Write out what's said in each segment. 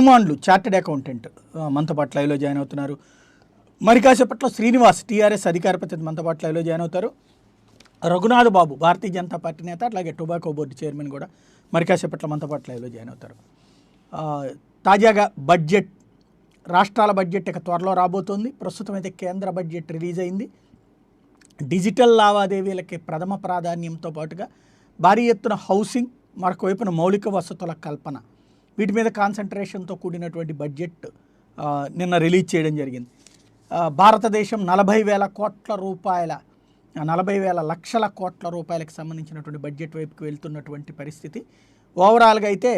హనుమాన్లు chartered accountant మనతో పాటు లైవ్లో జాయిన్ అవుతున్నారు. మరి కాసేపట్లో శ్రీనివాస్ టీఆర్ఎస్ అధికార ప్రతినిధి మనతో పాటు లైవ్లో జాయిన్ అవుతారు. రఘునాథ్ బాబు భారతీయ జనతా పార్టీ నేత, అట్లాగే టొబాకో బోర్డు చైర్మన్ కూడా మరి కాసేపట్లో మనతో పాటు లైవ్లో జాయిన్ అవుతారు. తాజాగా బడ్జెట్, రాష్ట్రాల బడ్జెట్ ఇక త్వరలో రాబోతోంది. ప్రస్తుతం అయితే కేంద్ర బడ్జెట్ రిలీజ్ అయింది. డిజిటల్ లావాదేవీలకి ప్రథమ ప్రాధాన్యంతో పాటుగా భారీ ఎత్తున హౌసింగ్, మరొక వైపున మౌలిక వసతుల కల్పన, వీటి మీద కాన్సన్ట్రేషన్తో కూడినటువంటి బడ్జెట్ నిన్న రిలీజ్ చేయడం జరిగింది. భారతదేశం 40,000 కోట్ల రూపాయల 40,000 లక్షల కోట్ల రూపాయలకు సంబంధించినటువంటి బడ్జెట్ వైపుకి వెళ్తున్నటువంటి పరిస్థితి. ఓవరాల్గా అయితే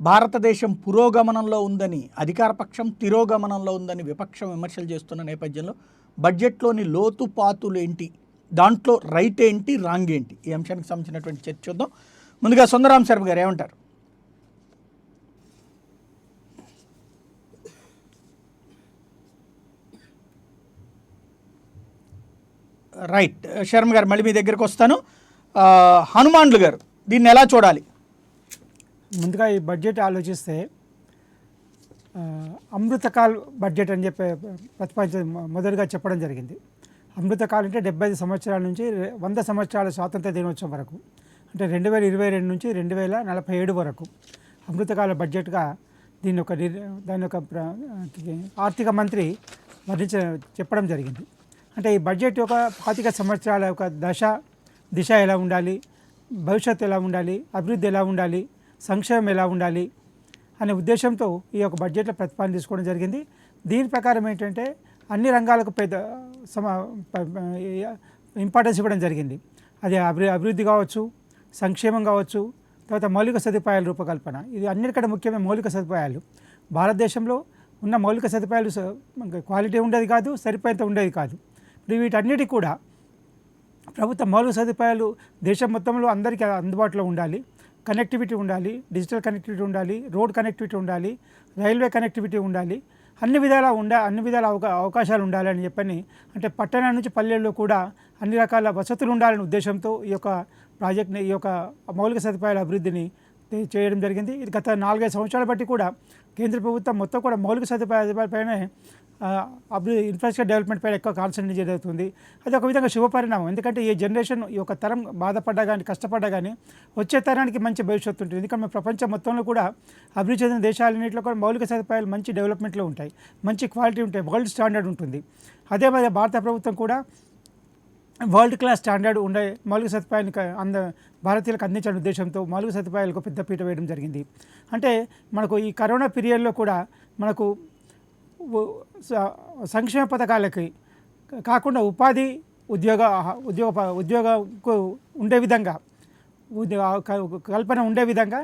భారతదేశం పురోగమనంలో ఉందని అధికార పక్షం, తిరోగమనంలో ఉందని విపక్షం విమర్శలు చేస్తున్న నేపథ్యంలో బడ్జెట్లోని లోతుపాతులు ఏంటి, దాంట్లో రైట్ ఏంటి, రాంగ్ ఏంటి, ఈ అంశానికి సంబంధించినటువంటి చర్చ చూద్దాం. ముందుగా సుందరాం శర్మ గారు ఏమంటారు? రైట్ శర్మ గారు, మళ్ళీ మీ దగ్గరికి వస్తాను. హనుమాన్లు గారు, దీన్ని ఎలా చూడాలి? ముందుగా ఈ బడ్జెట్ ఆలోచిస్తే అమృతకాల్ బడ్జెట్ అని చెప్పి మొదటిగా చెప్పడం జరిగింది. అమృతకాల్ అంటే 75 సంవత్సరాల నుంచి 100 సంవత్సరాల స్వాతంత్ర దినోత్సవం వరకు, అంటే 2022 నుంచి 2047 వరకు అమృతకాల బడ్జెట్గా దాని యొక్క ఆర్థిక మంత్రి చెప్పడం జరిగింది. అంటే ఈ బడ్జెట్ యొక్క 25 సంవత్సరాల యొక్క దిశ ఎలా ఉండాలి, భవిష్యత్తు ఎలా ఉండాలి, అభివృద్ధి ఎలా ఉండాలి, సంక్షేమం ఎలా ఉండాలి అనే ఉద్దేశంతో ఈ యొక్క బడ్జెట్లో ప్రతిపాదన తీసుకోవడం జరిగింది. దీని ప్రకారం ఏంటంటే అన్ని రంగాలకు పెద్ద ఇంపార్టెన్స్ ఇవ్వడం జరిగింది. అది అభివృద్ధి కావచ్చు, సంక్షేమం కావచ్చు, తర్వాత మౌలిక సదుపాయాల రూపకల్పన. ఇది అన్నిటికంటే ముఖ్యమైన మౌలిక సదుపాయాలు. భారతదేశంలో ఉన్న మౌలిక సదుపాయాలు క్వాలిటీ ఉండేది కాదు, సరిపోయేంత ఉండేది కాదు. ఇప్పుడు వీటన్నిటికీ కూడా ప్రభుత్వ మౌలిక సదుపాయాలు దేశం మొత్తంలో అందరికీ అందుబాటులో ఉండాలి. కనెక్టివిటీ ఉండాలి, డిజిటల్ కనెక్టివిటీ ఉండాలి, రోడ్ కనెక్టివిటీ ఉండాలి, రైల్వే కనెక్టివిటీ ఉండాలి, అన్ని విధాల అవకాశాలు ఉండాలని చెప్పని, అంటే పట్టణం నుంచి పల్లెల్లో కూడా అన్ని రకాల వసతులు ఉండాలనే ఉద్దేశంతో ఈ యొక్క ప్రాజెక్ట్ని, ఈ యొక్క మౌలిక సదుపాయాల అభివృద్ధిని చేయడం జరిగింది. ఇది గత 4-5 సంవత్సరాల బట్టి కూడా కేంద్ర ప్రభుత్వం మొత్తం కూడా మౌలిక సదుపాయాలపైన ఇన్ఫ్రాస్ట్రక్చర్ డెవలప్మెంట్ పైన ఎక్కువ కాన్సన్ట్రేట్ జరుగుతుంది. అది ఒక విధంగా శుభపరిణామం. ఎందుకంటే ఈ జనరేషన్, ఈ యొక్క తరం బాధపడ్డా కానీ కష్టపడ్డా కానీ వచ్చే తరానికి మంచి భవిష్యత్తు ఉంటుంది. ఎందుకంటే ప్రపంచం మొత్తంలో కూడా అభివృద్ధి చెందిన దేశాలన్నింటిలో కూడా మౌలిక సదుపాయాలు మంచి డెవలప్మెంట్లో ఉంటాయి, మంచి క్వాలిటీ ఉంటాయి, వరల్డ్ స్టాండర్డ్ ఉంటుంది. అదే మరి భారత ప్రభుత్వం కూడా వరల్డ్ క్లాస్ స్టాండర్డ్ ఉండే మౌలిక సదుపాయాన్ని భారతీయులకు అందించడం ఉద్దేశంతో మౌలిక సదుపాయాలకు పెద్దపీట వేయడం జరిగింది. అంటే మనకు ఈ కరోనా పీరియడ్లో కూడా మనకు సంక్షేమ పథకాలకి కాకుండా ఉపాధి, ఉద్యోగకు ఉండే విధంగా, కల్పన ఉండే విధంగా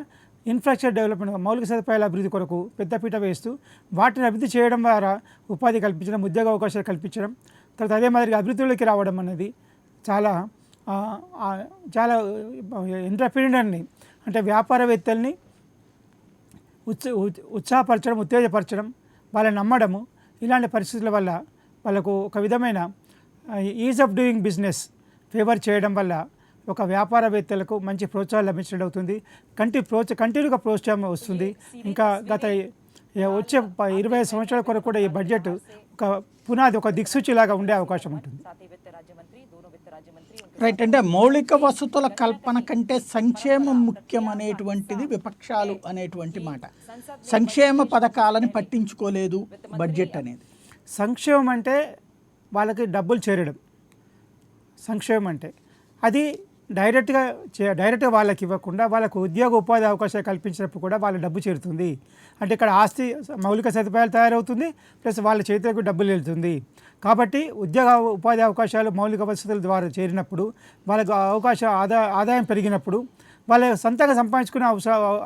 ఇన్ఫ్రాస్ట్రక్చర్ డెవలప్మెంట్, మౌలిక సదుపాయాల అభివృద్ధి కొరకు పెద్దపీట వేస్తూ వాటిని అభివృద్ధి చేయడం ద్వారా ఉపాధి కల్పించడం, ఉద్యోగ అవకాశాలు కల్పించడం, తర్వాత అదే మాదిరిగా అభివృద్ధిలోకి రావడం అనేది చాలా ఎంటర్‌ప్రెన్యూర్‌ని, అంటే వ్యాపారవేత్తల్ని ఉత్సాహపరచడం, ఉత్తేజపరచడం, వాళ్ళని నమ్మడము, ఇలాంటి పరిస్థితుల వల్ల వాళ్ళకు ఒక విధమైన is of doing business favour చేయడం వల్ల ఒక వ్యాపారవేత్తలకు మంచి ప్రోత్సాహం లభించడం అవుతుంది. కంటిన్యూగా ప్రోత్సాహం వస్తుంది. ఇంకా గత వచ్చే 25 సంవత్సరాల కొరకు కూడా ఈ బడ్జెట్ ఒక పునాది, ఒక దిక్సూచిలాగా ఉండే అవకాశం ఉంటుంది. రైట్, అంటే మౌలిక వసతుల కల్పన కంటే సంక్షేమం ముఖ్యం అనేటువంటిది విపక్షాలు అనేటువంటి మాట. సంక్షేమ పథకాలని పట్టించుకోలేదు బడ్జెట్ అనేది. సంక్షేమం అంటే వాళ్ళకి డబ్బులు చేరడం, సంక్షేమం అంటే అది డైరెక్ట్గా వాళ్ళకి ఇవ్వకుండా వాళ్ళకు ఉద్యోగ ఉపాధి అవకాశాలు కల్పించినప్పుడు కూడా వాళ్ళ డబ్బు చేరుతుంది. అంటే ఇక్కడ ఆస్తి, మౌలిక సదుపాయాలు తయారవుతుంది, ప్లస్ వాళ్ళ చేతులకు డబ్బులు వెళ్తుంది. కాబట్టి ఉద్యోగ ఉపాధి అవకాశాలు మౌలిక వసతుల ద్వారా చేరినప్పుడు వాళ్ళకు ఆదాయం పెరిగినప్పుడు వాళ్ళ సొంతంగా సంపాదించుకునే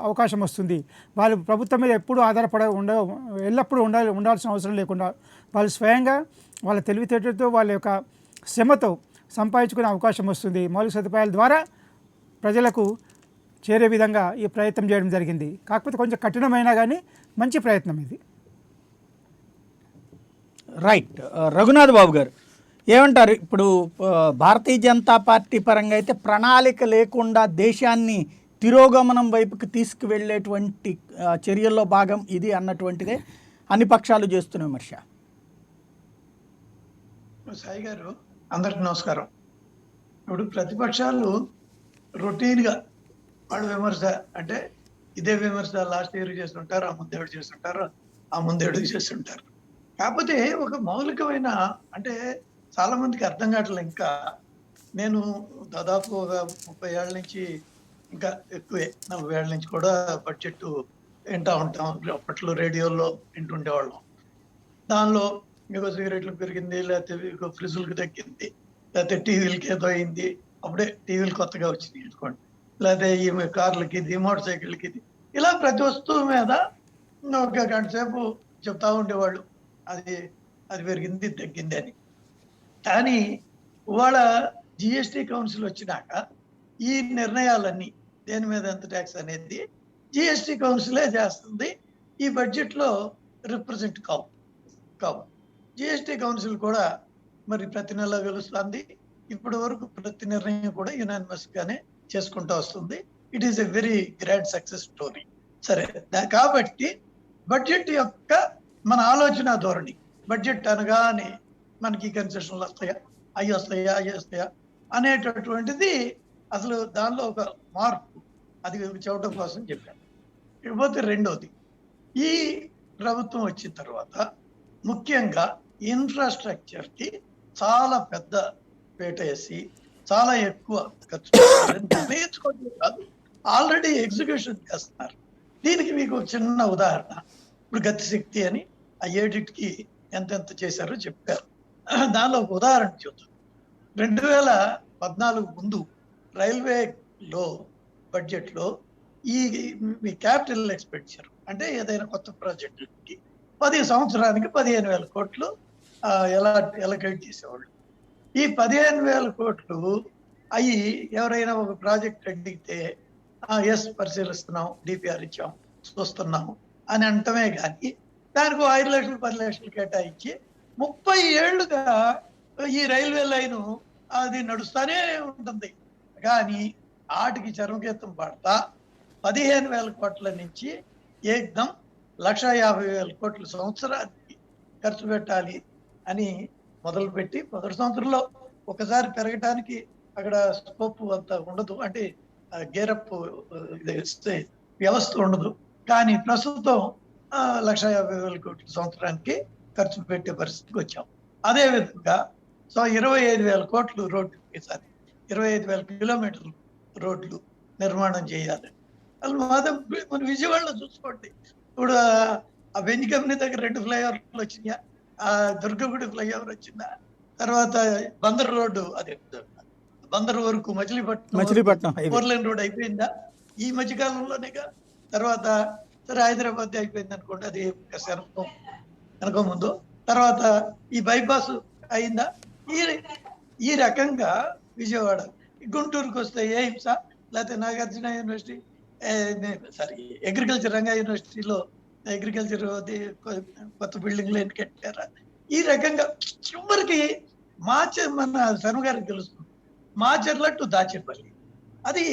అవకాశం వస్తుంది. వాళ్ళు ప్రభుత్వం మీద ఎప్పుడూ ఎల్లప్పుడూ ఉండాల్సిన అవసరం లేకుండా వాళ్ళు స్వయంగా వాళ్ళ తెలివితేటలతో, వాళ్ళ యొక్క శ్రమతో సంపాదించుకునే అవకాశం వస్తుంది. మౌలిక సదుపాయాల ద్వారా ప్రజలకు చేరే విధంగా ఈ ప్రయత్నం చేయడం జరిగింది. కాకపోతే కొంచెం కఠినమైనా కానీ మంచి ప్రయత్నం ఇది. రైట్, రఘునాథ్ బాబు గారు ఏమంటారు? ఇప్పుడు భారతీయ జనతా పార్టీ పరంగా అయితే ప్రణాళిక లేకుండా దేశాన్ని తిరోగమనం వైపుకి తీసుకువెళ్ళేటువంటి చర్యల్లో భాగం ఇది అన్నటువంటిదే అన్ని పక్షాలు చేస్తున్న విమర్శ. సాయి గారు, అందరికి నమస్కారం. ఇప్పుడు ప్రతిపక్షాలు రొటీన్గా వాళ్ళు విమర్శ అంటే ఇదే విమర్శ లాస్ట్ ఇయర్ చేస్తుంటారు, ఆ ముందేడు చేస్తుంటారు, ఆ ముందేడు చేస్తుంటారు. కాకపోతే ఒక మౌలికమైన అంటే చాలా మందికి అర్థం కావట్లేదు. ఇంకా నేను దాదాపు ఒక 30 ఏళ్ళ నుంచి, ఇంకా ఎక్కువే 40 ఏళ్ళ నుంచి కూడా బడ్జెట్ వింటా ఉంటాం. అప్పట్లో రేడియోలో వింటుండేవాళ్ళం. దానిలో మీకు సిగరెట్లకు పెరిగింది, లేకపోతే ఫ్రిడ్జ్లకు తగ్గింది, లేకపోతే టీవీలకి ఏదో అయింది, అప్పుడే టీవీలు కొత్తగా వచ్చినాయి అనుకోండి, లేకపోతే ఈ కార్లకి ఇది, మోటార్ సైకిల్కి ఇది, ఇలా ప్రతి వస్తువు మీద ఒక గంట సేపు చెప్తా ఉండేవాళ్ళు అది అది పెరిగింది తగ్గింది అని. కానీ ఇవాళ జిఎస్టి కౌన్సిల్ వచ్చినాక ఈ నిర్ణయాలన్నీ దేని మీద ఎంత ట్యాక్స్ అనేది జిఎస్టి కౌన్సిలే చేస్తుంది. ఈ బడ్జెట్లో రిప్రజెంట్ కావు. జిఎస్టి కౌన్సిల్ కూడా మరి ప్రతి నెల గెలుస్తుంది. ఇప్పటి వరకు ప్రతి నిర్ణయం కూడా యునానిమస్ గానే చేసుకుంటూ వస్తుంది. It is a very grand success story. సరే, కాబట్టి బడ్జెట్ యొక్క మన ఆలోచన ధోరణి, బడ్జెట్ అనగానే మనకి కన్సెషన్లు వస్తాయా, అవి వస్తాయా అనేటటువంటిది అసలు దానిలో ఒక మార్పు, అది చెప్పడం కోసం చెప్పాను. ఇకపోతే రెండోది, ఈ ప్రభుత్వం వచ్చిన తర్వాత ముఖ్యంగా ఇన్ఫ్రాస్ట్రక్చర్కి చాలా పెద్ద పేట వేసి చాలా ఎక్కువ ఖర్చు నిర్ణయించుకోవడం కాదు, ఆల్రెడీ ఎగ్జిక్యూషన్ చేస్తున్నారు. దీనికి మీకు చిన్న ఉదాహరణ, ఇప్పుడు గతిశక్తి అని ఆ ఏడిట్కి ఎంతెంత చేశారో చెప్పారు. దానిలో ఒక ఉదాహరణ చూద్దాం. 2014 ముందు రైల్వేలో బడ్జెట్లో ఈ క్యాపిటల్ ఎక్స్పెండిచర్ అంటే ఏదైనా కొత్త ప్రాజెక్టుకి 10 సంవత్సరానికి 15,000 కోట్లు ఎలా ఎలకేట్ చేసేవాళ్ళు. ఈ 15,000 కోట్లు అవి ఎవరైనా ఒక ప్రాజెక్ట్ అడిగితే ఎస్ పరిశీలిస్తున్నాం, డిపిఆర్ ఇచ్చాం, చూస్తున్నాం అని అంటమే కానీ దానికి 5 లక్షలు 10 లక్షలు కేటాయించి 30 ఏళ్లుగా ఈ రైల్వే లైను అది నడుస్తూనే ఉంటుంది. కానీ ఆటికి చర్మగీతం పడతా 15,000 కోట్ల నుంచి ఏకదం 150,000 కోట్ల సంవత్సరానికి ఖర్చు పెట్టాలి అని మొదలుపెట్టి మొదటి సంవత్సరంలో ఒకసారి పెరగటానికి అక్కడ స్కోప్ అంత ఉండదు, అంటే గేరప్ వ్యవస్థ ఉండదు. కానీ ప్రస్తుతం 150,000 కోట్ల సంవత్సరానికి ఖర్చు పెట్టే పరిస్థితికి వచ్చాం. అదే విధంగా 25,000 కోట్లు రోడ్డు, ఈసారి 25,000 కిలోమీటర్లు రోడ్లు నిర్మాణం చేయాలి. అసలు మన విజయవాడలో చూసుకోండి, ఇప్పుడు ఆ వెండి కంపెనీ దగ్గర 2 ఫ్లైఓవర్లు వచ్చినాయా, ఆ దుర్గగుడి ఫ్లైఓవర్ వచ్చిందా, తర్వాత బందర్ రోడ్డు, అదే బందర్ వరకు మచిలీపట్నం 4 లేన్ రోడ్ అయిపోయిందా ఈ మధ్యకాలంలోనేగా. తర్వాత సరే హైదరాబాద్ అయిపోయింది అనుకోండి, అది వెనక ముందు. తర్వాత ఈ బైపాస్ అయిందా. ఈ రకంగా విజయవాడ, గుంటూరుకు వస్తే ఎయిమ్స్, లేకపోతే Nagarjuna university, sorry agriculture Ranga యూనివర్సిటీలో అగ్రికల్చర్ కొత్త బిల్డింగ్లు ఎన్ని కట్టారా. ఈ రకంగా చివరికి మన శర్మ గారికి తెలుస్తుంది, మాచర్ల టు దాచేపల్లి, అది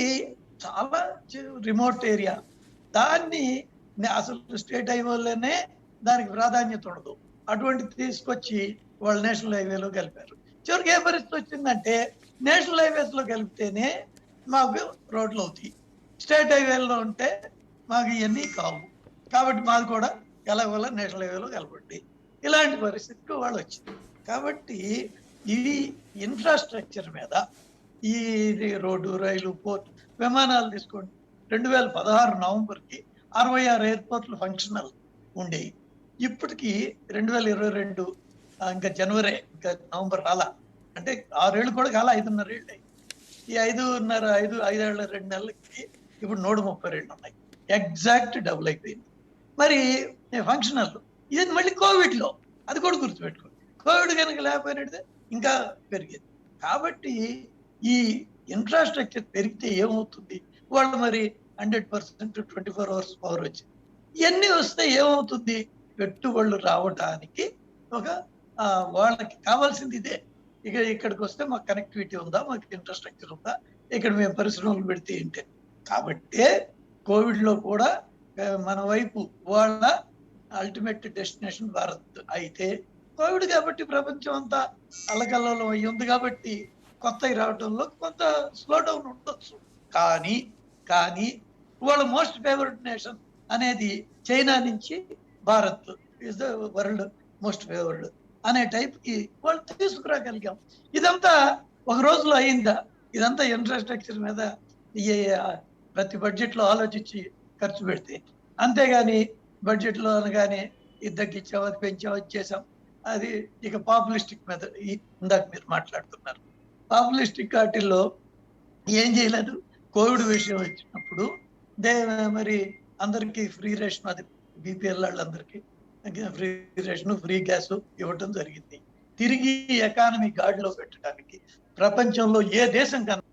చాలా రిమోట్ ఏరియా. దాన్ని అసలు స్టేట్ హైవేలోనే దానికి ప్రాధాన్యత ఉండదు, అటువంటి తీసుకొచ్చి వాళ్ళు నేషనల్ హైవేలో కలిపారు. చివరికి ఏ పరిస్థితి వచ్చిందంటే నేషనల్ హైవేస్ లో కలిపితేనే మాకు రోడ్లు అవుతాయి, స్టేట్ హైవేలో ఉంటే మాకు ఇవన్నీ కావు. కాబట్టి మాది కూడా ఎలాగోలా నేషనల్ హైవేలో కలపండి, ఇలాంటి పరిస్థితికి వాళ్ళు వచ్చింది. కాబట్టి ఇది ఇన్ఫ్రాస్ట్రక్చర్ మీద ఈ రోడ్డు, రైలు, పోర్ట్, విమానాలు తీసుకోండి. 2016 నవంబర్కి 66 ఎయిర్పోర్ట్లు ఫంక్షనల్ ఉండేవి. ఇప్పటికి 2022 ఇంకా జనవరి, ఇంకా నవంబర్ రాలా, అంటే 6 ఏళ్ళు కూడా కాలా, 5.5 ఏళ్ళు. ఈ 5.5 2 నెలలకి ఇప్పుడు 132 ఉన్నాయి, ఎగ్జాక్ట్ డబుల్ అయిపోయింది. మరి ఫంక్షనల్ ఇది మళ్ళీ కోవిడ్లో, అది కూడా గుర్తుపెట్టుకోండి, కోవిడ్ కనుక లేకపోయినట్టే ఇంకా పెరిగేది. కాబట్టి ఈ ఇన్ఫ్రాస్ట్రక్చర్ పెరిగితే ఏమవుతుంది, వాళ్ళు మరి 100% 24 hours పవర్ వచ్చింది, ఇవన్నీ వస్తే ఏమవుతుంది, పెట్టుబడులు రావడానికి ఒక వాళ్ళకి కావాల్సింది ఇదే. ఇక్కడికి వస్తే మాకు కనెక్టివిటీ ఉందా, మాకు ఇన్ఫ్రాస్ట్రక్చర్ ఉందా, ఇక్కడ మేము పరిశ్రమలు పెడితే ఏంటి. కాబట్టే కోవిడ్లో కూడా మన వైపు వాళ్ళ అల్టిమేట్ డెస్టినేషన్ భారత్ అయితే, కోవిడ్ కాబట్టి ప్రపంచం అంతా అల్లకల్లోలం అయ్యి ఉంది కాబట్టి కొత్తవి రావడంలో కొంత స్లో డౌన్ ఉండొచ్చు. కానీ కానీ వాళ్ళ మోస్ట్ ఫేవరెట్ నేషన్ అనేది చైనా నుంచి Bharat is the world most favoured అనే టైప్ కి వాళ్ళు తీసుకురాగలిగాం. ఇదంతా ఒక రోజులో అయిందా? ఇదంతా ఇన్ఫ్రాస్ట్రక్చర్ మీద ప్రతి బడ్జెట్ లో ఆలోచించి ఖర్చు పెడితే, అంతేగాని బడ్జెట్ లో అనగానే ఇది తగ్గించాం, అది పెంచాం, అది చేసాం, అది ఇక పాపులిస్టిక్ మీద ఇందాక మీరు మాట్లాడుతున్నారు. పాపులిస్టిక్ వాటిల్లో ఏం చేయలేదు. కోవిడ్ విషయం వచ్చినప్పుడు మరి అందరికీ ఫ్రీ రేషన్, అది బీపీఎల్ వాళ్ళందరికీ ఫ్రీ రేషన్, ఫ్రీ గ్యాస్ ఇవ్వటం జరిగింది. తిరిగి ఎకానమీ గాడిలో పెట్టడానికి ప్రపంచంలో ఏ దేశం కన్నా.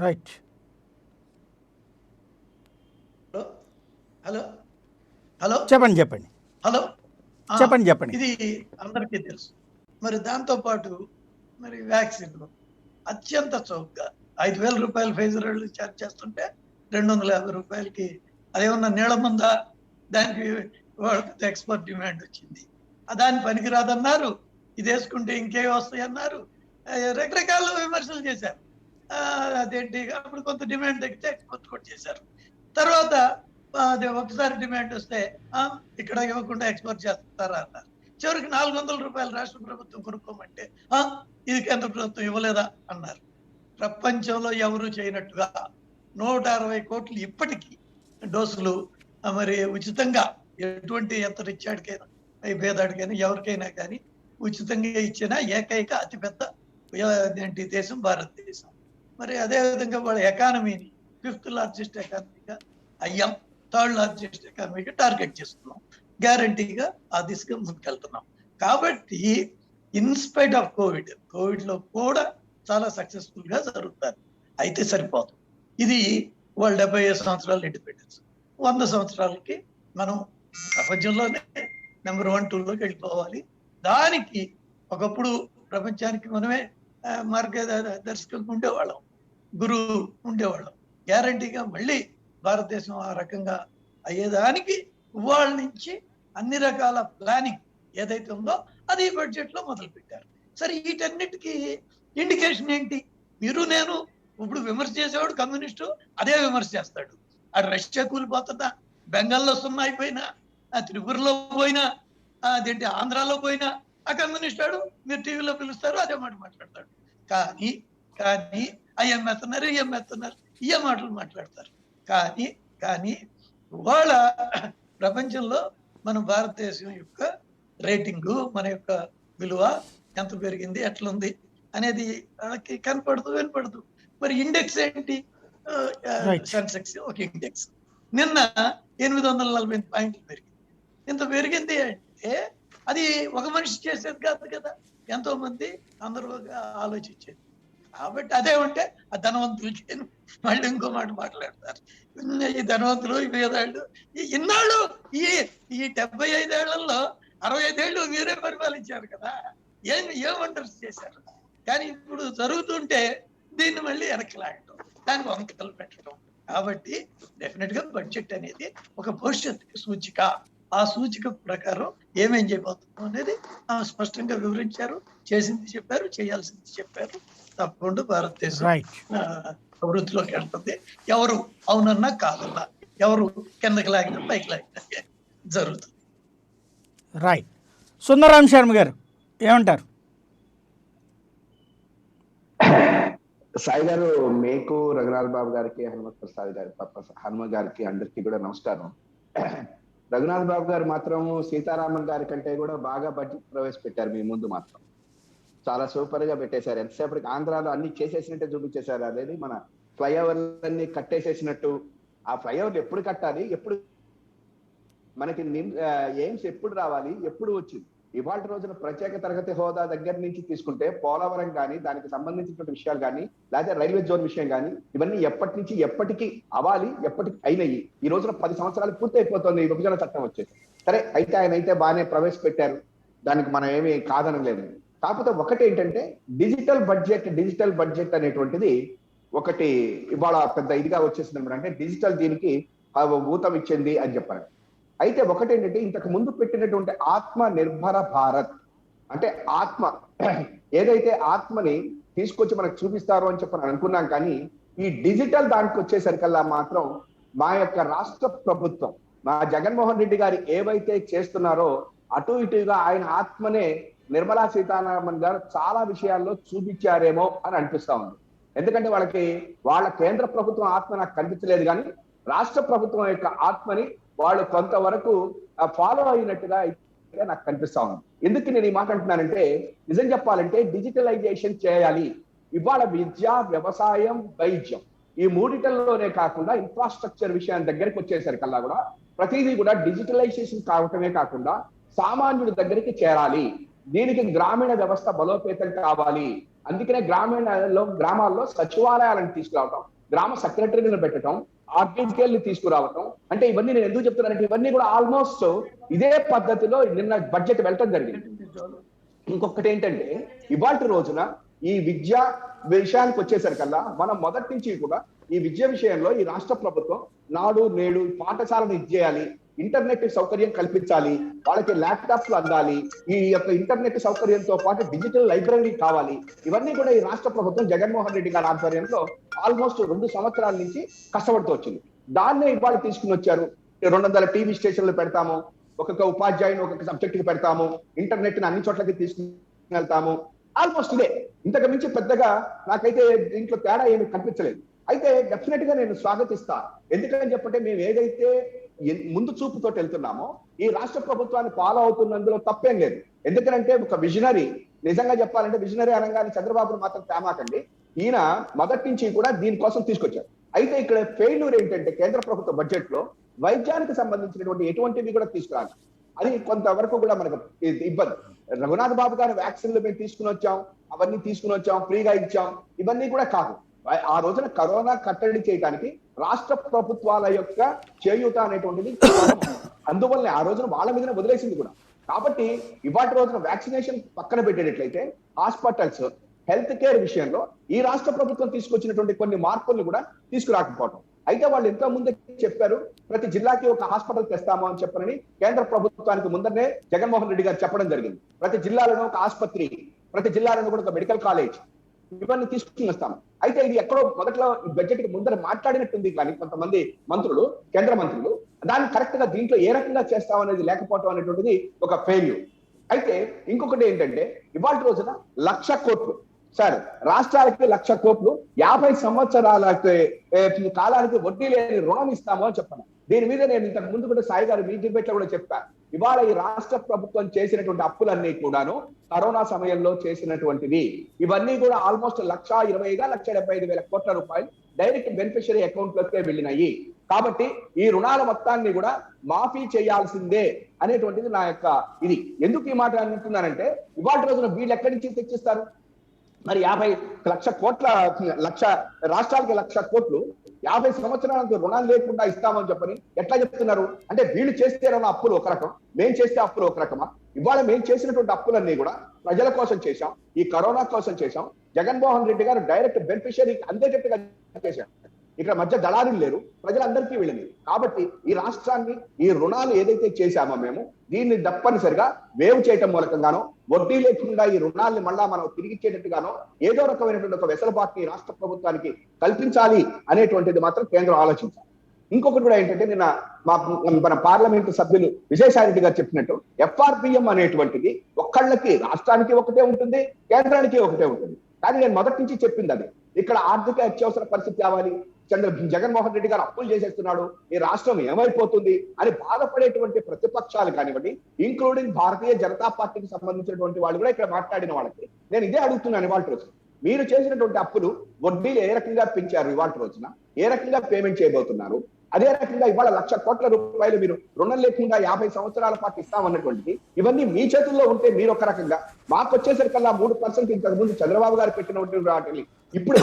రైట్. హలో హలో చెప్పండి. హలో చెప్పండి. ఇది అందరికీ తెలుసు. మరి దాంతో పాటు మరి వ్యాక్సిన్ అత్యంత చౌకగా 5,000 రూపాయలు ఫైజర్ వాళ్ళు ఛార్జ్ చేస్తుంటే 250 రూపాయలకి, అదేమన్నా నీళ్ళ ముందా? దానికి వాళ్ళకి ఎక్స్పోర్ట్ డిమాండ్ వచ్చింది. దాన్ని పనికిరాదన్నారు, ఇది వేసుకుంటే ఇంకే వస్తాయి అన్నారు, రకరకాల విమర్శలు చేశారు. అదేంటి, అప్పుడు కొంత డిమాండ్ తగ్గితే ఎక్స్పోర్ట్ కూడా చేశారు. తర్వాత అదే ఒకసారి డిమాండ్ వస్తే ఇక్కడ ఇవ్వకుండా ఎక్స్పోర్ట్ చేస్తారా అన్నారు. చివరికి 400 రూపాయలు రాష్ట్ర ప్రభుత్వం కొనుక్కోమంటే ఇది కేంద్ర ప్రభుత్వం ఇవ్వలేదా అన్నారు. ప్రపంచంలో ఎవరు చేయనట్టుగా 160 కోట్లు ఇప్పటికీ డోసులు మరి ఉచితంగా, ఎటువంటి ఎంత రిచ్చాడికైనా పేదాడికైనా ఎవరికైనా కానీ ఉచితంగా ఇచ్చిన ఏకైక అతిపెద్ద దేశం భారతదేశం. మరి అదే విధంగా వాళ్ళ ఎకానమీని 5th లార్జెస్ట్ ఎకానమీగా అయ్యాం, 3rd లార్జెస్ట్ ఎకానమీగా టార్గెట్ చేస్తున్నాం. గ్యారంటీగా ఆ దిశగా ముందుకెళ్తున్నాం. కాబట్టి ఇన్స్పైట్ ఆఫ్ కోవిడ్ లో కూడా చాలా సక్సెస్ఫుల్ గా జరుగుతారు. అయితే సరిపోదు. ఇది వాళ్ళ 75 సంవత్సరాల ఇండిపెండెన్స్. 100 సంవత్సరాలకి మనం ప్రపంచంలోనే నెంబర్ 1, 2లోకి వెళ్ళిపోవాలి. దానికి ఒకప్పుడు ప్రపంచానికి మనమే మార్గదర్శకం ఉండేవాళ్ళం, గురువు ఉండేవాళ్ళం. గ్యారంటీగా మళ్ళీ భారతదేశం ఆ రకంగా అయ్యేదానికి వాళ్ళ నుంచి అన్ని రకాల ప్లానింగ్ ఏదైతే ఉందో అది బడ్జెట్ లో మొదలు పెట్టారు. సరే, వీటన్నిటికీ ఇండికేషన్ ఏంటి? మీరు నేను ఇప్పుడు విమర్శ చేసేవాడు కమ్యూనిస్టు అదే విమర్శ చేస్తాడు. ఆ రష్యా కూలిపోతుందా, బెంగాల్లో సున్నా అయిపోయినా, త్రిపురలో పోయినా, అదేంటి ఆంధ్రాలో పోయినా ఆ కమ్యూనిస్ట్ వాడు మీరు టీవీలో పిలుస్తారు అదే మాట మాట్లాడతాడు. కానీ అయ్యం ఎత్తున్నారు, ఇయ్య మాటలు మాట్లాడతారు. కానీ వాళ్ళ ప్రపంచంలో మన భారతదేశం యొక్క రేటింగు, మన యొక్క విలువ ఎంత పెరిగింది, ఎట్లుంది అనేది వాళ్ళకి కనపడదు, వినపడదు. మరి ఇండెక్స్ ఏంటి? సెన్సెక్స్ ఒక ఇండెక్స్ నిన్న 848 పాయింట్లు పెరిగింది. ఇంత పెరిగింది అంటే అది ఒక మనిషి చేసేది కాదు కదా, ఎంతో మంది అందరూ ఆలోచించేది. కాబట్టి అదే ఉంటే ఆ ధనవంతులకి మళ్ళీ ఇంకో మాట మాట్లాడతారు. ఈ ధనవంతులు, ఈ పేదవాళ్ళు, ఇన్నాళ్ళు ఈ 75 ఏళ్లలో 65 ఏళ్ళు మీరే పరిపాలించారు కదా, ఏం వండర్స్ చేశారు. కానీ ఇప్పుడు జరుగుతుంటే దీన్ని మళ్ళీ వెనక్కి లాగటం, దానికి వంకలు పెట్టడం. కాబట్టి డెఫినెట్ గా బడ్జెట్ అనేది ఒక భవిష్యత్తు సూచిక. ఆ సూచిక ప్రకారం ఏమేం చేయబోతున్నాం అనేది స్పష్టంగా వివరించారు, చేసింది చెప్పారు, చేయాల్సింది చెప్పారు. తప్పకుండా భారతదేశం అభివృద్ధిలోకి వెళ్తుంది. ఎవరు అవునన్నా కాదన్నా, ఎవరు కిందకి లాగినా పైకి లాగినా జరుగుతుంది. రైట్. సుందరరాం శర్మ గారు ఏమంటారు? సాయి గారు, మీకు, రఘునాథ్ బాబు గారికి, హనుమత్ ప్రసాద్ గారి హనుమ గారికి అందరికీ కూడా నమస్కారం. రఘునాథ్ బాబు గారు మాత్రం సీతారామన్ గారి కంటే కూడా బాగా బడ్జెట్ ప్రవేశపెట్టారు. మీ ముందు మాత్రం చాలా సూపర్ గా పెట్టేశారు. ఎంతసేపటికి ఆంధ్రాలో అన్ని చేసేసినట్టే చూపించేశారు. అదేది మన ఫ్లైఓవర్లన్నీ కట్టేసేసినట్టు. ఆ ఫ్లైఓవర్లు ఎప్పుడు కట్టాలి, ఎప్పుడు మనకి ఎయిమ్స్ ఎప్పుడు రావాలి, ఎప్పుడు వచ్చింది? ఇవాళ రోజున ప్రత్యేక తరగతి హోదా దగ్గర నుంచి తీసుకుంటే పోలవరం కానీ, దానికి సంబంధించినటువంటి విషయాలు కానీ, లేదా రైల్వే జోన్ విషయం కానీ, ఇవన్నీ ఎప్పటి నుంచి ఎప్పటికీ అవ్వాలి, ఎప్పటికి అయినాయి. ఈ రోజున 10 సంవత్సరాలు పూర్తి అయిపోతుంది ఈ విభజన చట్టం వచ్చేసి. సరే, అయితే ఆయన అయితే బాగానే ప్రవేశపెట్టారు, దానికి మనం ఏమి కాదనలేదు. కాకపోతే ఒకటి ఏంటంటే డిజిటల్ బడ్జెట్ అనేటువంటిది ఒకటి ఇవాళ పెద్ద ఇదిగా వచ్చేసింది అనమాట. అంటే డిజిటల్ దీనికి ఊతం ఇచ్చింది అని చెప్పారు. అయితే ఒకటి ఏంటంటే ఇంతకు ముందు పెట్టినటువంటి ఆత్మ నిర్భర భారత్ అంటే ఆత్మ ఏదైతే ఆత్మని తీసుకొచ్చి మనకు చూపిస్తారో అని చెప్పని అనుకున్నాం. కానీ ఈ డిజిటల్ దానికి వచ్చేసరికల్లా మాత్రం మా యొక్క రాష్ట్ర ప్రభుత్వం, మా జగన్మోహన్ రెడ్డి గారు ఏవైతే చేస్తున్నారో అటు ఇటుగా ఆయన ఆత్మనే నిర్మలా సీతారామన్ గారు చాలా విషయాల్లో చూపించారేమో అని అనిపిస్తా ఉంది. ఎందుకంటే వాళ్ళ కేంద్ర ప్రభుత్వం ఆత్మ నాకు కనిపించలేదు, కానీ రాష్ట్ర ప్రభుత్వం యొక్క ఆత్మని వాళ్ళు కొంతవరకు ఫాలో అయినట్టుగా అయితే నాకు కనిపిస్తా ఉంది. ఎందుకు నేను ఈ మాట అంటున్నానంటే, నిజం చెప్పాలంటే డిజిటలైజేషన్ చేయాలి. ఇవాళ విద్య, వ్యవసాయం, వైద్యం ఈ మూడిటల్లోనే కాకుండా ఇన్ఫ్రాస్ట్రక్చర్ విషయాన్ని దగ్గరికి వచ్చేసరికల్లా కూడా ప్రతిదీ కూడా డిజిటలైజేషన్ కావటమే కాకుండా సామాన్యుడి దగ్గరికి చేరాలి. దీనికి గ్రామీణ వ్యవస్థ బలోపేతం కావాలి. అందుకనే గ్రామాల్లో సచివాలయాలను తీసుకురావటం, గ్రామ సెక్రటరీలను పెట్టడం, ఆర్టీకేల్ని తీసుకురావటం. అంటే ఇవన్నీ నేను ఎందుకు చెప్తున్నానంటే ఇవన్నీ కూడా ఆల్మోస్ట్ ఇదే పద్ధతిలో నిన్న బడ్జెట్ వెళ్ళటం జరిగింది. ఇంకొకటి ఏంటంటే ఇవాళ రోజున ఈ విద్య విషయానికి వచ్చేసరికల్లా మనం మొదటి నుంచి కూడా ఈ విద్య విషయంలో ఈ రాష్ట్ర ప్రభుత్వం నాడు నేడు పాఠశాలను ఇచ్చేయాలి, ఇంటర్నెట్ సౌకర్యం కల్పించాలి, వాళ్ళకి ల్యాప్టాప్లు అందాలి, ఈ యొక్క ఇంటర్నెట్ సౌకర్యంతో పాటు డిజిటల్ లైబ్రరీ కావాలి. ఇవన్నీ కూడా ఈ రాష్ట్ర ప్రభుత్వం జగన్మోహన్ రెడ్డి గారి ఆధ్వర్యంలో ఆల్మోస్ట్ 2 సంవత్సరాల నుంచి కష్టపడుతూ వచ్చింది. దాన్నే ఇవాళ తీసుకుని వచ్చారు. 200 టీవీ స్టేషన్లు పెడతాము, ఒక్కొక్క ఉపాధ్యాయుని ఒక్కొక్క సబ్జెక్ట్ కి పెడతాము, ఇంటర్నెట్ ని అన్ని చోట్లకి తీసుకుని వెళ్తాము. ఆల్మోస్ట్ ఇదే, ఇంతకు మించి పెద్దగా నాకైతే దీంట్లో తేడా ఏమి కనిపించలేదు. అయితే డెఫినెట్ గా నేను స్వాగతిస్తా. ఎందుకని చెప్పంటే మేము ఏదైతే ముందు చూపుతో వెళ్తున్నామో ఈ రాష్ట్ర ప్రభుత్వాన్ని ఫాలో అవుతున్నందులో తప్పేం లేదు. ఎందుకంటే ఒక విజనరీ, నిజంగా చెప్పాలంటే విజనరీ అనగానే చంద్రబాబును మాత్రం తేమాకండి, ఈయన మొదటి నుంచి కూడా దీనికోసం తీసుకొచ్చారు. అయితే ఇక్కడ ఫెయిల్యూర్ ఏంటంటే కేంద్ర ప్రభుత్వ బడ్జెట్ లో వైద్యానికి సంబంధించినటువంటి ఎటువంటివి కూడా తీసుకురాలి. అది కొంతవరకు కూడా మనకు ఇబ్బంది. రఘునాథ్ బాబు గారి వ్యాక్సిన్లు మేము తీసుకుని వచ్చాం, ఫ్రీగా ఇచ్చాం, ఇవన్నీ కూడా కాదు. ఆ రోజున కరోనా కట్టడి చేయడానికి రాష్ట్ర ప్రభుత్వాల యొక్క చేయూత అనేటువంటిది అందువల్ల ఆ రోజున వాళ్ళ మీదనే వదిలేసింది కూడా. కాబట్టి ఇవాటి రోజున వ్యాక్సినేషన్ పక్కన పెట్టేటట్లయితే హాస్పిటల్స్, హెల్త్ కేర్ విషయంలో ఈ రాష్ట్ర ప్రభుత్వం తీసుకొచ్చినటువంటి కొన్ని మార్పులను కూడా తీసుకురాకపోవటం. అయితే వాళ్ళు ఎంతో ముందే చెప్పారు ప్రతి జిల్లాకి ఒక హాస్పిటల్ తెస్తాము అని చెప్పని కేంద్ర ప్రభుత్వానికి ముందరనే జగన్మోహన్ రెడ్డి గారు చెప్పడం జరిగింది. ప్రతి జిల్లాలోనూ ఒక ఆసుపత్రి, ప్రతి జిల్లాలోనూ కూడా ఒక మెడికల్ కాలేజ్, ఇవన్నీ తీసుకుని వస్తాం. అయితే ఇది ఎక్కడో మొదట్లో బడ్జెట్ కి ముందర మాట్లాడినట్టుంది, కానీ కొంతమంది మంత్రులు, కేంద్ర మంత్రులు దాన్ని కరెక్ట్ గా దీంట్లో ఏ రకంగా చేస్తాం అనేది లేకపోవడం అనేటువంటిది ఒక ఫెయిల్యూర్. అయితే ఇంకొకటి ఏంటంటే ఇవాళ రోజున 1,00,000 కోట్లు సార్ రాష్ట్రాలకి 1,00,000 కోట్లు 50 సంవత్సరాల కాలానికి వడ్డీ లేని రుణం ఇస్తాము అని చెప్పాను. దీని మీద నేను ఇంతకు ముందు కూడా సాయి గారు మీ డిబేట్ లో కూడా చెప్పాను. ఇవాళ ఈ రాష్ట్ర ప్రభుత్వం చేసినటువంటి అప్పులన్నీ కూడాను కరోనా సమయంలో చేసినటువంటివి. ఇవన్నీ కూడా ఆల్మోస్ట్ 1,20,000-1,75,000 కోట్ల రూపాయలు డైరెక్ట్ బెనిఫిషియరీ అకౌంట్ లోకే వెళ్ళినాయి. కాబట్టి ఈ రుణాల మొత్తాన్ని కూడా మాఫీ చేయాల్సిందే అనేటువంటిది నా యొక్క ఇది. ఎందుకు ఈ మాట అంటున్నానంటే ఇవాళ రోజున వీళ్ళు ఎక్కడి నుంచి తెచ్చిస్తారు? మరి 50,00,000 కోట్ల రాష్ట్రాలకి 1,00,000 కోట్లు 50 సంవత్సరాలకు రుణాలు లేకుండా ఇస్తామని చెప్పని ఎట్లా చెప్తున్నారు? అంటే వీళ్ళు చేస్తే అప్పులు ఒక రకం, మేము చేస్తే అప్పులు ఒక రకమా? ఇవాళ మేము చేసినటువంటి అప్పులన్నీ కూడా ప్రజల కోసం చేశాం, ఈ కరోనా కోసం చేశాం. జగన్మోహన్ రెడ్డి గారు డైరెక్ట్ బెనిఫిషియరీ అందేటట్టుగా చేశారు. ఇక్కడ మధ్య దళారులు లేరు, ప్రజలందరికీ వెళ్ళింది. కాబట్టి ఈ రాష్ట్రాన్ని ఈ రుణాలు ఏదైతే చేశామో మేము దీన్ని తప్పనిసరిగా వేవ్ చేయటం మూలకంగానో వడ్డీ లేకుండా ఈ రుణాలను మళ్ళా మనం తిరిగిచ్చేటట్టుగానో ఏదో రకమైనటువంటి ఒక వెసులుబాటుని రాష్ట్ర ప్రభుత్వానికి కల్పించాలి అనేటువంటిది మాత్రం కేంద్రం ఆలోచించాలి. ఇంకొకటి కూడా ఏంటంటే నిన్న మన పార్లమెంటు సభ్యులు విజయసాయి రెడ్డి గారు చెప్పినట్టు FRPM అనేటువంటిది ఒక్కళ్ళకి రాష్ట్రానికి ఒకటే ఉంటుంది, కేంద్రానికి ఒకటే ఉంటుంది. కానీ నేను మొదటి నుంచి చెప్పింది అది. ఇక్కడ ఆర్థిక అత్యవసర పరిస్థితి కావాలి, జగన్మోహన్ రెడ్డి గారు అప్పులు చేసేస్తున్నాడు, ఈ రాష్ట్రం ఏమైపోతుంది అని బాధపడేటువంటి ప్రతిపక్షాలు కానివ్వండి, ఇంక్లూడింగ్ భారతీయ జనతా పార్టీకి సంబంధించినటువంటి వాళ్ళు కూడా ఇక్కడ మాట్లాడిన వాళ్ళకి నేను ఇదే అడుగుతున్నాను. ఇవాళ రోజు మీరు చేసినటువంటి అప్పులు వడ్డీలు ఏ రకంగా పెంచారు? ఇవాళ రోజున ఏ రకంగా పేమెంట్ చేయబోతున్నారు? అదే రకంగా ఇవాళ 1,00,000 కోట్ల రూపాయలు మీరు రుణం లేకుండా 50 సంవత్సరాల పాటు ఇస్తామన్నటువంటిది ఇవన్నీ మీ చేతుల్లో ఉంటే మీరు ఒక రకంగా, మాకు వచ్చేసరికల్లా 3% ఇంతకు ముందు చంద్రబాబు గారు పెట్టినటువంటి వాటిని ఇప్పుడు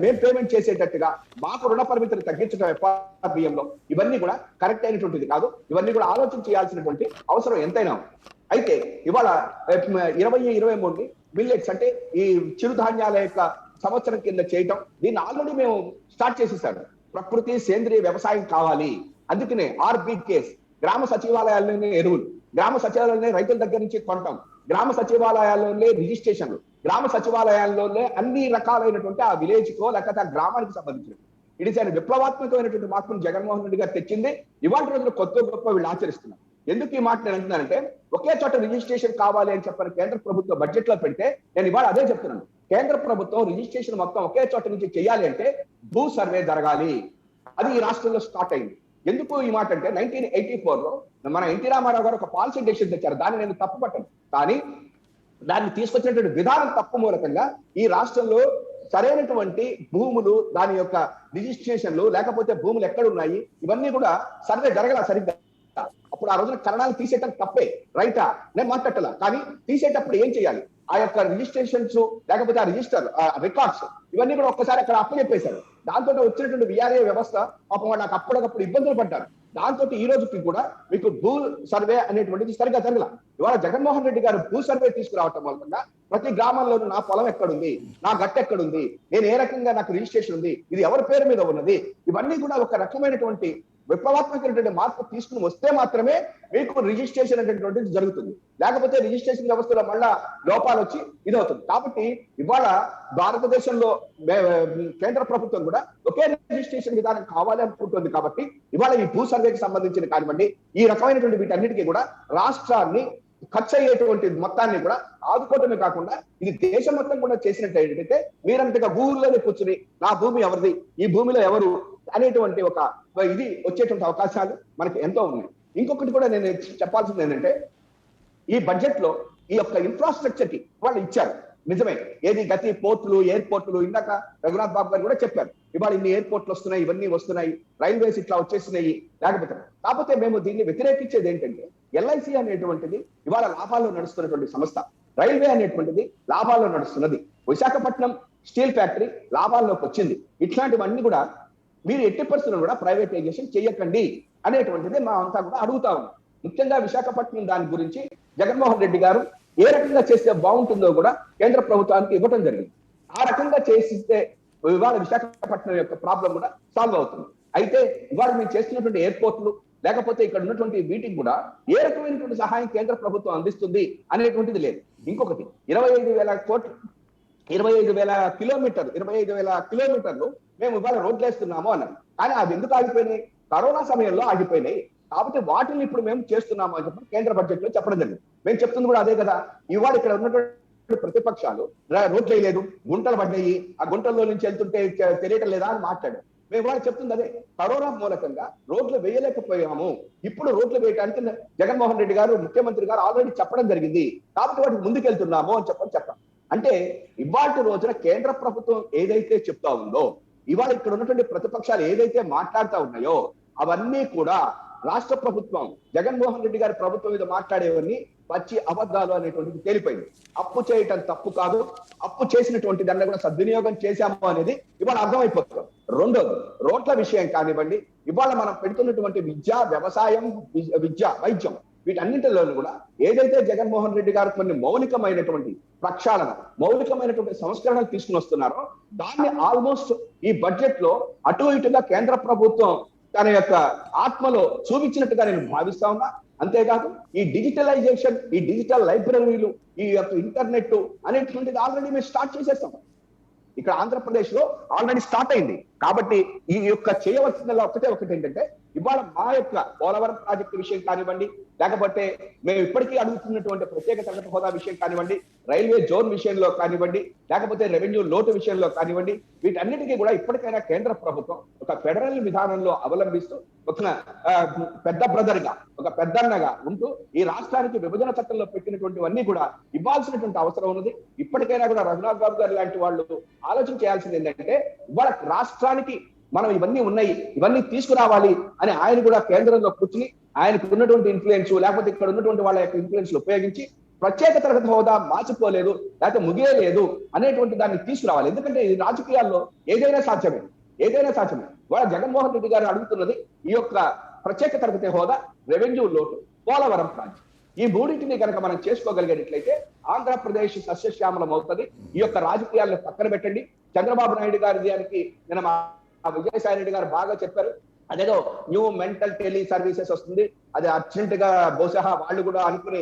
మేము పేమెంట్ చేసేటట్టుగా మాకు రుణ పరిమితిని తగ్గించడం FRPM లో ఇవన్నీ కూడా కరెక్ట్ అయినటువంటిది కాదు. ఇవన్నీ కూడా ఆలోచన చేయాల్సినటువంటి అవసరం ఎంతైనా ఉంది. అయితే ఇవాళ 2023 మిల్లెట్స్ అంటే ఈ చిరుధాన్యాల యొక్క సంవత్సరం కింద చేయటం, దీన్ని ఆల్రెడీ మేము స్టార్ట్ చేసేసాడు. ప్రకృతి సేంద్రియ వ్యవసాయం కావాలి, అందుకనే ఆర్బీకేస్ గ్రామ సచివాలయాల్లోనే ఎరువులు, గ్రామ సచివాలయాల్లోనే రైతుల దగ్గర నుంచి కొనటం, గ్రామ సచివాలయాల్లోనే రిజిస్ట్రేషన్లు, గ్రామ సచివాలయాల్లోనే అన్ని రకాలైనటువంటి ఆ విలేజ్ కో లేకపోతే ఆ గ్రామానికి సంబంధించిన ఇది చాలా విప్లవాత్మకమైనటువంటి మార్పును జగన్మోహన్ రెడ్డి గారు తెచ్చింది. ఇవాళ రోజున కొత్త గొప్ప వీళ్ళు ఆచరిస్తున్నారు. ఎందుకు ఈ మాట నేను అంటున్నానంటే, ఒకే చోట రిజిస్ట్రేషన్ కావాలి అని చెప్పని కేంద్ర ప్రభుత్వం బడ్జెట్ లో పెడితే నేను ఇవాళ అదే చెప్తున్నాను. కేంద్ర ప్రభుత్వం రిజిస్ట్రేషన్ మొత్తం ఒకే చోట నుంచి చేయాలి అంటే భూ సర్వే జరగాలి. అది ఈ రాష్ట్రంలో స్టార్ట్ అయింది. ఎందుకు ఈ మాట అంటే 1984 లో మన ఎన్టీ రామారావు గారు ఒక పాలసీ డెసిషన్ తెచ్చారు. దాన్ని నేను తప్పుపట్టను, కానీ దాన్ని తీసుకొచ్చినటువంటి విధానం తప్పు మూలకంగా ఈ రాష్ట్రంలో సరైనటువంటి భూములు, దాని యొక్క రిజిస్ట్రేషన్లు, లేకపోతే భూములు ఎక్కడున్నాయి ఇవన్నీ కూడా సర్వే జరగల సరిగ్గా. అప్పుడు ఆ రోజున కరణాలు తీసేయటం తప్పే, రైటా నేను మాట్లాడాల. కానీ తీసేటప్పుడు ఏం చేయాలి, ఆ యొక్క రిజిస్ట్రేషన్స్ లేకపోతే ఆ రిజిస్టర్ రికార్డ్స్ ఇవన్నీ కూడా ఒక్కసారి అక్కడ అప్పచెప్పేశారు. దాంతో వచ్చినటువంటి విఆర్ఏ వ్యవస్థ పాపం నాకు అప్పటికప్పుడు ఇబ్బందులు పడ్డారు. దాంతో ఈ రోజుకి కూడా మీకు భూ సర్వే అనేటువంటిది సరిగా జరగల. ఇవాళ జగన్మోహన్ రెడ్డి గారు భూ సర్వే తీసుకురావటం వల్ల ప్రతి గ్రామంలోనూ నా పొలం ఎక్కడుంది, నా గట్టు ఎక్కడుంది, నేను ఏ రకంగా నాకు రిజిస్ట్రేషన్ ఉంది, ఇది ఎవరి పేరు మీద ఉన్నది, ఇవన్నీ కూడా ఒక రకమైనటువంటి విప్లవాత్మకమైనటువంటి మార్పు తీసుకుని వస్తే మాత్రమే మీకు రిజిస్ట్రేషన్ అనేటువంటిది జరుగుతుంది. లేకపోతే రిజిస్ట్రేషన్ వ్యవస్థలో మళ్ళా లోపాలు వచ్చి ఇదవుతుంది. కాబట్టి ఇవాళ భారతదేశంలో కేంద్ర ప్రభుత్వం కూడా ఒకే రిజిస్ట్రేషన్ విధానం కావాలి అనుకుంటుంది. కాబట్టి ఇవాళ ఈ భూ సర్వేకి సంబంధించిన కానివ్వండి, ఈ రకమైనటువంటి వీటన్నిటికీ కూడా రాష్ట్రాన్ని ఖర్చు అయ్యేటువంటి మొత్తాన్ని కూడా ఆదుకోవటమే కాకుండా ఇది దేశం మొత్తం కూడా చేసినట్టు ఏంటంటే, మీరంతగా ఊళ్ళోనే కూర్చుని నా భూమి ఎవరిది, ఈ భూమిలో ఎవరు అనేటువంటి ఒక ఇది వచ్చేటువంటి అవకాశాలు మనకి ఎంతో ఉన్నాయి. ఇంకొకటి కూడా నేను చెప్పాల్సింది ఏంటంటే, ఈ బడ్జెట్ లో ఈ యొక్క ఇన్ఫ్రాస్ట్రక్చర్ కి వాళ్ళు ఇచ్చారు, నిజమే. ఏది గతి పోర్టులు, ఎయిర్పోర్టులు, ఇందాక రఘునాథ్ బాబు గారు కూడా చెప్పారు, ఇవాళ ఇన్ని ఎయిర్పోర్ట్లు వస్తున్నాయి, ఇవన్నీ వస్తున్నాయి, రైల్వేస్ ఇట్లా వచ్చేసినాయి. కాకపోతే మేము దీన్ని వ్యతిరేకించేది ఏంటంటే, ఎల్ఐసి అనేటువంటిది ఇవాళ లాభాల్లో నడుస్తున్నటువంటి సంస్థ, రైల్వే అనేటువంటిది లాభాల్లో నడుస్తున్నది, విశాఖపట్నం స్టీల్ ఫ్యాక్టరీ లాభాల్లోకి వచ్చింది. ఇట్లాంటివన్నీ కూడా మీరు ఎట్టి పరిస్థితుల్లో కూడా ప్రైవేటైజేషన్ చేయకండి అనేటువంటిది మా అంతా కూడా అడుగుతా ఉన్నాం. ముఖ్యంగా విశాఖపట్నం దాని గురించి జగన్మోహన్ రెడ్డి గారు ఏ రకంగా చేస్తే బాగుంటుందో కూడా కేంద్ర ప్రభుత్వానికి ఇవ్వడం జరిగింది. ఆ రకంగా చేసిస్తే ఇవాళ విశాఖపట్నం యొక్క ప్రాబ్లం కూడా సాల్వ్ అవుతుంది. అయితే ఇవాళ మేము చేస్తున్నటువంటి ఎయిర్పోర్ట్లు లేకపోతే ఇక్కడ ఉన్నటువంటి వీటికి కూడా ఏ రకమైనటువంటి సహాయం కేంద్ర ప్రభుత్వం అందిస్తుంది అనేటువంటిది లేదు. ఇంకొకటి 25,000 కోట్లు, 25,000 కిలోమీటర్లు మేము ఇవాళ రోడ్లు వేస్తున్నాము అన్నారు. కానీ అవి ఎందుకు ఆగిపోయినాయి? కరోనా సమయంలో ఆగిపోయినాయి. కాబట్టి వాటిని ఇప్పుడు మేము చేస్తున్నాము అని చెప్పి కేంద్ర బడ్జెట్ లో చెప్పడం జరిగింది. మేము చెప్తుంది కూడా అదే కదా. ఇవాళ ఇక్కడ ఉన్నటువంటి ప్రతిపక్షాలు రోడ్లు వేయలేదు, గుంటలు పడ్డాయి, ఆ గుంటల్లో నుంచి వెళ్తుంటే తెలియటం లేదా అని మాట్లాడారు. మేము వాళ్ళు చెప్తుంది అదే, కరోనా మూలకంగా రోడ్లు వేయలేకపోయాము, ఇప్పుడు రోడ్లు వేయడానికి జగన్మోహన్ రెడ్డి గారు ముఖ్యమంత్రి గారు ఆల్రెడీ చెప్పడం జరిగింది, కాబట్టి వాటికి ముందుకెళ్తున్నాము అని చెప్పాం. అంటే ఇవాళ రోజున కేంద్ర ప్రభుత్వం ఏదైతే చెప్తా ఉందో, ఇవాళ ఇక్కడ ఉన్నటువంటి ప్రతిపక్షాలు ఏదైతే మాట్లాడుతూ ఉన్నాయో అవన్నీ కూడా రాష్ట్ర ప్రభుత్వం జగన్మోహన్ రెడ్డి గారి ప్రభుత్వం మీద మాట్లాడేవన్నీ పచ్చి అబద్ధాలు అనేటువంటిది తేలిపోయింది. అప్పు చేయటం తప్పు కాదు, అప్పు చేసినటువంటి దాన్ని కూడా సద్వినియోగం చేశాము అనేది ఇవాళ అర్థమైపోతుంది. రెండోది రోడ్ల విషయం కానివ్వండి, ఇవాళ మనం పెడుతున్నటువంటి విద్య, వ్యవసాయం, వైద్యం వీటన్నింటిలోనూ కూడా ఏదైతే జగన్మోహన్ రెడ్డి గారు కొన్ని మౌలికమైనటువంటి ప్రక్షాళన, మౌలికమైనటువంటి సంస్కరణలు తీసుకుని వస్తున్నారో దాన్ని ఆల్మోస్ట్ ఈ బడ్జెట్ లో అటు ఇటుగా కేంద్ర ప్రభుత్వం తన యొక్క ఆత్మలో చూపించినట్టుగా నేను భావిస్తా ఉన్నా. అంతేకాదు ఈ డిజిటలైజేషన్, ఈ డిజిటల్ లైబ్రరీలు, ఈ యొక్క ఇంటర్నెట్ అనేటువంటిది ఆల్రెడీ మేము స్టార్ట్ చేసేస్తాం. ఇక్కడ ఆంధ్రప్రదేశ్ లో ఆల్రెడీ స్టార్ట్ అయింది. కాబట్టి ఈ యొక్క చేయవలసిందల్లా ఒకటి ఏంటంటే, ఇవాళ మా యొక్క పోలవరం ప్రాజెక్టు విషయం కానివ్వండి, లేకపోతే మేము ఇప్పటికీ అడుగుతున్నటువంటి ప్రత్యేక తరగతి హోదా విషయం కానివ్వండి, రైల్వే జోన్ విషయంలో కానివ్వండి, లేకపోతే రెవెన్యూ లోటు విషయంలో కానివ్వండి, వీటన్నిటికీ కూడా ఇప్పటికైనా కేంద్ర ప్రభుత్వం ఒక ఫెడరల్ విధానంలో అవలంబిస్తూ ఒక పెద్ద బ్రదర్ గా, ఒక పెద్దన్నగా ఉంటూ ఈ రాష్ట్రానికి విభజన చట్టంలో పెట్టినటువంటివన్నీ కూడా ఇవ్వాల్సినటువంటి అవసరం ఉన్నది. ఇప్పటికైనా కూడా రఘునాథ్ బాబు గారు లాంటి వాళ్ళు ఆలోచన చేయాల్సింది ఏంటంటే, ఇవాళ రాష్ట్రానికి మనం ఇవన్నీ ఉన్నాయి, ఇవన్నీ తీసుకురావాలి అని ఆయన కూడా కేంద్రంలో కూర్చుని ఆయనకు ఉన్నటువంటి ఇన్ఫ్లుయెన్స్ లేకపోతే ఇక్కడ ఉన్నటువంటి వాళ్ళ యొక్క ఇన్ఫ్లుయెన్స్ ఉపయోగించి ప్రత్యేక తరగతి హోదా మార్చిపోలేదు లేకపోతే ముగియలేదు అనేటువంటి దాన్ని తీసుకురావాలి. ఎందుకంటే ఈ రాజకీయాల్లో ఏదైనా సాధ్యమే. వాళ్ళ జగన్మోహన్ రెడ్డి గారు అడుగుతున్నది ఈ యొక్క ప్రత్యేక తరగతి హోదా, రెవెన్యూ లోటు, పోలవరం ప్రాజెక్ట్. ఈ మూడింటిని కనుక మనం చేసుకోగలిగేటట్లయితే ఆంధ్రప్రదేశ్ సస్యశ్యామలం అవుతుంది. ఈ యొక్క రాజకీయాలను పక్కన పెట్టండి. చంద్రబాబు నాయుడు గారి దానికి నిన్న మా విజయసాయి రెడ్డి గారు బాగా చెప్పారు. అదేదో న్యూ మెంటల్ టెలి సర్వీసెస్ వస్తుంది, అది అర్జెంట్ గా బహుశా వాళ్ళు కూడా అనుకుని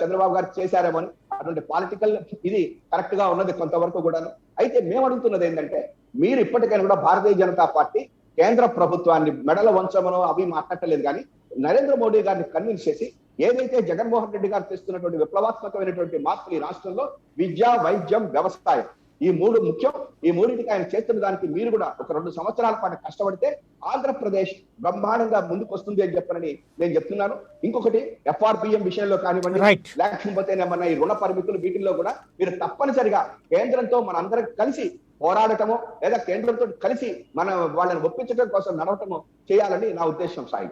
చంద్రబాబు గారు చేశారేమని. అటువంటి పాలిటికల్ ఇది కరెక్ట్ గా ఉన్నది కొంతవరకు కూడాను. అయితే మేము అడుగుతున్నది ఏంటంటే, మీరు ఇప్పటికైనా కూడా భారతీయ జనతా పార్టీ కేంద్ర ప్రభుత్వాన్ని మెడల వంచమనో అవి మాట్లాడలేదు, కానీ నరేంద్ర మోడీ గారిని కన్విన్స్ చేసి ఏదైతే జగన్మోహన్ రెడ్డి గారు తెస్తున్నటువంటి విప్లవాత్మకమైనటువంటి మార్పులు ఈ రాష్ట్రంలో విద్య, వైద్యం, వ్యవసాయం ఈ మూడు ముఖ్యం. ఈ మూడింటికి ఆయన చేస్తున్న దానికి మీరు కూడా ఒక 2 సంవత్సరాల పాటు కష్టపడితే ఆంధ్రప్రదేశ్ బ్రహ్మాండంగా ముందుకు వస్తుంది అని చెప్పనని నేను చెప్తున్నాను. ఇంకొకటి FRPM విషయంలో కానివ్వండి, లేకపోతే ఏమన్నా ఈ రుణ పరిమితులు వీటిల్లో కూడా మీరు తప్పనిసరిగా కేంద్రంతో మన అందరం కలిసి పోరాడటమో లేదా కేంద్రంతో కలిసి మన వాళ్ళని ఒప్పించడం కోసం నడవటమో చేయాలని నా ఉద్దేశం. సాయి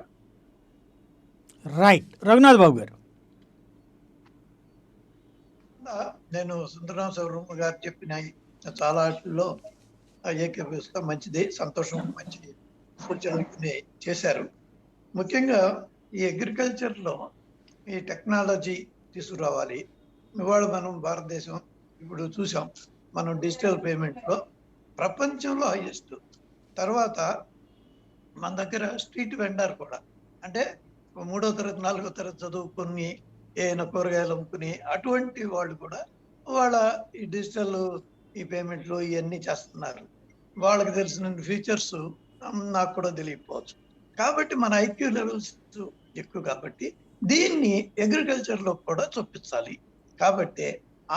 రైట్. రఘునాథ్ బాబు గారు, నేను సుందరరామ శివరామ గారు చెప్పిన చాలా వాటిల్లో ఏకీభవిస్తా. మంచిది, సంతోషం, మంచి సూచనలు చేశారు. ముఖ్యంగా ఈ అగ్రికల్చర్ లో ఈ టెక్నాలజీ తీసుకురావాలి. ఇవాళ మనం భారతదేశం ఇప్పుడు చూసాం, మనం డిజిటల్ పేమెంట్ లో ప్రపంచంలో హైయెస్ట్. తర్వాత మన దగ్గర స్ట్రీట్ వెండర్ కూడా, అంటే 3వ తరగతి 4వ తరగతి చదువుకుని ఏమైనా కూరగాయలు అమ్ముకుని అటువంటి వాళ్ళు కూడా వాళ్ళ ఈ డిజిటల్ ఈ పేమెంట్లు ఇవన్నీ చేస్తున్నారు. వాళ్ళకి తెలిసిన ఫీచర్స్ నాకు కూడా తెలియకపోవచ్చు. కాబట్టి మన ఐక్యూ లెవెల్స్ ఎక్కువ, కాబట్టి దీన్ని అగ్రికల్చర్ లో కూడా చూపించాలి. కాబట్టి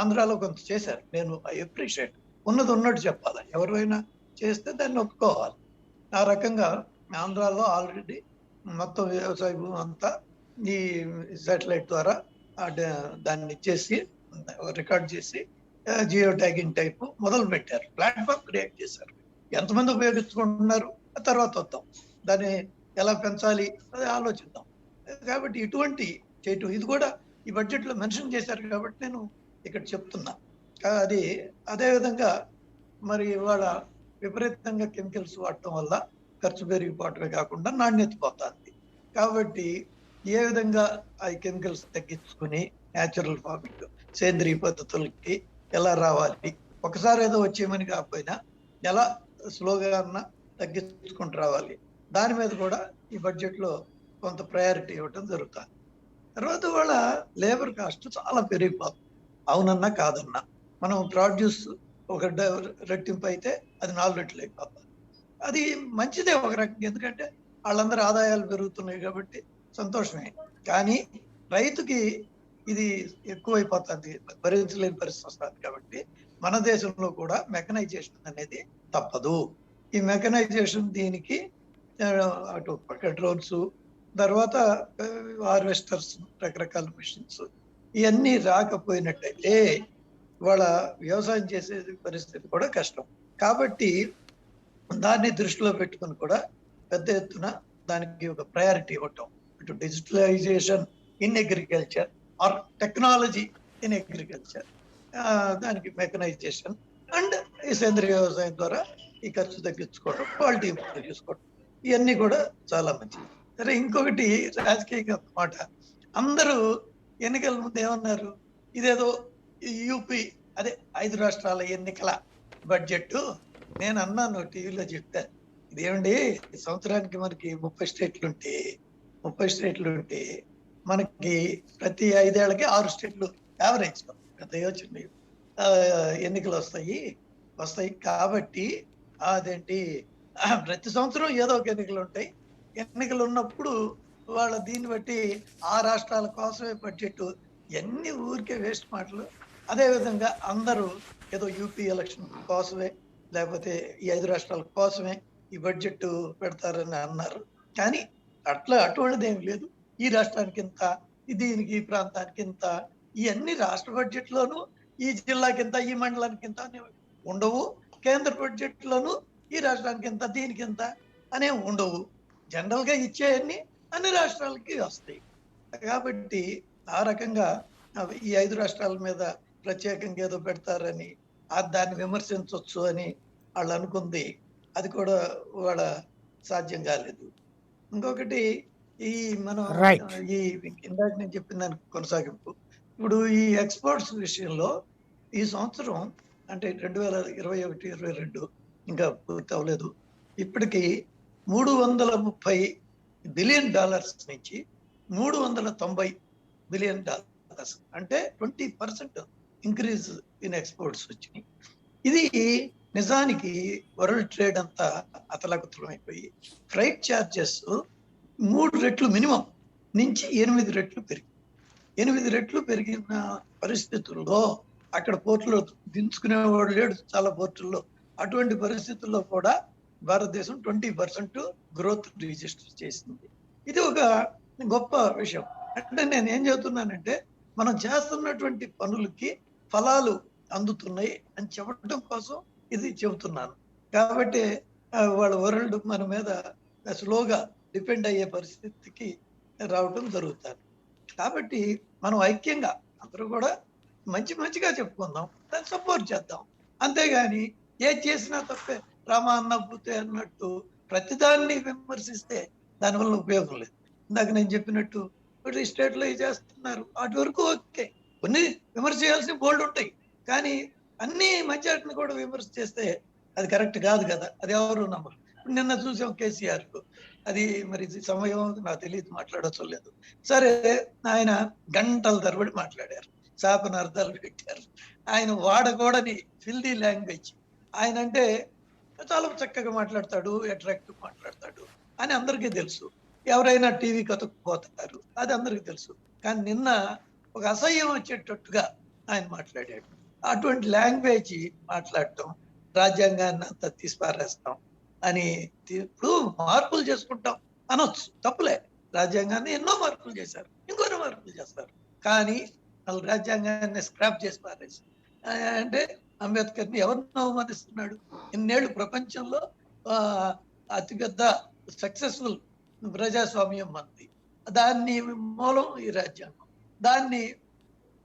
ఆంధ్రాలో కొంత చేశారు. నేను ఐ అప్రిషియేట్. ఉన్నది ఉన్నట్టు చెప్పాలి. ఎవరైనా చేస్తే దాన్ని ఒప్పుకోవాలి. ఆ రకంగా ఆంధ్రాలో ఆల్రెడీ మొత్తం వ్యవసాయ భూమి అంతా ఈ శాటిలైట్ ద్వారా దాన్ని ఇచ్చేసి రికార్డ్ చేసి జియో ట్యాగింగ్ టైప్ మొదలు పెట్టారు. ప్లాట్ఫామ్ క్రియేట్ చేశారు. ఎంతమంది ఉపయోగించుకుంటున్నారు తర్వాత వద్దాం, దాన్ని ఎలా పెంచాలి అది ఆలోచిద్దాం. కాబట్టి ఇటువంటి చేయటం ఇది కూడా ఈ బడ్జెట్ లో మెన్షన్ చేశారు కాబట్టి నేను ఇక్కడ చెప్తున్నా. అది అదేవిధంగా మరి ఇవాళ విపరీతంగా కెమికల్స్ వాడటం వల్ల ఖర్చు పెరిగిపోవటమే కాకుండా నాణ్యత పోతుంది. కాబట్టి ఏ విధంగా ఆ కెమికల్స్ తగ్గించుకుని న్యాచురల్ ఫార్మింగ్, సేంద్రియ పద్ధతులకి ఎలా రావాలి, ఒకసారి ఏదో వచ్చేయమని కాకపోయినా ఎలా స్లోగా అన్నా తగ్గించుకుంటూ రావాలి. దాని మీద కూడా ఈ బడ్జెట్ లో కొంత ప్రయారిటీ ఇవ్వటం జరుగుతుంది. తర్వాత వాళ్ళ లేబర్ కాస్ట్ చాలా పెరిగిపోతుంది. అవునన్నా కాదన్నా, మనం ప్రొడ్యూస్ ఒక రెట్టింపు అయితే అది 4 రెట్లు అయిపోతుంది. అది మంచిదే ఒక రకంగా, ఎందుకంటే వాళ్ళందరూ ఆదాయాలు పెరుగుతున్నాయి కాబట్టి సంతోషమే. కానీ రైతుకి ఇది ఎక్కువైపోతుంది, భరించలేని పరిస్థితి వస్తుంది. కాబట్టి మన దేశంలో కూడా మెకనైజేషన్ అనేది తప్పదు. ఈ మెకనైజేషన్ దీనికి అటు పక్క డ్రోన్స్, తర్వాత హార్వెస్టర్స్, రకరకాల మిషన్స్ ఇవన్నీ రాకపోయినట్టయితే వాళ్ళ వ్యవసాయం చేసే పరిస్థితి కూడా కష్టం. కాబట్టి దాన్ని దృష్టిలో పెట్టుకుని కూడా పెద్ద ఎత్తున దానికి ఒక ప్రయారిటీ ఇవ్వటం, ఇటు digitalisation in agriculture or technology in agriculture, దానికి మెకనైజేషన్ అండ్ ఈ సేంద్రియ వ్యవసాయం ద్వారా ఈ ఖర్చు తగ్గించుకోవడం, క్వాలిటీ ఇంప్రూవ్ చేసుకోవడం, ఇవన్నీ కూడా చాలా మంచిది. సరే, ఇంకొకటి రాజకీయ మాట, అందరూ ఎన్నికల ముందు ఏమన్నారు, ఇదేదో యూపీ అదే 5 రాష్ట్రాల ఎన్నికల బడ్జెట్. నేను అన్నాను టీవీలో చెప్తా, ఇదేమండి ఈ సంవత్సరానికి మనకి 30 స్టేట్లు ఉంటే మనకి ప్రతి 5 ఏళ్ళకి 6 స్టేట్లు యావరేజ్ పెద్ద యోచన ఎన్నికలు వస్తాయి. కాబట్టి అదేంటి ప్రతి సంవత్సరం ఏదో ఒక ఎన్నికలు ఉంటాయి. ఎన్నికలు ఉన్నప్పుడు వాళ్ళ దీన్ని బట్టి ఆ రాష్ట్రాల కోసమే బడ్జెట్, ఎన్ని ఊరికే వేస్ట్ మాటలు. అదే విధంగా అందరూ ఏదో యూపీ ఎలక్షన్ కోసమే లేకపోతే ఈ 5 రాష్ట్రాల కోసమే ఈ బడ్జెట్ పెడతారని అన్నారు. కానీ అటువంటిది ఏమి లేదు. ఈ రాష్ట్రానికి ఇంత, దీనికి ఈ ప్రాంతానికి ఇంత, ఇవన్నీ రాష్ట్ర బడ్జెట్ లోను ఈ జిల్లాకి ఇంత, ఈ మండలానికి ఇంత అని ఉండవు. కేంద్ర బడ్జెట్ లోను ఈ రాష్ట్రానికి ఇంత, దీనికి ఇంత అనే ఉండవు. జనరల్ గా ఇచ్చేవన్నీ అన్ని రాష్ట్రాలకి వస్తాయి. కాబట్టి ఆ రకంగా ఈ 5 రాష్ట్రాల మీద ప్రత్యేకంగా ఏదో పెడతారని దాన్ని విమర్శించవచ్చు అని వాళ్ళు అనుకుంది. అది కూడా వాళ్ళ సాధ్యం కాలేదు. ఇంకొకటి ఈ మనం Right. ఈ ఇందాక నేను చెప్పిన దానికి కొనసాగింపు. ఇప్పుడు ఈ ఎక్స్‌పోర్ట్స్ విషయంలో ఈ సంవత్సరం అంటే 2021, 22 ఇంకా పూర్తి అవ్వలేదు. ఇప్పటికి $330 బిలియన్ నుంచి $390 బిలియన్ అంటే 20% ఇంక్రీజ్ ఇన్ ఎక్స్‌పోర్ట్స్ వచ్చినాయి. ఇది నిజానికి వరల్డ్ ట్రేడ్ అంతా అతలాకుతలమైపోయి ఫ్రైట్ చార్జెస్ 3 రెట్లు మినిమం నుంచి 8 రెట్లు పెరిగింది. 8 రెట్లు పెరిగిన పరిస్థితుల్లో అక్కడ పోర్టులో దించుకునేవాడు లేడు చాలా పోర్టుల్లో. అటువంటి పరిస్థితుల్లో కూడా భారతదేశం 20% గ్రోత్ రిజిస్టర్ చేసింది. ఇది ఒక గొప్ప విషయం. అంటే నేను ఏం చెబుతున్నానంటే మనం చేస్తున్నటువంటి పనులకి ఫలాలు అందుతున్నాయి అని చెప్పడం కోసం ఇది చెబుతున్నాను. కాబట్టి వాళ్ళ వరల్డ్ మన మీద స్లోగా డిపెండ్ అయ్యే పరిస్థితికి రావడం జరుగుతుంది. కాబట్టి మనం ఐక్యంగా అందరూ కూడా మంచిగా చెప్పుకుందాం, దాన్ని సపోర్ట్ చేద్దాం. అంతేగాని ఏది చేసినా తప్పే, రామ అన్న పూతే అన్నట్టు ప్రతిదాన్ని విమర్శిస్తే దానివల్ల ఉపయోగం లేదు. ఇందాక నేను చెప్పినట్టు ఇప్పుడు స్టేట్ లో చేస్తున్నారు, వాటి వరకు ఓకే. కొన్ని విమర్శ చేయాల్సిన బోల్డ్ ఉంటాయి, కానీ అన్ని మంచి కూడా విమర్శ చేస్తే అది కరెక్ట్ కాదు కదా, అది ఎవరు నమ్మరు. నిన్న చూసాం కేసీఆర్, అది మరి సమయం నాకు తెలియదు, మాట్లాడచ్చు లేదు. సరే, ఆయన గంటల తరబడి మాట్లాడారు, శాపన అర్థాలు పెట్టారు. ఆయన వాడకూడని ఫిల్దీ లాంగ్వేజ్. ఆయన అంటే చాలా చక్కగా మాట్లాడతాడు, అట్రాక్టివ్ మాట్లాడతాడు అని అందరికీ తెలుసు. ఎవరైనా టీవీ కతుక్కుపోతారు, అది అందరికీ తెలుసు. కానీ నిన్న ఒక అసహ్యం వచ్చేటట్టుగా ఆయన మాట్లాడాడు. అటువంటి లాంగ్వేజ్ మాట్లాడటం, రాజ్యాంగాన్ని అంతా తీసిపారేస్తాం అని, ఇప్పుడు మార్పులు చేసుకుంటాం అనొచ్చు, తప్పులే. రాజ్యాంగాన్ని ఎన్నో మార్పులు చేశారు, ఇంకొన్ని మార్పులు చేస్తారు. కానీ వాళ్ళు రాజ్యాంగాన్ని స్క్రాప్ చేసి పారేసి అంటే అంబేద్కర్ని ఎవరిని అవమానిస్తున్నాడు? ఇన్నేళ్ళు ప్రపంచంలో అతిపెద్ద సక్సెస్ఫుల్ ప్రజాస్వామ్యం మనది, దాన్ని మూలం ఈ రాజ్యాంగం. దాన్ని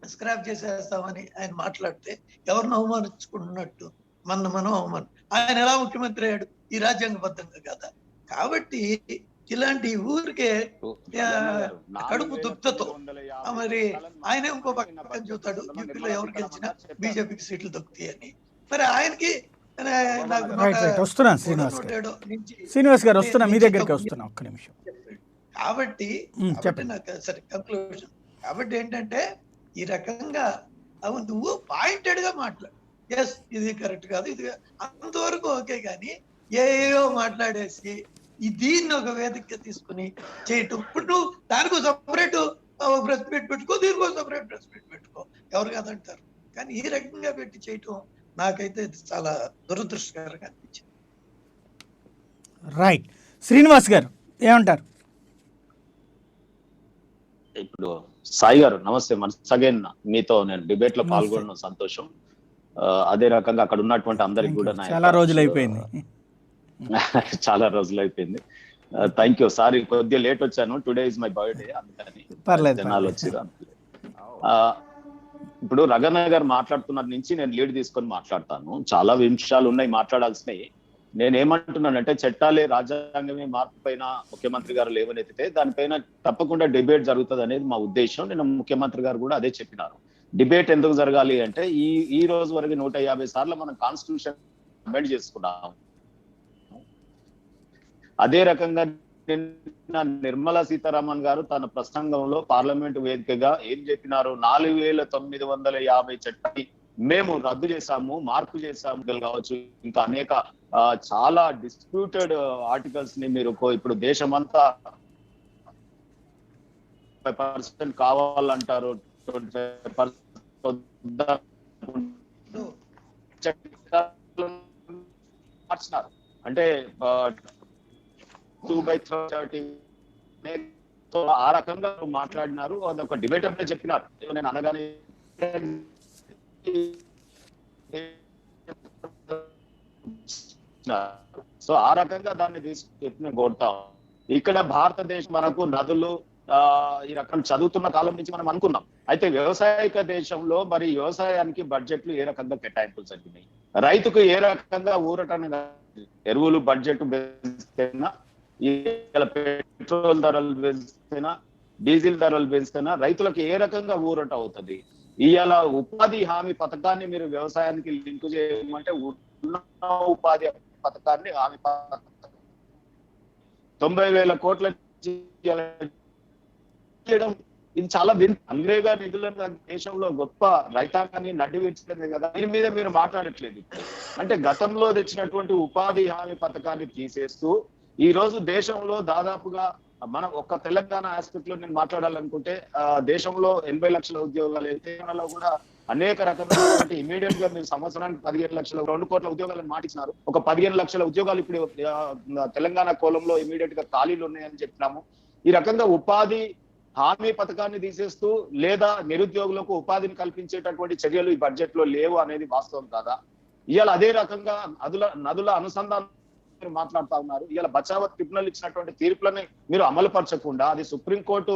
స్క్రాప్ చేసేస్తామని ఆయన మాట్లాడితే ఎవరిని అవమానించుకుంటున్నట్టు? మనం అవమానం. ఆయన ఎలా ముఖ్యమంత్రి అయ్యాడు? ఈ రాజ్యాంగబద్ధంగా కదా. కాబట్టి ఇలాంటి ఊరికే కడుపు దుఃఖతో మరి ఆయన ఇంకో పక్కన చూస్తాడు, యూపీలో ఎవరు గెలిచినా బీజేపీకి సీట్లు దొక్కుతాయి అని. మరి ఆయనకి వస్తున్నాను శ్రీనివాస్ గారు, వస్తున్నా మీ దగ్గరికి వస్తున్నా, ఒక్క నిమిషం. కాబట్టి నాకు సరే కంక్లూజన్. కాబట్టి ఏంటంటే ఈ రకంగా నువ్వు పాయింటెడ్ గా మాట్లాడు, ఎస్ ఇది కరెక్ట్ కాదు, ఇది అంతవరకు ఓకే. కానీ ఏయో మాట్లాడేసి దీన్ని ఒక వేదికగా తీసుకుని చేయటం, ఇప్పుడు నువ్వు దానికో సపరేట్ ప్రెస్ మీట్ పెట్టుకో, దీనికో సపరేట్ ప్రెస్ మీట్ పెట్టుకో, ఎవరు కాదంటారు. కానీ ఈ రకంగా పెట్టి చేయటం నాకైతే చాలా దురదృష్టకరంగా అనిపించింది. రైట్, శ్రీనివాస్ గారు ఏమంటారు? ఇప్పుడు సాయి గారు నమస్తే, వన్స్ అగైన్ మీతో నేను డిబేట్ లో పాల్గొనడం సంతోషం. అదే రకంగా అక్కడ ఉన్నటువంటి అందరికి కూడా చాలా రోజులు అయిపోయింది. Thank you. సారీ కొద్దిగా లేట్ వచ్చాను, టుడే ఇస్ మై బర్త్డే, అందుకని జనాలు వచ్చారు. ఇప్పుడు రగన్న గారు మాట్లాడుతున్న నుంచి నేను లీడ్ తీసుకొని మాట్లాడతాను. చాలా విషయాలు ఉన్నాయి మాట్లాడాల్సినవి. నేనేమంటున్నానంటే చట్టాలే రాజ్యాంగమే మార్పు పైన ముఖ్యమంత్రి గారు లేవనెత్తితే దానిపైన తప్పకుండా డిబేట్ జరుగుతుంది అనేది మా ఉద్దేశం. నేను ముఖ్యమంత్రి గారు కూడా అదే చెప్పినారు. డిబేట్ ఎందుకు జరగాలి అంటే ఈ రోజు వరకు 150 సార్లు మనం కాన్స్టిట్యూషన్ అమెండ్ చేసుకున్నాం. అదే రకంగా నిర్మలా సీతారామన్ గారు తన ప్రసంగంలో పార్లమెంట్ వేదికగా ఏం చెప్పినారు? 4950 చట్టాన్ని మేము రద్దు చేశాము, మార్పు చేశాము కావచ్చు, ఇంకా అనేక చాలా డిస్ప్యూటెడ్ ఆర్టికల్స్ ని మీరు ఇప్పుడు దేశమంతా 5% కావాలంటారు, 25% మార్చినారు. అంటే 2/30 ఆ రకంగా మాట్లాడినారు. అదొక డిబేట్ అంటే చెప్పినారు. నేను అనగానే సో ఆ రకంగా దాన్ని తీసుకు కోరుతాం. ఇక్కడ భారతదేశం మనకు నదులు ఈ రకం చదువుతున్న కాలం నుంచి మనం అనుకున్నాం. అయితే వ్యవసాయక దేశంలో మరి వ్యవసాయానికి బడ్జెట్లు ఏ రకంగా కేటాయింపులు జరిగినాయి, రైతుకు ఏ రకంగా ఊరటన ఎరువులు బడ్జెట్ పెంచినా ఇలా పెట్రోల్ ధరలు పెంచినా, డీజిల్ ధరలు పెంచినా రైతులకు ఏ రకంగా ఊరట అవుతుంది? ఇవాళ ఉపాధి హామీ పథకాన్ని మీరు వ్యవసాయానికి లింక్ చేయమంటే ఉన్న ఉపాధి పథకాన్ని హామీ 90,000 కోట్ల చేయడం ఇది చాలా అన్వేగా నిధులను దేశంలో గొప్ప రైతాంగాన్ని నడ్డివించడమే కదా. దీని మీద మీరు మాట్లాడట్లేదు. అంటే గతంలో తెచ్చినటువంటి ఉపాధి హామీ పథకాన్ని తీసేస్తూ ఈ రోజు దేశంలో దాదాపుగా మనం ఒక్క తెలంగాణ ఆస్పెక్ట్ లో నేను మాట్లాడాలనుకుంటే దేశంలో 80 లక్షల ఉద్యోగాలు అయితే కూడా అనేక రకమైనటువంటి ఇమీడియట్ గా మీరు సంవత్సరానికి 15 లక్షల 2 కోట్ల ఉద్యోగాలను మాటిచ్చినారు. ఒక 15 లక్షల ఉద్యోగాలు ఇప్పుడు తెలంగాణ కోలంలో ఇమీడియట్ గా ఖాళీలు ఉన్నాయని చెప్పినాము. ఈ రకంగా ఉపాధి హామీ పథకాన్ని తీసేస్తూ లేదా నిరుద్యోగులకు ఉపాధిని కల్పించేటటువంటి చర్యలు ఈ బడ్జెట్ లో లేవు అనేది వాస్తవం కాదా? ఇవాళ అదే రకంగా నదుల అనుసంధానం మాట్లాడుతా ఉన్నారు. ఇవాళ బచావత్ ట్రిబ్యునల్ ఇచ్చినటువంటి తీర్పులని మీరు అమలు పరచకుండా అది సుప్రీంకోర్టు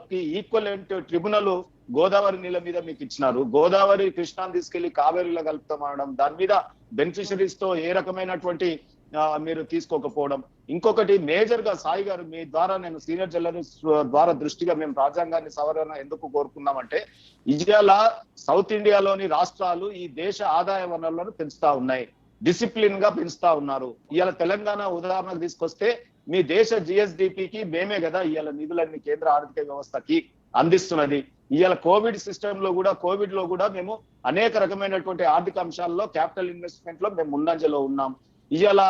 కి ఈక్వలెంట్ ట్రిబ్యునల్ గోదావరి నీళ్ళ మీద మీకు ఇచ్చినారు. గోదావరి కృష్ణాన్ని తీసుకెళ్లి కావేరీలో కలుపుతామనడం, దాని మీద బెనిఫిషరీస్ తో ఏ రకమైనటువంటి మీరు తీసుకోకపోవడం. ఇంకొకటి మేజర్ గా సాయి గారు మీ ద్వారా నేను సీనియర్ జర్నలిస్ట్ ద్వారా దృష్టిగా మేము రాజ్యాంగాన్ని సవరణ ఎందుకు కోరుకున్నామంటే ఇవాళ సౌత్ ఇండియాలోని రాష్ట్రాలు ఈ దేశ ఆదాయ వనరులను పెంచుతా ఉన్నాయి, డిసిప్లిన్ గా పెంచుతా ఉన్నారు. ఇవాళ తెలంగాణ ఉదాహరణకు తీసుకొస్తే మీ దేశ జిఎస్డిపికి మేమే కదా ఇవాళ నిధులన్నీ కేంద్ర ఆర్థిక వ్యవస్థకి అందిస్తున్నది. ఇవాళ కోవిడ్ లో కూడా మేము అనేక రకమైనటువంటి ఆర్థిక అంశాల్లో క్యాపిటల్ ఇన్వెస్ట్మెంట్ లో మేము ముందంజలో ఉన్నాం. ఇవాళ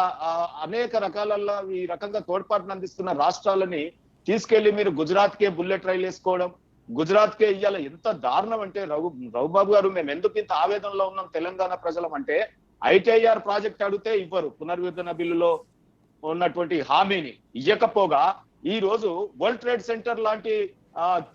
అనేక రకాలలో ఈ రకంగా తోడ్పాటును అందిస్తున్న రాష్ట్రాలని తీసుకెళ్లి మీరు గుజరాత్ కే బుల్లెట్ రైలు వేసుకోవడం, గుజరాత్ కే ఇవాళ ఎంత దారుణం అంటే రఘుబాబు గారు మేము ఎందుకు ఇంత ఆవేదనలో ఉన్నాం తెలంగాణ ప్రజలం అంటే ఐటీఐఆర్ ప్రాజెక్ట్ అడిగితే ఇవ్వరు, పునర్విభజన బిల్లులో ఉన్నటువంటి హామీని ఇవ్వకపోగా ఈ రోజు వరల్డ్ ట్రేడ్ సెంటర్ లాంటి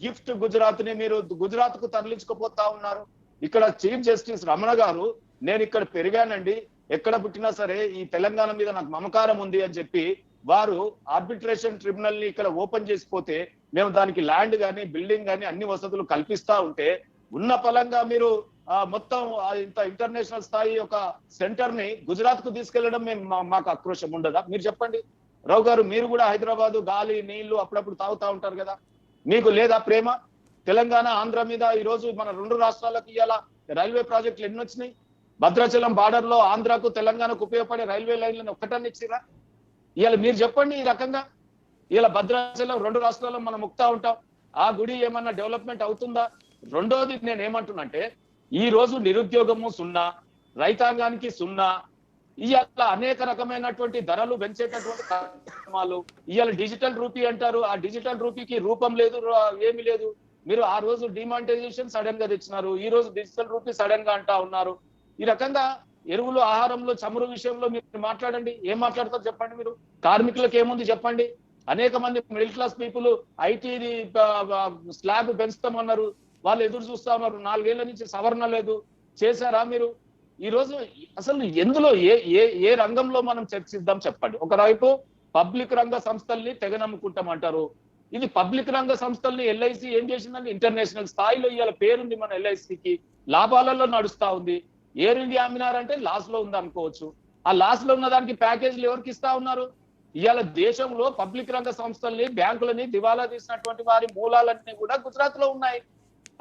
గిఫ్ట్ గుజరాత్ ని మీరు గుజరాత్ కు తరలించుకుపోతా ఉన్నారు. ఇక్కడ చీఫ్ జస్టిస్ రమణ గారు నేను ఇక్కడ పెరిగానండి, ఎక్కడ పుట్టినా సరే ఈ తెలంగాణ మీద నాకు మమకారం ఉంది అని చెప్పి వారు ఆర్బిట్రేషన్ ట్రిబ్యునల్ ని ఇక్కడ ఓపెన్ చేసిపోతే మేము దానికి ల్యాండ్ గానీ బిల్డింగ్ గానీ అన్ని వసతులు కల్పిస్తా ఉంటే ఉన్న పలంగా మీరు మొత్తం ఇంత ఇంటర్నేషనల్ స్థాయి ఒక సెంటర్ ని గుజరాత్ కు తీసుకెళ్లడం మాకు ఆక్రోశం ఉండదా? మీరు చెప్పండి రావు గారు. మీరు కూడా హైదరాబాద్ గాలి నీళ్లు అప్పుడప్పుడు తాగుతా ఉంటారు కదా, మీకు లేదా ప్రేమ? తెలంగాణ ఆంధ్ర మీద ఈ రోజు మన 2 రాష్ట్రాలకు ఇవాళ రైల్వే ప్రాజెక్టులు ఎన్ని వచ్చినాయి? భద్రాచలం బార్డర్ లో ఆంధ్రాకు తెలంగాణకు ఉపయోగపడే రైల్వే లైన్లను ఒక్కటాన్ని ఇచ్చిరా? ఇవాళ మీరు చెప్పండి. ఈ రకంగా ఇవాళ భద్రాచలం 2 రాష్ట్రాల్లో మనం ముక్తా ఉంటాం, ఆ గుడి ఏమన్నా డెవలప్మెంట్ అవుతుందా? రెండోది నేను ఏమంటున్నంటే ఈ రోజు నిరుద్యోగము 0, రైతాంగానికి 0, ఇవాళ అనేక రకమైనటువంటి ధరలు పెంచేటటువంటి కార్యక్రమాలు. ఇవాళ డిజిటల్ రూపీ అంటారు, ఆ డిజిటల్ రూపీకి రూపం లేదు, ఏమి లేదు. మీరు ఆ రోజు డిమానిటైజేషన్ సడన్ గా తెచ్చినారు, ఈ రోజు డిజిటల్ రూపీ సడన్ గా అంటా ఉన్నారు. ఈ రకంగా ఎరువులు, ఆహారంలో, చమురు విషయంలో మీరు మాట్లాడండి, ఏం మాట్లాడతారు చెప్పండి. మీరు కార్మికులకు ఏముంది చెప్పండి. అనేక మంది middle class people IT slab పెంచుతామన్నారు, వాళ్ళు ఎదురు చూస్తా ఉన్నారు. 4 ఏళ్ల నుంచి సవరణ లేదు, చేశారా మీరు? ఈ రోజు అసలు ఎందులో ఏ రంగంలో మనం చర్చిద్దాం చెప్పండి. ఒకవైపు పబ్లిక్ రంగ సంస్థల్ని తెగ నమ్ముకుంటామంటారు. ఇది పబ్లిక్ రంగ సంస్థల్ని ఎల్ఐసి ఏం చేసిందంటే ఇంటర్నేషనల్ స్థాయిలో ఇవాళ పేరుంది మన ఎల్ఐసికి, లాభాలలో నడుస్తా ఉంది. ఎయిర్ ఇండియా అమ్మినారంటే లాస్ లో ఉంది అనుకోవచ్చు. ఆ లాస్ లో ఉన్న దానికి ప్యాకేజీలు ఎవరికి ఇస్తా ఉన్నారు? ఇవాళ దేశంలో పబ్లిక్ రంగ సంస్థల్ని, బ్యాంకులని దివాలా తీసినటువంటి వారి మూలాలన్నీ కూడా గుజరాత్ లో ఉన్నాయి.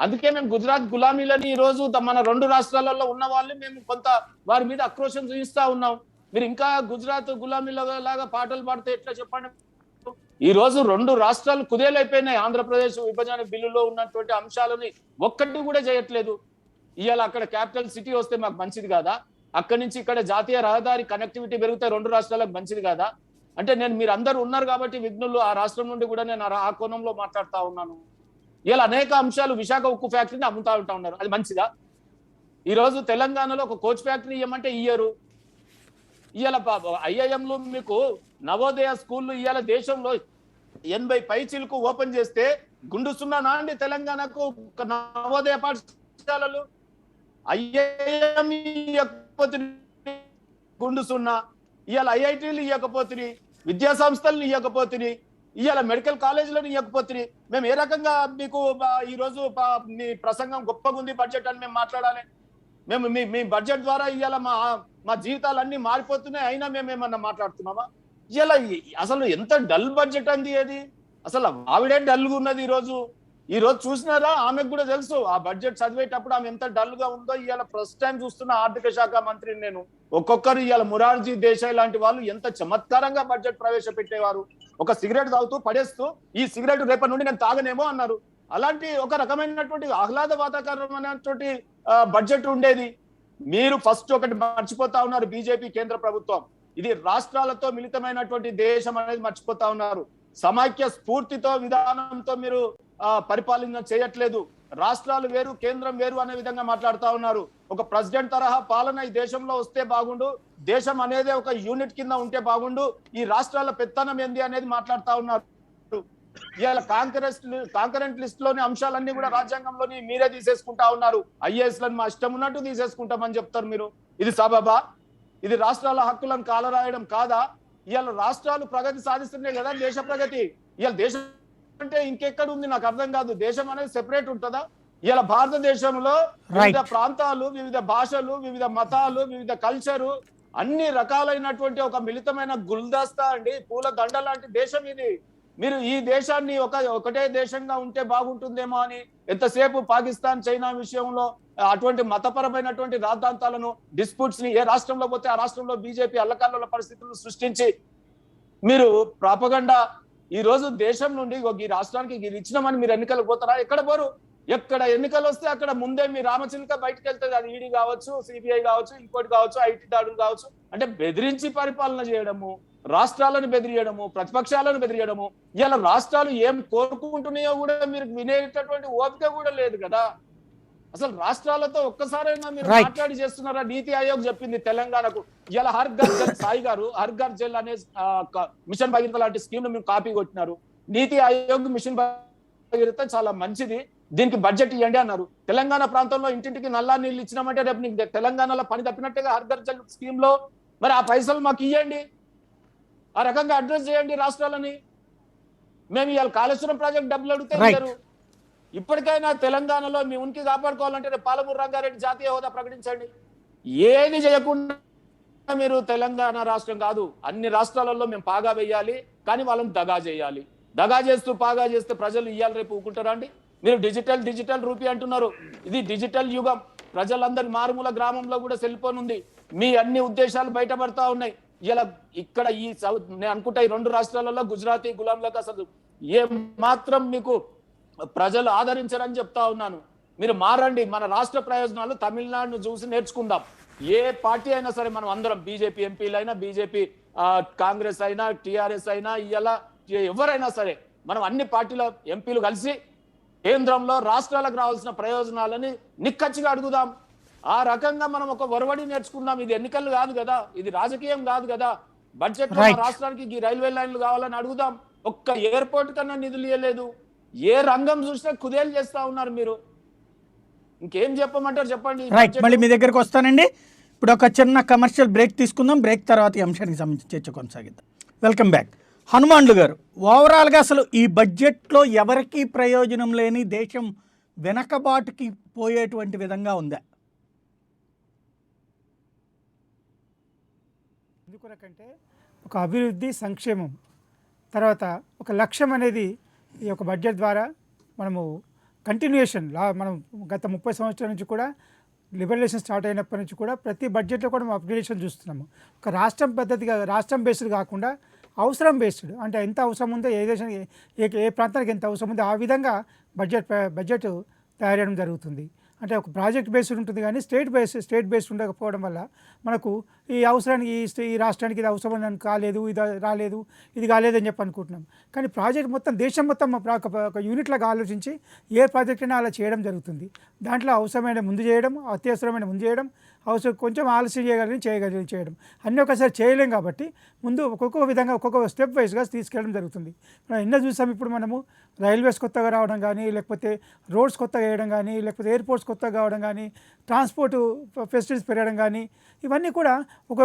అందుకే మేము గుజరాత్ గులామీలని ఈ రోజు మన 2 రాష్ట్రాలలో ఉన్న వాళ్ళని మేము కొంత వారి మీద ఆక్రోశం చూపిస్తా ఉన్నాం. మీరు ఇంకా గుజరాత్ గులామీల లాగా పాటలు పాడితే ఎట్లా చెప్పండి? ఈ రోజు 2 రాష్ట్రాలు కుదేలైపోయినాయి. ఆంధ్రప్రదేశ్ విభజన బిల్లులో ఉన్నటువంటి అంశాలని ఒక్కటి కూడా చేయట్లేదు. ఇవాళ అక్కడ క్యాపిటల్ సిటీ వస్తే మాకు మంచిది కాదా? అక్కడి నుంచి ఇక్కడ జాతీయ రహదారి కనెక్టివిటీ పెరిగితే 2 రాష్ట్రాలకు మంచిది కాదా? అంటే మీరు అందరూ ఉన్నారు కాబట్టి విఘ్నులు ఆ రాష్ట్రం నుండి కూడా నేను ఆ కోణంలో మాట్లాడుతా ఉన్నాను. ఇలా అనేక అంశాలు, విశాఖ ఉక్కు ఫ్యాక్టరీని అమ్ముతా ఉంటా ఉన్నారు, అది మంచిదా? ఈ రోజు తెలంగాణలో ఒక కోచ్ ఫ్యాక్టరీ ఇవ్వమంటే ఇయ్యరు. ఇవాళ ఐఐఎంలు మీకు నవోదయ స్కూళ్ళు ఇవాళ దేశంలో 80 పైచీలకు ఓపెన్ చేస్తే గుండు సున్నానా అండి తెలంగాణకు నవోదయ పాఠశాలలు? ఐఐఎం గుండు సున్నా. ఇవాళ ఐఐటీలు ఇవ్వకపోతుంది, విద్యా సంస్థలను ఇవ్వకపోతుంది, ఇవాళ మెడికల్ కాలేజీలను ఇవ్వకపోతుంది. మేము ఏ రకంగా మీకు ఈ రోజు మీ ప్రసంగం గొప్పగా ఉంది బడ్జెట్ అని మేము మాట్లాడాలి? మేము మీ బడ్జెట్ ద్వారా ఇవాళ మా జీవితాలన్నీ మారిపోతున్నాయి, అయినా మేము ఏమన్నా మాట్లాడుతున్నామా? ఇలా అసలు ఎంత డల్ బడ్జెట్ అంది అది. అసలు ఆవిడే డల్గా ఉన్నది ఈ రోజు చూసినారా? ఆమెకు కూడా తెలుసు ఆ బడ్జెట్ చదివేటప్పుడు ఆమె ఎంత డల్ గా ఉందో. ఇవాళ ఫస్ట్ టైం చూస్తున్న ఆర్థిక శాఖ మంత్రిని నేను. ఒక్కొక్కరు ఇవాళ మొరార్జీ దేశాయ్ లాంటి వాళ్ళు ఎంత చమత్కారంగా బడ్జెట్ ప్రవేశపెట్టేవారు. ఒక సిగరెట్ తాగుతూ పడేస్తూ ఈ సిగరెట్ రేపటి నుండి నేను తాగనేమో అన్నారు. అలాంటి ఒక రకమైనటువంటి ఆహ్లాద వాతావరణమైనటువంటి బడ్జెట్ ఉండేది. మీరు ఫస్ట్ ఒకటి మర్చిపోతా ఉన్నారు, బీజేపీ కేంద్ర ప్రభుత్వం ఇది రాష్ట్రాలతో మిళితమైనటువంటి దేశం అనేది మర్చిపోతా ఉన్నారు. సమైక్య స్ఫూర్తితో విధానంతో మీరు పరిపాలన చేయట్లేదు. రాష్ట్రాలు వేరు కేంద్రం వేరు అనే విధంగా మాట్లాడుతా ఉన్నారు. ఒక ప్రెసిడెంట్ తరహా పాలన ఈ దేశంలో వస్తే బాగుండు, దేశం అనేది ఒక యూనిట్ కింద ఉంటే బాగుండు, ఈ రాష్ట్రాల పెత్తనం ఏంది అనేది మాట్లాడుతా ఉన్నారు. ఇవాళ కాంకరెంట్ లిస్ట్ లోని అంశాలన్నీ కూడా రాజ్యాంగంలోని మీరే తీసేసుకుంటా ఉన్నారు. ఐఏఎస్ లను మా ఇష్టం ఉన్నట్టు తీసేసుకుంటామని చెప్తారు మీరు. ఇది సబబా? ఇది రాష్ట్రాల హక్కులను కాలరాయడం కాదా? ఇవాళ రాష్ట్రాలు ప్రగతి సాధిస్తున్నాయి కదా, దేశ ప్రగతి. ఇవాళ దేశం అంటే ఇంకెక్కడ ఉంది నాకు అర్థం కాదు. దేశం అనేది సెపరేట్ ఉంటుందా? ఇవాళ భారతదేశంలో వివిధ ప్రాంతాలు, వివిధ భాషలు, వివిధ మతాలు, వివిధ కల్చరు, అన్ని రకాలైనటువంటి ఒక మిళితమైన గుల్దస్తా అండి, పూల దండ లాంటి దేశం ఇది. మీరు ఈ దేశాన్ని ఒకటే దేశంగా ఉంటే బాగుంటుందేమో అని ఎంతసేపు పాకిస్తాన్ చైనా విషయంలో అటువంటి మతపరమైనటువంటి రాద్ధాంతాలను డిస్ప్యూట్స్ ని ఏ రాష్ట్రంలో పోతే ఆ రాష్ట్రంలో బీజేపీ అల్లకల్లోల పరిస్థితులను సృష్టించి మీరు ప్రాపగండా ఈ రోజు దేశం నుండి ఈ రాష్ట్రానికి ఇది ఇచ్చినామని మీరు ఎన్నికలకు పోతారా? ఎక్కడ పోరు. ఎక్కడ ఎన్నికలు వస్తే అక్కడ ముందే మీ రామచిలుక బయటకు వెళ్తుంది. అది ఈడీ కావచ్చు, సిబిఐ కావచ్చు, ఇంకోటి కావచ్చు, ఐటీ దాడులు కావచ్చు. అంటే బెదిరించి పరిపాలన చేయడము, రాష్ట్రాలను బెదిరియడము, ప్రతిపక్షాలను బెదిరియడము. ఇలా రాష్ట్రాలు ఏం కోరుకుంటున్నాయో కూడా మీరు వినేటటువంటి ఓపిక కూడా లేదు కదా. అసలు రాష్ట్రాలతో ఒక్కసారైనా మీరు మాట్లాడి చేస్తున్నారా? నీతి ఆయోగ్ చెప్పింది తెలంగాణకు ఇలా హర్ ఘర్ జల్, సాయి గారు హర్ ఘర్ జల్ అనే మిషన్ భగీరథ లాంటి స్కీమ్ ను మేము కాపీ కొట్టినారు. నీతి ఆయోగ్ మిషన్ భగీరథ చాలా మంచిది, దీనికి బడ్జెట్ ఇవ్వండి అన్నారు. తెలంగాణ ప్రాంతంలో ఇంటింటికి నల్లా నీళ్ళు ఇచ్చినామంటే రేపు నీకు తెలంగాణలో పని తప్పినట్టుగా హర్ ఘర్ జల్ స్కీమ్ లో మరి ఆ పైసలు మాకు ఇవ్వండి, ఆ రకంగా అడ్రస్ చేయండి రాష్ట్రాలని. మేము ఇవాళ కాళేశ్వరం ప్రాజెక్ట్ డబ్బులు అడిగితే ఇద్దరు. ఇప్పటికైనా తెలంగాణలో మీ ఉనికి కాపాడుకోవాలంటే పాలమూరు రంగారెడ్డి జాతీయ హోదా ప్రకటించండి. ఏది చేయకుండా మీరు తెలంగాణ రాష్ట్రం కాదు, అన్ని రాష్ట్రాలలో మేము పాగా వేయాలి, కానీ వాళ్ళని దగా చేయాలి. దగా చేస్తూ పాగా చేస్తే ప్రజలు ఇవాళ రేపు ఊకుంటారా అండి? మీరు డిజిటల్ రూపీ అంటున్నారు. ఇది డిజిటల్ యుగం. ప్రజలందరి మారుమూల గ్రామంలో కూడా సెల్ ఫోన్ ఉంది. మీ అన్ని ఉద్దేశాలు బయటపడతా ఉన్నాయి. ఇలా ఇక్కడ నేను అనుకుంటా ఈ రెండు రాష్ట్రాలలో గుజరాతీ గులాంలకు అసలు ఏ మాత్రం మీకు ప్రజలు ఆదరించరని చెప్తా ఉన్నాను. మీరు మారండి. మన రాష్ట్ర ప్రయోజనాలు తమిళనాడును చూసి నేర్చుకుందాం. ఏ పార్టీ అయినా సరే మనం అందరం, బీజేపీ ఎంపీలైనా, బీజేపీ కాంగ్రెస్ అయినా, టిఆర్ఎస్ అయినా, ఇలా ఎవరైనా సరే మనం అన్ని పార్టీల ఎంపీలు కలిసి కేంద్రంలో రాష్ట్రాలకు రావాల్సిన ప్రయోజనాలని నిక్కచ్చిగా అడుగుదాం. ఆ రకంగా మనం ఒక ఒరవడి నేర్చుకుందాం. ఇది ఎన్నికలు కాదు కదా, ఇది రాజకీయం కాదు కదా. బడ్జెట్ లో రాష్ట్రానికి ఈ రైల్వే లైన్లు కావాలని అడుగుదాం. ఒక్క ఎయిర్పోర్ట్ కన్నా నిధులు ఇవ్వలేదు. ఏ రంగం చూసినా కుదేలు చేస్తా ఉన్నారు మీరు. ఇంకేం చెప్పమంటారు చెప్పండి. మళ్ళీ మీ దగ్గరకు వస్తానండి. ఇప్పుడు ఒక చిన్న కమర్షియల్ బ్రేక్ తీసుకుందాం. బ్రేక్ తర్వాత ఈ అంశానికి సంబంధించి చర్చ కొనసాగిద్దాం. Welcome back. హనుమాన్లు గారు, ఓవరాల్గా అసలు ఈ బడ్జెట్లో ఎవరికీ ప్రయోజనం లేని, దేశం వెనకబాటుకి పోయేటువంటి విధంగా ఉందా? ఎందుకొరకంటే ఒక అభివృద్ధి, సంక్షేమం, తర్వాత ఒక లక్ష్యం అనేది ఈ యొక్క బడ్జెట్ ద్వారా మనము కంటిన్యూషన్ మనం గత 30 సంవత్సరాల నుంచి కూడా లిబరలైజేషన్ స్టార్ట్ అయినప్పటి నుంచి కూడా ప్రతి బడ్జెట్లో కూడా మనం అప్గ్రేడేషన్ చూస్తున్నాము. ఒక రాష్ట్రం పద్ధతిగా, రాష్ట్రం బేస్డ్ కాకుండా అవసరం బేస్డ్, అంటే ఎంత అవసరం ఉందో, ఏ దేశానికి ఏ ప్రాంతానికి ఎంత అవసరం ఉందో ఆ విధంగా బడ్జెట్ తయారు చేయడం జరుగుతుంది. అంటే ఒక ప్రాజెక్ట్ బేస్డ్ ఉంటుంది కానీ స్టేట్ బేస్డ్ ఉండకపోవడం వల్ల మనకు ఈ అవసరానికి ఈ రాష్ట్రానికి ఇది అవసరం కాలేదు, ఇది రాలేదు, ఇది కాలేదని చెప్పి అనుకుంటున్నాం. కానీ ప్రాజెక్ట్ మొత్తం దేశం మొత్తం ఒక యూనిట్లాగా ఆలోచించి ఏ ప్రాజెక్ట్ అయినా అలా చేయడం జరుగుతుంది. దాంట్లో అవసరమైన ముందు చేయడం, అత్యవసరమైన ముందు చేయడం, అవసరం కొంచెం ఆలస్యం చేయడం అన్నీ ఒకసారి చేయలేం. కాబట్టి ముందు ఒక్కొక్క విధంగా ఒక్కొక్క స్టెప్ వైజ్గా తీసుకెళ్ళడం జరుగుతుంది. మనం ఎన్నో చూసాం. ఇప్పుడు మనము రైల్వేస్ కొత్తగా రావడం కానీ, లేకపోతే రోడ్స్ కొత్తగా వేయడం కానీ, లేకపోతే ఎయిర్పోర్ట్స్ కొత్తగా కావడం కానీ, ట్రాన్స్పోర్ట్ ఫెసిలిటీస్ పెరగడం కానీ, ఇవన్నీ కూడా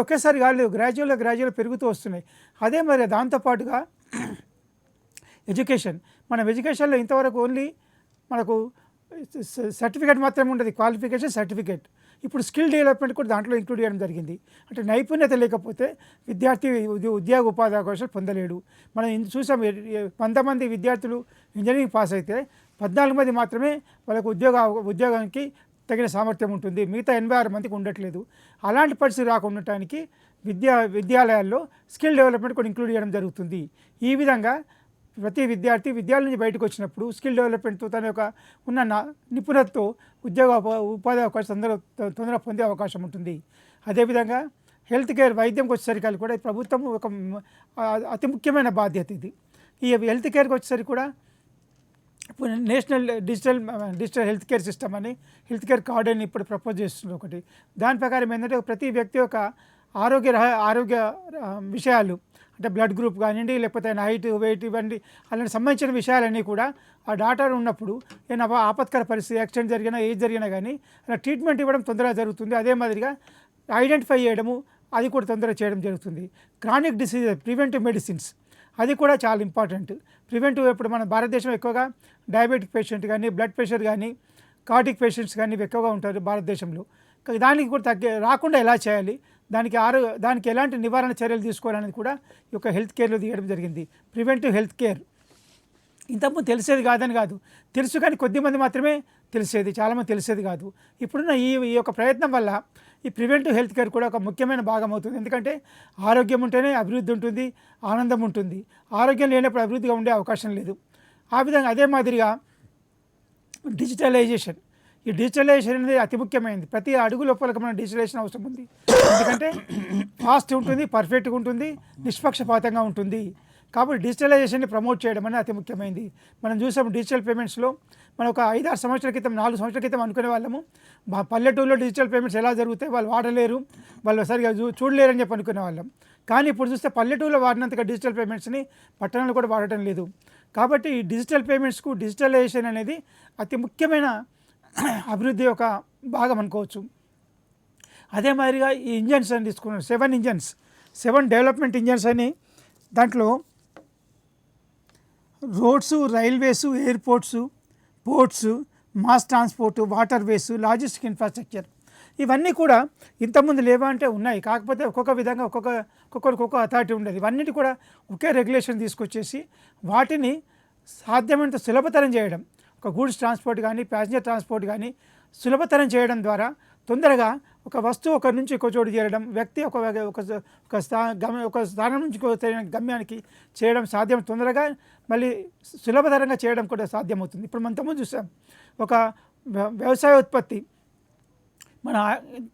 ఒకేసారి కాలేదు, గ్రాడ్యువల్గా పెరుగుతూ వస్తున్నాయి. అదే మరి దాంతోపాటుగా ఎడ్యుకేషన్, మనం ఎడ్యుకేషన్లో ఇంతవరకు ఓన్లీ మనకు సర్టిఫికేట్ మాత్రమే ఉండదు, క్వాలిఫికేషన్ సర్టిఫికేట్. ఇప్పుడు స్కిల్ డెవలప్మెంట్ కూడా దాంట్లో ఇంక్లూడ్ చేయడం జరిగింది. అంటే నైపుణ్యత లేకపోతే విద్యార్థి ఉద్యోగ ఉపాధి అవకాశాలు పొందలేడు. మనం చూసాం 100 మంది విద్యార్థులు ఇంజనీరింగ్ పాస్ అయితే 14 మంది మాత్రమే వాళ్ళకు ఉద్యోగానికి తగిన సామర్థ్యం ఉంటుంది, మిగతా 86 మందికి ఉండట్లేదు. అలాంటి పరిస్థితి రాకుండా ఉండటానికి విద్యాలయాల్లో స్కిల్ డెవలప్మెంట్ కూడా ఇంక్లూడ్ చేయడం జరుగుతుంది. ఈ విధంగా ప్రతి విద్యార్థి విద్యాలయం నుంచి బయటకు వచ్చినప్పుడు స్కిల్ డెవలప్మెంట్తో తన యొక్క ఉన్న నిపుణతతో ఉపాధి అవకాశం తొందరగా పొందే అవకాశం ఉంటుంది. అదేవిధంగా హెల్త్ కేర్ వైద్యంకి వచ్చేసరికి కూడా ప్రభుత్వం ఒక అతి ముఖ్యమైన బాధ్యత ఇది. ఈ హెల్త్ కేర్కి వచ్చేసరికి కూడా national digital health care system అని హెల్త్ కేర్ కార్డ్ అని ఇప్పుడు ప్రపోజ్ చేస్తుంది ఒకటి. దాని ప్రకారం ఏంటంటే ప్రతి వ్యక్తి యొక్క ఆరోగ్య విషయాలు అంటే బ్లడ్ గ్రూప్ కానివ్వండి, లేకపోతే ఆయన హైట్ వెయిట్ ఇవ్వండి, అలాంటి సంబంధించిన విషయాలన్నీ కూడా ఆ డాటా ఉన్నప్పుడు ఏమైనా ఆపత్కర పరిస్థితి యాక్సిడెంట్ జరిగినా ఏది జరిగినా కానీ అలా ట్రీట్మెంట్ ఇవ్వడం తొందరగా జరుగుతుంది. అదే మాదిరిగా ఐడెంటిఫై చేయడము అది కూడా తొందరగా చేయడం జరుగుతుంది. క్రానిక్ డిసీజ్ ప్రివెంటివ్ మెడిసిన్స్ అది కూడా చాలా ఇంపార్టెంట్. ప్రివెంటివ్ ఇప్పుడు మన భారతదేశం ఎక్కువగా డయాబెటిక్ పేషెంట్ కానీ, బ్లడ్ ప్రెషర్ కానీ, కార్డిక్ పేషెంట్స్ కానీ ఎక్కువగా ఉంటారు భారతదేశంలో. దానికి కూడా రాకుండా ఎలా చేయాలి, దానికి ఎలాంటి నివారణ చర్యలు తీసుకోవాలనేది కూడా ఈ యొక్క హెల్త్ కేర్లో తీయడం జరిగింది. ప్రివెంటివ్ హెల్త్ కేర్ ఇంతకుముందు తెలిసేది కాదని కాదు, తెలుసు కానీ కొద్దిమంది మాత్రమే తెలిసేది, చాలామంది తెలిసేది కాదు. ఇప్పుడున్న ఈ యొక్క ప్రయత్నం వల్ల ఈ ప్రివెంటివ్ హెల్త్ కేర్ కూడా ఒక ముఖ్యమైన భాగం అవుతుంది. ఎందుకంటే ఆరోగ్యం ఉంటేనే అభివృద్ధి ఉంటుంది, ఆనందం ఉంటుంది. ఆరోగ్యం లేనప్పుడు అభివృద్ధిగా ఉండే అవకాశం లేదు. ఆ విధంగా అదే మాదిరిగా డిజిటలైజేషన్, ఈ డిజిటలైజేషన్ అనేది అతి ముఖ్యమైనది. ప్రతి అడుగు లోపలికి మన డిజిటలైజేషన్ అవసరం ఉంది. ఎందుకంటే ఫాస్ట్ ఉంటుంది, పర్ఫెక్ట్గా ఉంటుంది, నిష్పక్షపాతంగా ఉంటుంది. కాబట్టి డిజిటలైజేషన్ని ప్రమోట్ చేయడం అనేది అతి ముఖ్యమైనది. మనం చూసాము డిజిటల్ పేమెంట్స్లో మనం ఒక 5-6 సంవత్సరాల క్రితం 4 సంవత్సరాల క్రితం అనుకునే వాళ్ళము పల్లెటూరులో డిజిటల్ పేమెంట్స్ ఎలా జరుగుతాయి, వాళ్ళు వాడలేరు, వాళ్ళు సరిగా చూడలేరు అని చెప్పి అనుకునే వాళ్ళం. కానీ ఇప్పుడు చూస్తే పల్లెటూరులో వాడినంతగా డిజిటల్ పేమెంట్స్ని పట్టణంలో కూడా వాడటం లేదు. కాబట్టి ఈ డిజిటల్ పేమెంట్స్కు డిజిటలైజేషన్ అనేది అతి ముఖ్యమైన అభివృద్ధి యొక్క భాగం అనుకోవచ్చు. అదే మాదిరిగా ఈ ఇంజన్స్ అని తీసుకున్నాం, 7 డెవలప్మెంట్ ఇంజన్స్ అని. దాంట్లో roads, railways, airports, ports, mass transport, waterways, logistic infrastructure ఇవన్నీ కూడా ఇంతకుముందు లేవా అంటే ఉన్నాయి. కాకపోతే ఒక్కొక్క విధంగా ఒక్కొక్క అథారిటీ ఉండేది. ఇవన్నీ కూడా ఒకే రెగ్యులేషన్ తీసుకొచ్చేసి వాటిని సాధ్యమైనంత సులభతరం చేయడం, ఒక గూడ్స్ ట్రాన్స్పోర్ట్ కానీ ప్యాసింజర్ ట్రాన్స్పోర్ట్ కానీ సులభతరం చేయడం ద్వారా తొందరగా ఒక వస్తువు ఒకరి నుంచి ఇంకో చోటు చేరడం, వ్యక్తి ఒక స్థానం నుంచి గమ్యానికి చేయడం సాధ్యం, తొందరగా మళ్ళీ సులభతరంగా చేయడం కూడా సాధ్యమవుతుంది. ఇప్పుడు మనం తమ్ముడు చూసాం, ఒక వ్యవసాయ ఉత్పత్తి మన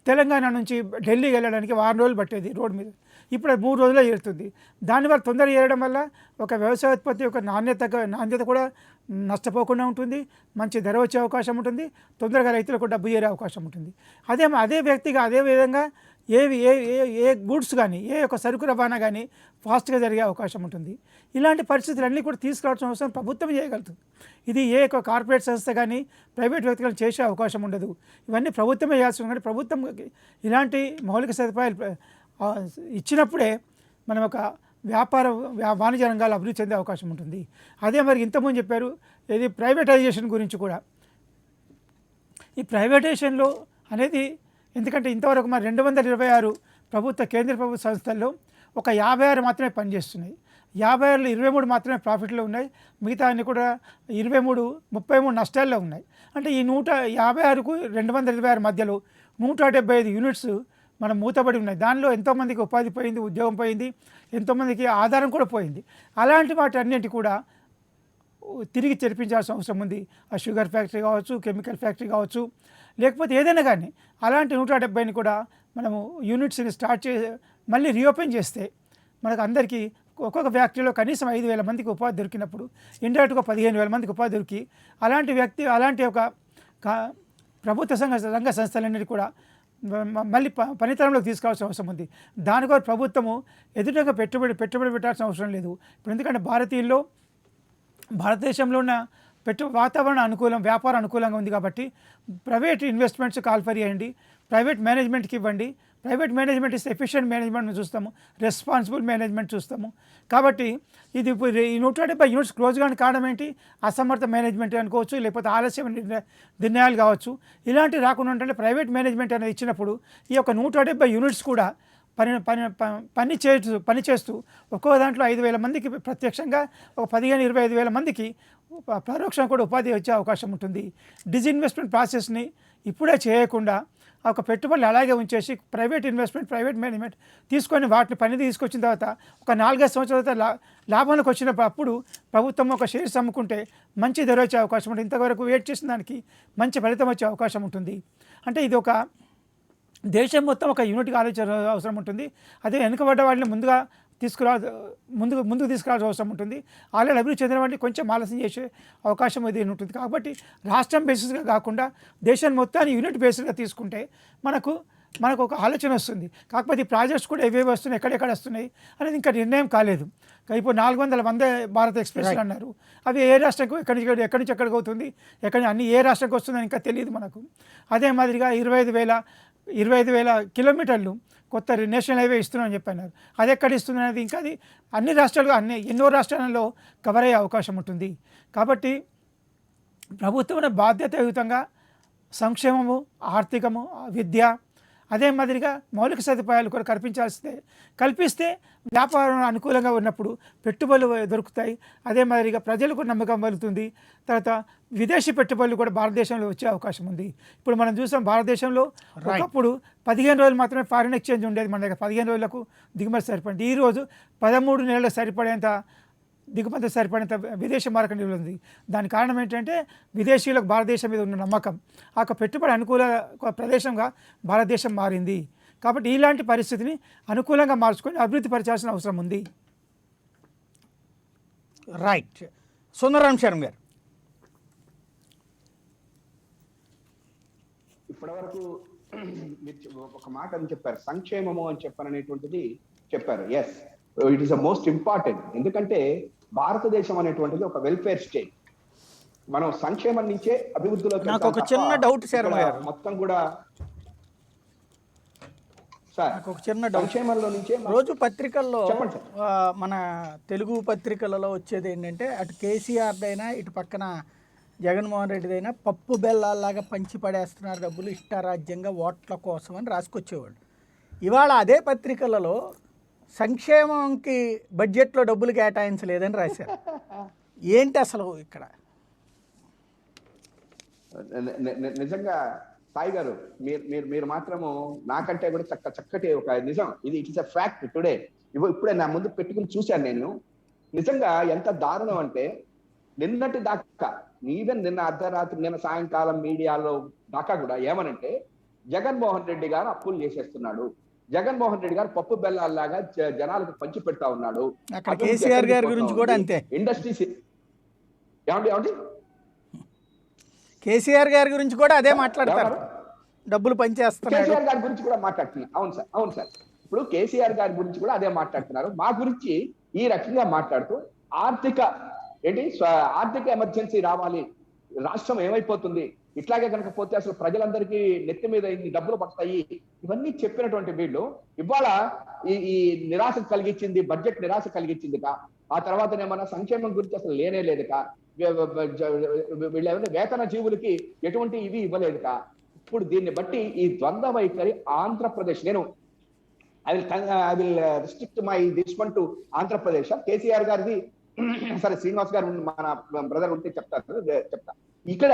తెలంగాణ నుంచి ఢిల్లీకి వెళ్ళడానికి 6 రోజులు పట్టేది రోడ్డు మీద, ఇప్పుడు 3 రోజుల్లో చేరుతుంది. దానివల్ల తొందరగా చేయడం వల్ల ఒక వ్యవసాయ ఉత్పత్తి యొక్క నాణ్యత కూడా నష్టపోకుండా ఉంటుంది, మంచి ధర వచ్చే అవకాశం ఉంటుంది, తొందరగా రైతులకు డబ్బు చేరే అవకాశం ఉంటుంది. అదే వ్యక్తిగా అదే విధంగా ఏ గూడ్స్ కానీ ఏ యొక్క సరుకు రవాణా కానీ ఫాస్ట్గా జరిగే అవకాశం ఉంటుంది. ఇలాంటి పరిస్థితులన్నీ కూడా తీసుకురావాల్సిన అవసరం ప్రభుత్వం చేయగలుగుతుంది. ఇది ఏ యొక్క కార్పొరేట్ సంస్థ కానీ ప్రైవేట్ వ్యక్తులను చేసే అవకాశం ఉండదు. ఇవన్నీ ప్రభుత్వమే చేయాల్సి ఉంది. కానీ ప్రభుత్వం ఇలాంటి మౌలిక సదుపాయాలు ఇచ్చినప్పుడే మనం ఒక వాణిజ్య రంగాలు అభివృద్ధి చెందే అవకాశం ఉంటుంది. అదే మరి ఇంతకుముందు చెప్పారు ఇది ప్రైవేటైజేషన్ గురించి కూడా. ఈ ప్రైవేటైజేషన్లో అనేది ఎందుకంటే ఇంతవరకు మరి 226 కేంద్ర ప్రభుత్వ సంస్థల్లో ఒక 56 మాత్రమే పనిచేస్తున్నాయి. 56లో 23 మాత్రమే ప్రాఫిట్లో ఉన్నాయి, మిగతా అన్ని కూడా 33 నష్టాల్లో ఉన్నాయి. అంటే ఈ 156కు 226 మధ్యలో 175 యూనిట్స్ మనం మూతబడి ఉన్నాయి. దానిలో ఎంతోమందికి ఉపాధి పోయింది, ఉద్యోగం పోయింది, ఎంతోమందికి ఆధారం కూడా పోయింది. అలాంటి వాటి అన్నింటి కూడా తిరిగి తెరిపించాల్సిన అవసరం ఉంది. ఆ షుగర్ ఫ్యాక్టరీ కావచ్చు, కెమికల్ ఫ్యాక్టరీ కావచ్చు, లేకపోతే ఏదైనా కానీ అలాంటి 170ని కూడా మనము యూనిట్స్ని మళ్ళీ రీఓపెన్ చేస్తే మనకు అందరికీ ఒక్కొక్క ఫ్యాక్టరీలో కనీసం 5,000 మందికి ఉపాధి దొరికినప్పుడు ఇండైరెక్ట్గా 15,000 మందికి ఉపాధి దొరికి అలాంటి ఒక ప్రభుత్వ రంగ సంస్థలన్నిటి కూడా మళ్ళీ పనితనంలోకి తీసుకోవాల్సిన అవసరం ఉంది. దానికోసం ప్రభుత్వము ఎదుటగా పెట్టుబడి పెట్టాల్సిన అవసరం లేదు. ఇప్పుడు ఎందుకంటే భారతదేశంలో ఉన్న వాతావరణ వ్యాపార అనుకూలంగా ఉంది కాబట్టి ప్రైవేట్ ఇన్వెస్ట్మెంట్స్ కాల్ఫర్ చేయండి, ప్రైవేట్ మేనేజ్మెంట్కి ఇవ్వండి, ప్రైవేట్ మేనేజ్మెంట్ ఇస్తే ఎఫిషియెంట్ మేనేజ్మెంట్ చూస్తాము, రెస్పాన్సిబుల్ మేనేజ్మెంట్ చూస్తాము. కాబట్టి ఇది ఇప్పుడు ఈ 170 యూనిట్స్ క్లోజ్ కాని కారణం ఏంటి? అసమర్థ మేనేజ్మెంట్ అనుకోవచ్చు, లేకపోతే ఆలస్యం నిర్ణయాలు కావచ్చు. ఇలాంటివి రాకుండా ఉంటే ప్రైవేట్ మేనేజ్మెంట్ అనేది ఇచ్చినప్పుడు ఈ యొక్క 170 యూనిట్స్ కూడా పని చేస్తూ ఒక్కో దాంట్లో 5,000 మందికి ప్రత్యక్షంగా, ఒక 15-25,000 మందికి పరోక్షంగా కూడా ఉపాధి వచ్చే అవకాశం ఉంటుంది. డిజిన్వెస్ట్మెంట్ ప్రాసెస్ని ఇప్పుడే చేయకుండా ఒక పెట్టుబడులు అలాగే ఉంచేసి ప్రైవేట్ ఇన్వెస్ట్మెంట్, ప్రైవేట్ మేనేజ్మెంట్ తీసుకొని వాటిని పని తీసుకొచ్చిన తర్వాత ఒక 4-5 సంవత్సరాల తర్వాత లాభాలకు వచ్చినప్పుడు ప్రభుత్వం ఒక షేర్స్ అమ్ముకుంటే మంచి ధర వచ్చే అవకాశం ఉంటుంది. ఇంతవరకు వెయిట్ చేసిన దానికి మంచి ఫలితం వచ్చే అవకాశం ఉంటుంది. అంటే ఇది ఒక దేశం మొత్తం ఒక యూనిట్గా ఆలోచన అవసరం ఉంటుంది. అదే వెనుకబడ్డ వాళ్ళని ముందుకు తీసుకురావాల్సిన అవసరం ఉంటుంది. ఆల్రెడీ అభివృద్ధి చెందిన వాటిని కొంచెం ఆలస్యం చేసే అవకాశం ఇది ఉంటుంది. కాబట్టి రాష్ట్రం బేసిస్గా కాకుండా దేశం మొత్తాన్ని యూనిట్ బేస్గా తీసుకుంటే మనకు ఒక ఆలోచన వస్తుంది. కాకపోతే ఈ ప్రాజెక్ట్స్ కూడా ఏవేవి వస్తున్నాయి, ఎక్కడెక్కడ వస్తున్నాయి అనేది ఇంకా నిర్ణయం కాలేదు. ఇప్పుడు 400 వందే భారత్ ఎక్స్ప్రెస్ అన్నారు. అవి ఏ రాష్ట్రంకు ఎక్కడి నుంచి ఎక్కడికి అవుతుంది, అన్ని ఏ రాష్ట్రానికి వస్తుందని ఇంకా తెలియదు మనకు. అదే మాదిరిగా 25,000 కిలోమీటర్లు కొత్త నేషనల్ హైవే ఇస్తున్నామని చెప్పన్నారు. అది ఎక్కడ ఇస్తుంది అనేది ఇంకా అది అన్ని రాష్ట్రాలు ఎన్నో రాష్ట్రాలలో కవర్ అయ్యే అవకాశం ఉంటుంది. కాబట్టి ప్రభుత్వం బాధ్యతాయుతంగా సంక్షేమము, ఆర్థికము, విద్య, అదే మాదిరిగా మౌలిక సదుపాయాలు కూడా కల్పిస్తే వ్యాపారం అనుకూలంగా ఉన్నప్పుడు పెట్టుబడులు దొరుకుతాయి. అదే మాదిరిగా ప్రజలకు నమ్మకం కలుగుతుంది. తర్వాత విదేశీ పెట్టుబడులు కూడా భారతదేశంలో వచ్చే అవకాశం ఉంది. ఇప్పుడు మనం చూసాం భారతదేశంలో ఒకప్పుడు 15 రోజులు మాత్రమే ఫారిన్ ఎక్స్చేంజ్ ఉండేది. మన దగ్గర 15 రోజులకు దిగుమతి సరిపడింది. ఈరోజు 13 నెలలకు దిగుమతి సరిపడేంత విదేశీ మార్కెట్ నిల్వ ఉంది. దానికి కారణం ఏంటంటే విదేశీయులకు భారతదేశం మీద ఉన్న నమ్మకం. ఆ పెట్టుబడి అనుకూల ప్రదేశంగా భారతదేశం మారింది. కాబట్టి ఇలాంటి పరిస్థితిని అనుకూలంగా మార్చుకొని అభివృద్ధి పరచాల్సిన అవసరం ఉంది. రైట్. సుందరరాం శర్మ గారు, ఇప్పటివరకు మీరు ఒక మాట అని చెప్పారు, సంక్షేమము అని చెప్పనేటువంటిది చెప్పారు. Yes, it is the most important. ఎందుకంటే భారతదేశం అనేటువంటిది ఒక వెల్ఫేర్ స్టేట్. మనం సంక్షేమం నుంచే అభివృద్ధిలో నాకు ఒక చిన్న డౌట్ శర్మ గారు, మొత్తం కూడా నాకు ఒక చిన్న డౌట్. సంక్షేమంలో నుంచే రోజు పత్రికల్లో మన తెలుగు పత్రికలలో వచ్చేది ఏంటంటే అటు కేసీఆర్దైనా ఇటు పక్కన జగన్మోహన్ రెడ్డిదైనా పప్పు బెల్లాల్లాగా పంచి పడేస్తున్నారు డబ్బులు ఇష్టారాజ్యంగా ఓట్ల కోసం అని రాసుకొచ్చేవాడు. ఇవాళ అదే పత్రికలలో సంక్షేమంకి బడ్జెట్లో డబ్బులు కేటాయించలేదని రాశారు. ఏంటి అసలు ఇక్కడ? నిజంగా సాయి గారు, మీరు మాత్రము నాకంటే కూడా చక్కటి ఒక నిజం ఇది. It is a fact today. ఇప్పుడే నా ముందు పెట్టుకుని చూశాను నేను. నిజంగా ఎంత దారుణం అంటే నిన్నటి దాకా, ఈవెన్ నిన్న అర్ధరాత్రి, నిన్న సాయంకాలం మీడియాలో దాకా కూడా ఏమనంటే జగన్మోహన్ రెడ్డి గారు అప్పులు చేసేస్తున్నాడు, జగన్మోహన్ రెడ్డి గారు పప్పు బెల్లాల్లాగా జనాలకు పంచి పెడతా ఉన్నాడు. కేసీఆర్ గారి గురించి కూడా అంతే. ఇండస్ట్రీస్ ఏమండి కేసీఆర్ గారి గురించి కూడా అదే మాట్లాడతారు, డబ్బులు పనిచేస్తున్నారు. కేసీఆర్ గారి గురించి కూడా మాట్లాడుతున్నారు. అవును సార్. ఇప్పుడు కేసీఆర్ గారి గురించి కూడా అదే మాట్లాడుతున్నారు. మా గురించి ఈ రకంగా మాట్లాడుతూ ఆర్థిక ఎమర్జెన్సీ రావాలి, రాష్ట్రం ఏమైపోతుంది, ఇట్లాగే కనుక పోతే అసలు ప్రజలందరికీ నెత్తి మీద ఇన్ని డబ్బులు పడతాయి, ఇవన్నీ చెప్పినటువంటి వీళ్ళు ఇవాళ ఈ నిరాశ కలిగించింది, బడ్జెట్ నిరాశ కలిగించిందిక. ఆ తర్వాత ఏమన్నా సంక్షేమం గురించి అసలు లేనే లేదుక, వీళ్ళ వేతన జీవులకి ఎటువంటి ఇవి ఇవ్వలేదుక. ఇప్పుడు దీన్ని బట్టి ఈ ద్వంద్వ వైఖరి ఆంధ్రప్రదేశ్, నేను I will restrict my this one to Andhra Pradesh. KCR గారిది సరే, శ్రీనివాస్ గారు మన బ్రదర్ ఉంటే చెప్తా. ఇక్కడ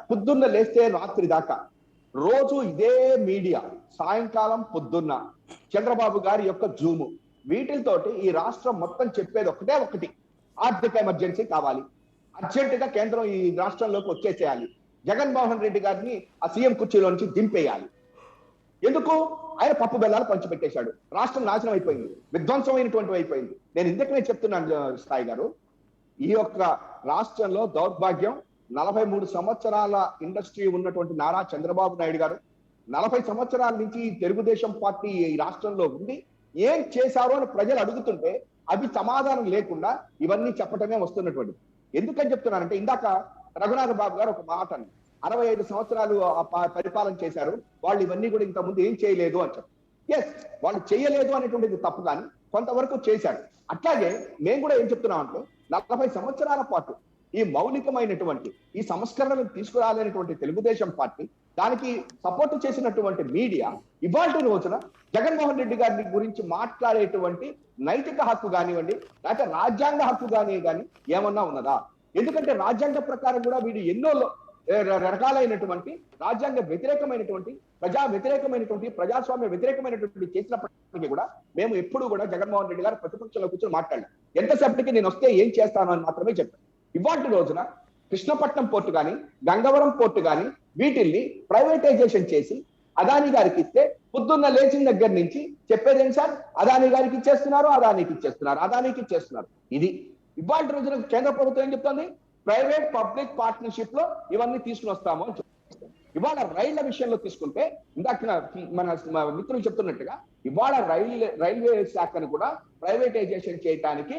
పొద్దున్న లేస్తే రాత్రి దాకా రోజు ఇదే మీడియా, సాయంకాలం పొద్దున్న చంద్రబాబు గారి యొక్క జూము, వీటితోటి ఈ రాష్ట్రం మొత్తం చెప్పేది ఒకటి, ఆర్థిక ఎమర్జెన్సీ కావాలి, అర్జెంటుగా కేంద్రం ఈ రాష్ట్రంలోకి వచ్చేసేయాలి, జగన్మోహన్ రెడ్డి గారిని ఆ సీఎం కుర్చీలో నుంచి దింపేయాలి. ఎందుకు? ఆయన పప్పు బెల్లాలు పంచిపెట్టేశాడు, రాష్ట్రం నాశనం అయిపోయింది, విధ్వంసమైనటువంటి అయిపోయింది. నేను ఇందుకనే చెప్తున్నాను సాయి గారు, ఈ యొక్క రాష్ట్రంలో దౌర్భాగ్యం. 43 సంవత్సరాల ఇండస్ట్రీ ఉన్నటువంటి నారా చంద్రబాబు నాయుడు గారు 40 సంవత్సరాల నుంచి తెలుగుదేశం పార్టీ ఈ రాష్ట్రంలో ఉండి ఏం చేశారో అని ప్రజలు అడుగుతుంటే అవి సమాధానం లేకుండా ఇవన్నీ చెప్పటమే వస్తున్నటువంటి. ఎందుకని చెప్తున్నానంటే, ఇందాక రఘునాథ బాబు గారు ఒక మాట అన్నారు, 65 సంవత్సరాలు పరిపాలన చేశారు, వాళ్ళు ఇవన్నీ కూడా ఇంత ముందు ఏం చేయలేదు అని చెప్పారు. ఎస్, వాళ్ళు చేయలేదు అనేటువంటిది తప్పు, కానీ కొంతవరకు చేశాడు. అట్లాగే మేము కూడా ఏం చెప్తున్నాం అంటే 40 సంవత్సరాల పాటు ఈ మౌలికమైనటువంటి ఈ సంస్కరణలు తీసుకురాలేనటువంటి తెలుగుదేశం పార్టీ, దానికి సపోర్ట్ చేసినటువంటి మీడియా ఇవాళ రోజున జగన్మోహన్ రెడ్డి గారి గురించి మాట్లాడేటువంటి నైతిక హక్కు కానివ్వండి, లేకపోతే రాజ్యాంగ హక్కు కానీ ఏమన్నా ఉన్నదా? ఎందుకంటే రాజ్యాంగ ప్రకారం కూడా వీడు ఎన్నో రకాలైనటువంటి రాజ్యాంగ వ్యతిరేకమైనటువంటి, ప్రజా వ్యతిరేకమైనటువంటి, ప్రజాస్వామ్య వ్యతిరేకమైనటువంటి చేసినప్పటికీ కూడా మేము ఎప్పుడు కూడా జగన్మోహన్ రెడ్డి గారు ప్రతిపక్షంలో కూర్చొని మాట్లాడలేదు. ఎంతసేపటికి నేను వస్తే ఏం చేస్తాను అని మాత్రమే చెప్పాను. ఇవాటి రోజున కృష్ణపట్నం పోర్టు కానీ, గంగవరం పోర్టు కానీ వీటిల్ని ప్రైవేటైజేషన్ చేసి అదాని గారికి ఇస్తే, పొద్దున్న లేచిన దగ్గర నుంచి చెప్పేదేంటి సార్, అదాని గారికి ఇచ్చేస్తున్నారు, అదానికి ఇచ్చేస్తున్నారు, అదానికి ఇచ్చేస్తున్నారు. ఇది ఇవాళ రోజున కేంద్ర ప్రభుత్వం ఏం చెప్తుంది, ప్రైవేట్ పబ్లిక్ పార్ట్నర్షిప్ లో ఇవన్నీ తీసుకుని వస్తాము అని చెప్తారు. ఇవాళ రైళ్ల విషయంలో తీసుకుంటే ఇందాక మన మిత్రులు చెప్తున్నట్టుగా ఇవాళ రైల్వే శాఖను కూడా ప్రైవేటైజేషన్ చేయడానికి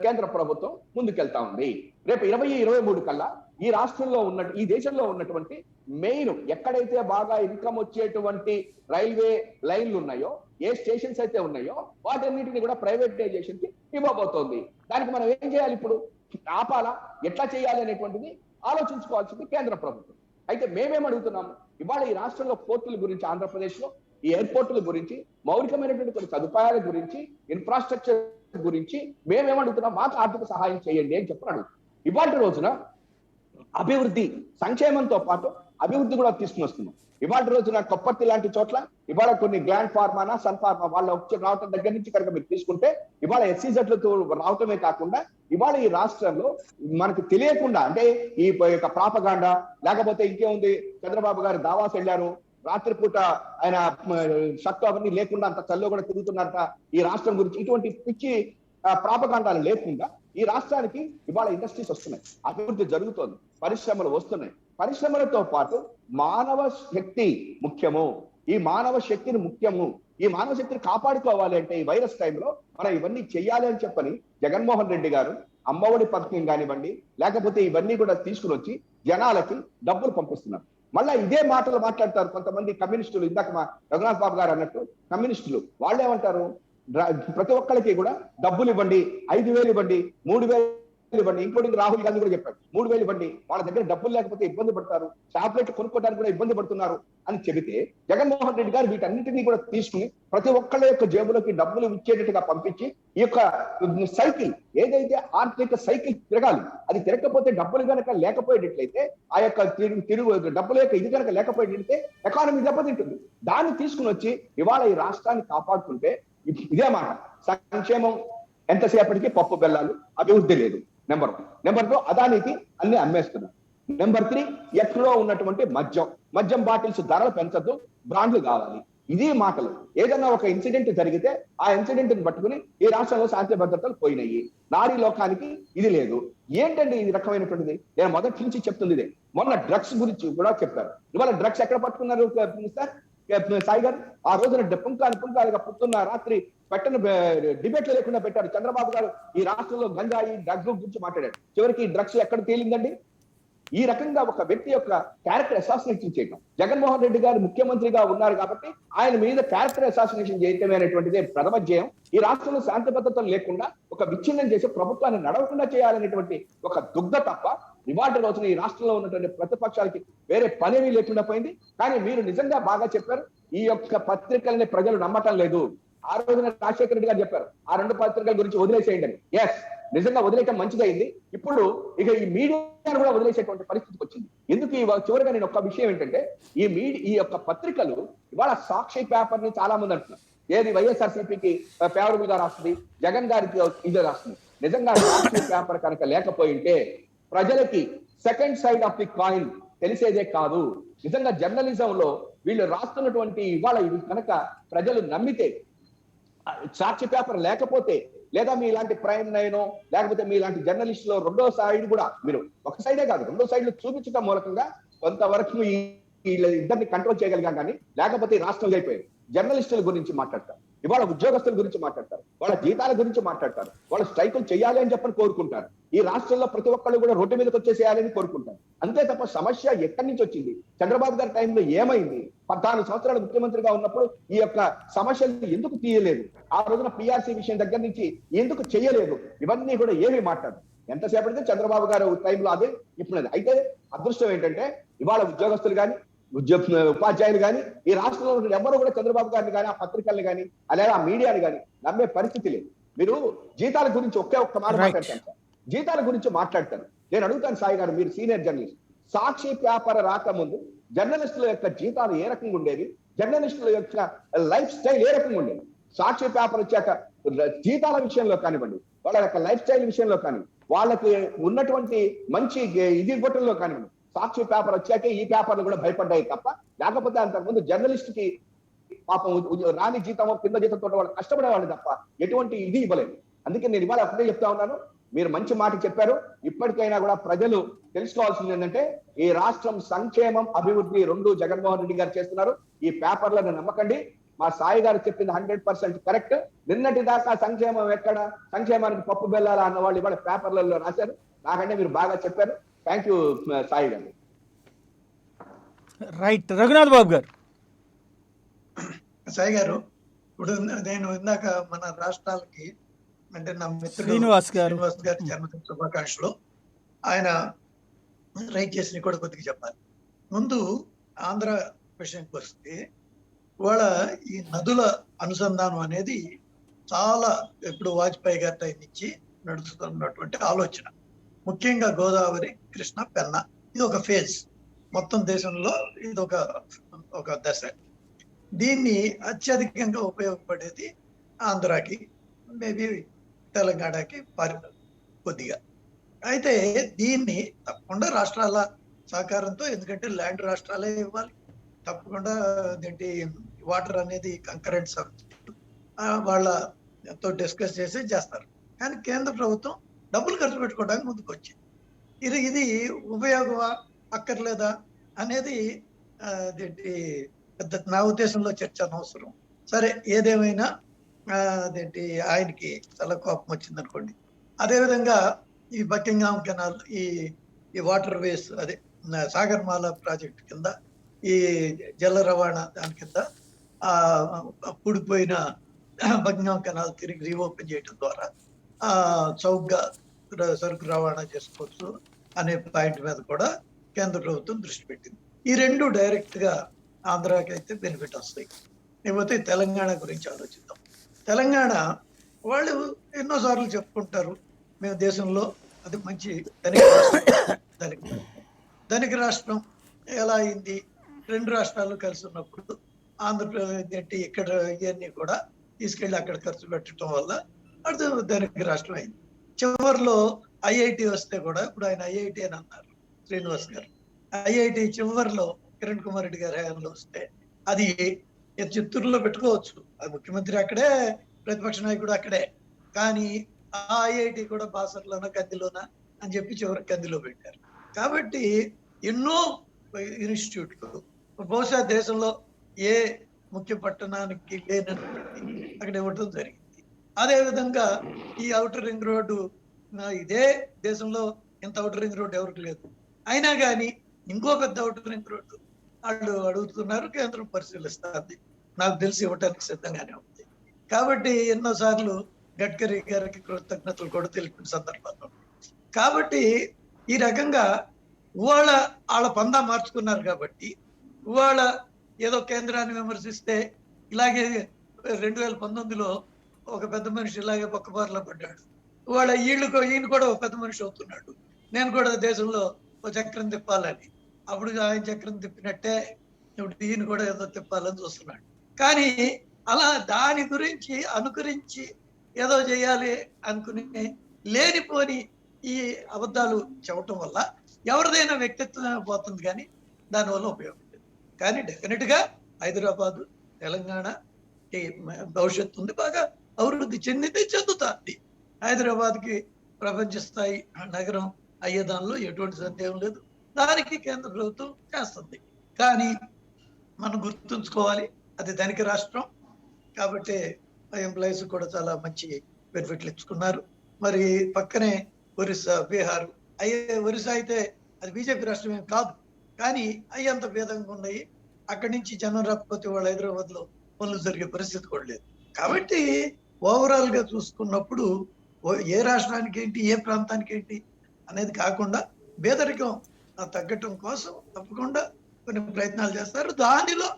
కేంద్ర ప్రభుత్వం ముందుకెళ్తా ఉంది. రేపు 2023 కల్లా ఈ రాష్ట్రంలో ఈ దేశంలో ఉన్నటువంటి మెయిన్ ఎక్కడైతే బాగా ఇన్కమ్ వచ్చేటువంటి రైల్వే లైన్లు ఉన్నాయో, ఏ స్టేషన్స్ అయితే ఉన్నాయో వాటన్నిటిని కూడా ప్రైవేటైజేషన్ కి ఇవ్వబోతోంది. దానికి మనం ఏం చేయాలి, ఇప్పుడు ఆపాలా, ఎట్లా చేయాలి అనేటువంటిది ఆలోచించుకోవాల్సింది కేంద్ర ప్రభుత్వం. అయితే మేమేం అడుగుతున్నాము, ఇవాళ ఈ రాష్ట్రంలో పోర్టుల గురించి, ఆంధ్రప్రదేశ్ లో ఈ ఎయిర్పోర్టుల గురించి, మౌలికమైనటువంటి కొన్ని సదుపాయాల గురించి, ఇన్ఫ్రాస్ట్రక్చర్ గురించి మేమేమడుగుతున్నాం, మాకు ఆర్థిక సహాయం చేయండి అని చెప్పి అడుగుతున్నాం. ఇవాళ రోజున అభివృద్ధి, సంక్షేమంతో పాటు అభివృద్ధి కూడా తీసుకుని వస్తున్నాం. ఇవాళ రోజున కొప్పర్తి లాంటి చోట్ల ఇవాళ కొన్ని గ్లాండ్ ఫార్మానా, సన్ ఫార్మా వాళ్ళ వచ్చి రావటం దగ్గర నుంచి కనుక మీరు తీసుకుంటే ఇవాళ SEZలతో రావటమే కాకుండా ఇవాళ ఈ రాష్ట్రంలో మనకు తెలియకుండా, అంటే ఈ యొక్క ప్రాపగాండా లేకపోతే ఇంకేముంది, చంద్రబాబు గారు దావాస్ వెళ్ళారు, రాత్రిపూట ఆయన శక్తి అవన్నీ లేకుండా అంత చల్లో కూడా తిరుగుతున్నారట ఈ రాష్ట్రం గురించి, ఇటువంటి పిచ్చి ప్రాపగాండాలు లేకుండా ఈ రాష్ట్రానికి ఇవాళ ఇండస్ట్రీస్ వస్తున్నాయి, అభివృద్ధి జరుగుతోంది, పరిశ్రమలు వస్తున్నాయి. పరిశ్రమలతో పాటు మానవ శక్తి ముఖ్యము. ఈ మానవ శక్తిని ఈ మానవ శక్తిని కాపాడుకోవాలి అంటే ఈ వైరస్ టైంలో మనం ఇవన్నీ చెయ్యాలి అని చెప్పని జగన్మోహన్ రెడ్డి గారు అమ్మఒడి పథకం కానివ్వండి, లేకపోతే ఇవన్నీ కూడా తీసుకుని వచ్చి జనాలకి డబ్బులు పంపిస్తున్నారు. మళ్ళా ఇదే మాటలు మాట్లాడతారు కొంతమంది కమ్యూనిస్టులు. ఇందాక మా రఘునాథ్ బాబు గారు అన్నట్టు కమ్యూనిస్టులు వాళ్ళు ఏమంటారు, ప్రతి ఒక్కరికి కూడా డబ్బులు ఇవ్వండి, 5,000 ఇవ్వండి, 3,000 ఇవ్వండి, ఇంక్లూడింగ్ రాహుల్ గాంధీ కూడా చెప్పారు 3,000 ఇవ్వండి, వాళ్ళ దగ్గర డబ్బులు లేకపోతే ఇబ్బంది పడతారు, టాబ్లెట్ కొనుక్కోవడానికి కూడా ఇబ్బంది పడుతున్నారు అని చెబితే జగన్మోహన్ రెడ్డి గారు వీటన్నిటినీ కూడా తీసుకుని ప్రతి ఒక్కళ్ళ యొక్క జేబులోకి డబ్బులు ఇచ్చేటట్టుగా పంపించి ఈ యొక్క సైకిల్ ఏదైతే ఆర్థిక సైకిల్ తిరగాలి, అది తిరగకపోతే డబ్బులు కనుక లేకపోయేటట్లయితే ఆ యొక్క డబ్బుల యొక్క ఇది కనుక లేకపోయేటట్లయితే ఎకానమీ దెబ్బతింటుంది. దాన్ని తీసుకుని వచ్చి ఇవాళ ఈ రాష్ట్రాన్ని కాపాడుతుంటే ఇదే మాట, సంక్షేమం ఎంతసేపటికి పప్పు బెల్లాలు, అభివృద్ధి లేదు. నెంబర్ 1. నెంబర్ 2, అదానికి అన్ని అమ్మేస్తున్నారు. నెంబర్ 3, ఎక్కడో ఉన్నటువంటి మద్యం బాటిల్స్ ధరలు పెంచద్దు, బ్రాండ్లు కావాలి. ఇది మాటలు. ఏదన్నా ఒక ఇన్సిడెంట్ జరిగితే ఆ ఇన్సిడెంట్ ని పట్టుకుని ఈ రాష్ట్రంలో శాంతి భద్రతలు పోయినాయి, నారీ లోకానికి ఇది లేదు. ఏంటండి ఈ రకమైనటువంటిది? నేను మొదటి నుంచి చెప్తుంది ఇదే. మొన్న డ్రగ్స్ గురించి కూడా చెప్పారు. ఇవాళ డ్రగ్స్ ఎక్కడ పట్టుకున్నారు సార్ సాయి గారు? ఆ రోజున పుంకాలుగా పుట్టున్న రాత్రి పెట్టిన డిబేట్లు లేకుండా పెట్టారు. చంద్రబాబు గారు ఈ రాష్ట్రంలో గంజాయి డ్రగ్స్ గురించి మాట్లాడారు. చివరికి ఈ డ్రగ్స్ ఎక్కడ తేలిందండి? ఈ రకంగా ఒక వ్యక్తి యొక్క క్యారెక్టర్ అసాసినేషన్ చేయడం, జగన్మోహన్ రెడ్డి గారు ముఖ్యమంత్రిగా ఉన్నారు కాబట్టి ఆయన మీద క్యారెక్టర్ అసాసినేషన్ చేయటమే అనేటువంటిదే ప్రథమ ధ్యేయం. ఈ రాష్ట్రంలో శాంతి భద్రతలు లేకుండా ఒక విచ్ఛిన్నం చేసి ప్రభుత్వాన్ని నడవకుండా చేయాలనేటువంటి ఒక దుగ్ధ తప్ప ఇవాళ రోజున ఈ రాష్ట్రంలో ఉన్నటువంటి ప్రతిపక్షాలకి వేరే పనేమీ లేకుండా పోయింది. కానీ మీరు నిజంగా బాగా చెప్పారు, ఈ యొక్క పత్రికల్ని ప్రజలు నమ్మటం లేదు. ఆ రోజున రాజశేఖర రెడ్డి గారు చెప్పారు, ఆ 2 పత్రికల గురించి వదిలేసేయండి అని. ఎస్, నిజంగా వదిలేయటం మంచిదైంది. ఇప్పుడు ఇక ఈ మీడియాను కూడా వదిలేసేటువంటి పరిస్థితికి వచ్చింది. ఎందుకు చివరిగా నేను ఒక విషయం ఏంటంటే, ఈ యొక్క పత్రికలు ఇవాళ సాక్షి పేపర్ ని చాలా మంది అంటున్నారు, ఏది వైఎస్ఆర్సీపీకి ఫేవరబుల్ గా రాస్తుంది, జగన్ గారికి ఇదే రాస్తుంది. నిజంగా సాక్షి పేపర్ కనుక లేకపోయింటే ప్రజలకి second side of the coin తెలిసేదే కాదు. నిజంగా జర్నలిజం లో వీళ్ళు రాస్తున్నటువంటి ఇవాళ ఇవి కనుక ప్రజలు నమ్మితే, సాక్షి పేపర్ లేకపోతే, లేదా మీ ఇలాంటి ప్రైమ్ 9 లేకపోతే మీ ఇలాంటి జర్నలిస్టులో రెండో సైడ్ కూడా మీరు ఒక సైడే కాదు 2 సైడ్లు చూపించడం మూలకంగా కొంతవరకు ఈ ఇద్దరిని కంట్రోల్ చేయగలిగాం. కానీ లేకపోతే రాష్ట్రం అయిపోయారు. జర్నలిస్టుల గురించి మాట్లాడతాం. ఇవాళ ఉద్యోగస్తుల గురించి మాట్లాడతారు, వాళ్ళ జీతాల గురించి మాట్లాడతారు, వాళ్ళ స్ట్రైకులు చేయాలి అని చెప్పని కోరుకుంటారు. ఈ రాష్ట్రంలో ప్రతి ఒక్కళ్ళు కూడా రోడ్డు మీదకి వచ్చేసేయాలని కోరుకుంటారు. అంతే తప్ప సమస్య ఎక్కడి నుంచి వచ్చింది, చంద్రబాబు గారి టైంలో ఏమైంది, 14 సంవత్సరాలు ముఖ్యమంత్రిగా ఉన్నప్పుడు ఈ యొక్క సమస్యలు ఎందుకు తీయలేదు, ఆ రోజున పిఆర్సీ విషయం దగ్గర నుంచి ఎందుకు చేయలేదు, ఇవన్నీ కూడా ఏమీ మాట్లాడు. ఎంతసేపటితే చంద్రబాబు గారు టైంలో అదే ఇప్పుడు అది. అయితే అదృష్టం ఏంటంటే ఇవాళ ఉద్యోగస్తులు కానీ ఉపాధ్యాయులు కానీ ఈ రాష్ట్రంలో ఎవరు కూడా చంద్రబాబు గారిని కానీ ఆ పత్రికల్ని కానీ అలాగే ఆ మీడియాని కానీ నమ్మే పరిస్థితి లేదు. మీరు జీతాల గురించి ఒక్క మాట మాట్లాడతాను సార్, జీతాల గురించి మాట్లాడతాను. నేను అడుగుతాను సాయి గారు, మీరు సీనియర్ జర్నలిస్ట్, సాక్షి పేపర్ రాకముందు జర్నలిస్టుల యొక్క జీతాలు ఏ రకంగా ఉండేవి, జర్నలిస్టుల యొక్క లైఫ్ స్టైల్ ఏ రకంగా ఉండేది? సాక్షి పేపర్ వచ్చాక జీతాల విషయంలో కానివ్వండి, వాళ్ళ యొక్క లైఫ్ స్టైల్ విషయంలో కానీ, వాళ్ళకి ఉన్నటువంటి మంచి ఇది గొట్టంలో కానివ్వండి, సాక్షి పేపర్ వచ్చాకే ఈ పేపర్లు కూడా భయపడ్డాయి తప్ప, లేకపోతే అంతకుముందు జర్నలిస్ట్ కి పాపం రాని జీతం కింద జీతంతో వాళ్ళు కష్టపడేవాళ్ళు తప్ప ఎటువంటి ఇది ఇవ్వలేదు. అందుకే నేను ఇవాళ ఒకటే చెప్తా ఉన్నాను, మీరు మంచి మాట చెప్పారు. ఇప్పటికైనా కూడా ప్రజలు తెలుసుకోవాల్సింది ఏంటంటే ఈ రాష్ట్రం సంక్షేమం అభివృద్ధి రెండు జగన్మోహన్ రెడ్డి గారు చేస్తున్నారు. ఈ పేపర్లను నమ్మకండి. మా సాయి గారు చెప్పింది 100% కరెక్ట్. నిన్నటి దాకా సంక్షేమం ఎక్కడ, సంక్షేమానికి పప్పు బెల్లాలా అన్న వాళ్ళు ఇవాళ పేపర్లలో రాశారు. నాకంటే మీరు బాగా చెప్పారు. థ్యాంక్ యూ సాయి గారు. రైట్. రఘునాథ్ బాబు గారు. సాయి గారు, ఇప్పుడు నేను ఇందాక మన రాష్ట్రాలకి అంటే నా మిత్రుడు శ్రీనివాస్ గారు జన్మదిన శుభాకాంక్షలు ఆయన రైట్ చేసిన కూడా కొద్దిగా చెప్పాలి. ముందు ఆంధ్ర విషయానికి వస్తే ఇవాళ ఈ నదుల అనుసంధానం అనేది చాలా ఇప్పుడు వాజ్పేయి గారి టైం నుంచి నడుస్తున్నటువంటి ఆలోచన. ముఖ్యంగా గోదావరి, కృష్ణ, పెన్నా ఇది ఒక ఫేజ్, మొత్తం దేశంలో ఇది ఒక దశ. దీన్ని అత్యధికంగా ఉపయోగపడేది ఆంధ్రాకి, మేబీ తెలంగాణకి కొద్దిగా. అయితే దీన్ని తప్పకుండా రాష్ట్రాల సహకారంతో, ఎందుకంటే ల్యాండ్ రాష్ట్రాలే ఇవ్వాలి, తప్పకుండా ఏంటి వాటర్ అనేది కంకరెంట్ సబ్జెక్ట్ వాళ్ళతో డిస్కస్ చేసి చేస్తారు. కానీ కేంద్ర ప్రభుత్వం డబ్బులు ఖర్చు పెట్టుకోవడానికి ముందుకు వచ్చింది. ఇది ఉపయోగమా అక్కర్లేదా అనేది పెద్ద నా ఉద్దేశంలో చర్చ అనవసరం. సరే, ఏదేమైనా అదేంటి ఆయనకి చాలా కోపం వచ్చింది అనుకోండి. అదేవిధంగా ఈ బకింగ్హామ్ కెనాల్, ఈ వాటర్ వేస్ అదే సాగర్మాల ప్రాజెక్ట్ కింద ఈ జల రవాణా దాని కింద పూడిపోయిన బకింగ్హామ్ కెనాల్ తిరిగి రీఓపెన్ చేయడం ద్వారా చౌకగా సరుకు రవాణా చేసుకోవచ్చు అనే పాయింట్ మీద కూడా కేంద్ర ప్రభుత్వం దృష్టి పెట్టింది. ఈ రెండు డైరెక్ట్ గా ఆంధ్రాకి అయితే బెనిఫిట్ వస్తాయి. లేకపోతే తెలంగాణ గురించి ఆలోచిద్దాం. తెలంగాణ వాళ్ళు ఎన్నోసార్లు చెప్పుకుంటారు, మేము దేశంలో అది మంచి ధనిక రాష్ట్రం ఎలా అయింది, రెండు రాష్ట్రాలు కలిసి ఉన్నప్పుడు ఆంధ్రప్రదేశ్ ఇక్కడ ఇవన్నీ కూడా తీసుకెళ్లి అక్కడ ఖర్చు పెట్టడం వల్ల అది ధనిక రాష్ట్రం అయింది. చివరిలో ఐఐటి వస్తే కూడా, ఇప్పుడు ఆయన ఐఐటి అని అన్నారు శ్రీనివాస్ గారు, ఐఐటి చివరిలో కిరణ్ కుమార్ రెడ్డి గారి హయాంలో వస్తే అది చిత్తూరులో పెట్టుకోవచ్చు, అది ముఖ్యమంత్రి అక్కడే, ప్రతిపక్ష నాయకుడు అక్కడే, కానీ ఆ ఐఐటి కూడా బాసర్లోనా గందిలోనా అని చెప్పి చివరికి గందిలో పెట్టారు. కాబట్టి ఎన్నో ఇన్స్టిట్యూట్లు బహుశా దేశంలో ఏ ముఖ్య పట్టణానికి లేనటువంటి అక్కడ ఇవ్వటం జరిగింది. అదే విధంగా ఈ ఔటర్ రింగ్ రోడ్డు, ఇదే దేశంలో ఇంత ఔటర్ రింగ్ రోడ్డు ఎవరికి లేదు, అయినా కానీ ఇంకో పెద్ద ఔటర్ రింగ్ రోడ్డు వాళ్ళు అడుగుతున్నారు, కేంద్రం పరిశీలిస్తుంది, నాకు తెలిసి ఇవ్వటానికి సిద్ధంగానే ఉంది. కాబట్టి ఎన్నోసార్లు గడ్కరీ గారికి కృతజ్ఞతలు కూడా తెలిపిన సందర్భాలు. కాబట్టి ఈ రకంగా వాళ్ళ పందా మార్చుకున్నారు. కాబట్టి ఇవాళ ఏదో కేంద్రాన్ని విమర్శిస్తే, ఇలాగే 2019లో ఒక పెద్ద మనిషి ఇలాగే పక్కబారులో పడ్డాడు, ఇవాళ ఈయన కూడా ఒక పెద్ద మనిషి అవుతున్నాడు, నేను కూడా దేశంలో ఒక చక్రం తిప్పాలని. అప్పుడు ఆయన చక్రం తిప్పినట్టే ఇప్పుడు ఈయన కూడా ఏదో తిప్పాలని చూస్తున్నాడు. కానీ అలా దాని గురించి అనుకరించి ఏదో చేయాలి అనుకుని లేనిపోని ఈ అబద్ధాలు చెప్పటం వల్ల ఎవరిదైనా వ్యక్తిత్వం పోతుంది, కానీ దానివల్ల ఉపయోగం లేదు. కానీ డెఫినెట్ గా హైదరాబాదు, తెలంగాణ భవిష్యత్తు ఉంది, బాగా అభివృద్ధి చెందుతుంది. హైదరాబాద్ కి ప్రపంచ స్థాయి నగరం అయ్యే దానిలో ఎటువంటి సందేహం లేదు. దానికి కేంద్ర ప్రభుత్వం చేస్తుంది. కానీ మనం గుర్తుంచుకోవాలి, అది ధనిక రాష్ట్రం కాబట్టి ఎంప్లాయీస్ కూడా చాలా మంచి బెనిఫిట్లు ఇచ్చుకున్నారు. మరి పక్కనే ఒరిస్సా, బీహార్ ఒరిస్సా అయితే అది బీజేపీ రాష్ట్రం ఏం కాదు, కానీ అవి అంత భేదంగా ఉన్నాయి. అక్కడి నుంచి జనం రాకపోతే వాళ్ళు హైదరాబాద్ లో పనులు జరిగే పరిస్థితి కూడా లేదు. కాబట్టి ఓవరాల్ గా చూసుకున్నప్పుడు ఏ రాష్ట్రానికి ఏంటి, ఏ ప్రాంతానికి ఏంటి అనేది కాకుండా పేదరికం తగ్గటం కోసం తప్పకుండా కొన్ని ప్రయత్నాలు చేస్తారు. దానిలో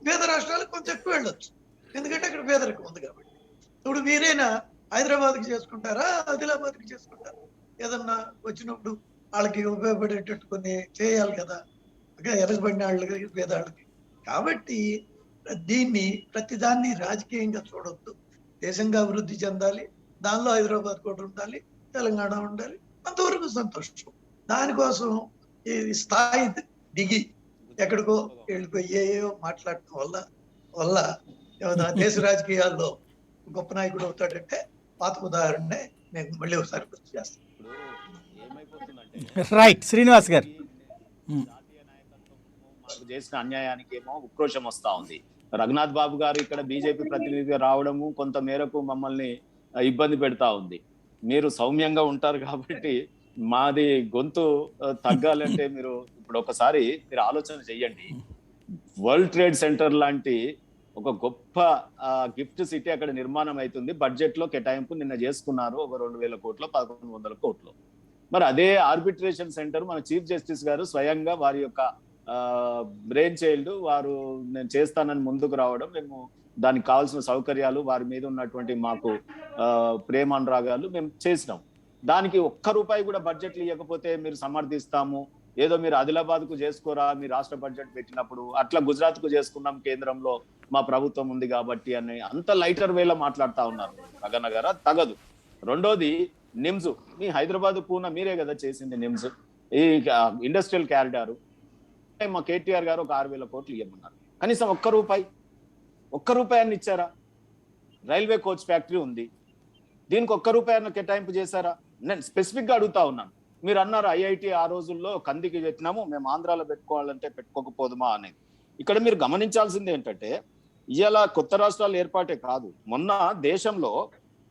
పేద రాష్ట్రాలకు కొంచెం ఎక్కువ వెళ్ళొచ్చు, ఎందుకంటే అక్కడ పేదరికం ఉంది కాబట్టి. ఇప్పుడు మీరైనా హైదరాబాద్కి చేసుకుంటారా, ఆదిలాబాద్కి చేసుకుంటారా? ఏదన్నా వచ్చినప్పుడు వాళ్ళకి ఉపయోగపడేటట్టు కొన్ని చేయాలి కదా, ఎరగబడిన వాళ్ళకి, పేదవాళ్ళకి. కాబట్టి దీన్ని ప్రతిదాన్ని రాజకీయంగా చూడొద్దు. దేశంగా అభివృద్ధి చెందాలి, దానిలో హైదరాబాద్ కూడా ఉండాలి, తెలంగాణ ఉండాలి, అంతవరకు సంతోషం. దానికోసం ఈ స్థాయి దిగి ఎక్కడికో వెళ్ళిపోయి ఏయో మాట్లాడటం వల్ల దేశ రాజకీయాల్లో గొప్ప నాయకుడు అవుతాడంటే పాత ఉదాహరణనే నేను మళ్ళీ ఒకసారి గుర్తు చేస్తాను. రైట్ శ్రీనివాస్ గారు, జాతీయ నాయకత్వం మాకు చేసిన అన్యాయానికి ఏమో ఉక్రోషం వస్తా ఉంది. రఘునాథ్ బాబు గారు ఇక్కడ బీజేపీ ప్రతినిధిగా రావడము కొంత మేరకు మమ్మల్ని ఇబ్బంది పెడతా ఉంది. మీరు సౌమ్యంగా ఉంటారు కాబట్టి మాది గొంతు తగ్గాలంటే మీరు ఇప్పుడు ఒకసారి మీరు ఆలోచన చెయ్యండి. వరల్డ్ ట్రేడ్ సెంటర్ లాంటి ఒక గొప్ప గిఫ్ట్ సిటీ అక్కడ నిర్మాణం అవుతుంది. బడ్జెట్ లో కేటాయింపు నిన్న చేసుకున్నారు, ఒక 2000 కోట్లు, 1100 కోట్లు. మరి అదే ఆర్బిట్రేషన్ సెంటర్ మన చీఫ్ జస్టిస్ గారు స్వయంగా వారి యొక్క బ్రెయిన్ చైల్డ్ వారు నేను చేస్తానని ముందుకు రావడం, మేము దానికి కావాల్సిన సౌకర్యాలు, వారి మీద ఉన్నటువంటి మాకు ప్రేమానురాగాలు మేము చేసినాం. దానికి ఒక్క రూపాయి కూడా బడ్జెట్లు ఇవ్వకపోతే మీరు సమర్థిస్తాము, ఏదో మీరు ఆదిలాబాద్ కు చేసుకోరా మీ రాష్ట్ర బడ్జెట్ పెట్టినప్పుడు, అట్లా గుజరాత్ కు చేసుకున్నాం కేంద్రంలో మా ప్రభుత్వం ఉంది కాబట్టి అని అంత లైటర్ వేలో మాట్లాడుతా ఉన్నారు. గగన గారు తగదు. రెండోది నిమ్స్, మీ హైదరాబాద్ పూనా మీరే కదా చేసింది నిమ్స్, ఈ ఇండస్ట్రియల్ క్యారిడార్ మా కేటీఆర్ గారు ఒక 6000 కోట్లు ఇవ్వమన్నారు. కనీసం ఒక్క రూపాయన్ని ఇచ్చారా? రైల్వే కోచ్ ఫ్యాక్టరీ ఉంది, దీనికి ఒక్క రూపాయన్న కేటాయింపు చేశారా? నేను స్పెసిఫిక్ గా అడుగుతా ఉన్నాను. మీరు అన్నారు ఐఐటి ఆ రోజుల్లో కందికి పెట్టినాము, మేము ఆంధ్రాలో పెట్టుకోవాలంటే పెట్టుకోకపోదుమా అనేది. ఇక్కడ మీరు గమనించాల్సింది ఏంటంటే ఇవాళ కొత్త రాష్ట్రాలు ఏర్పాటే కాదు, మొన్న దేశంలో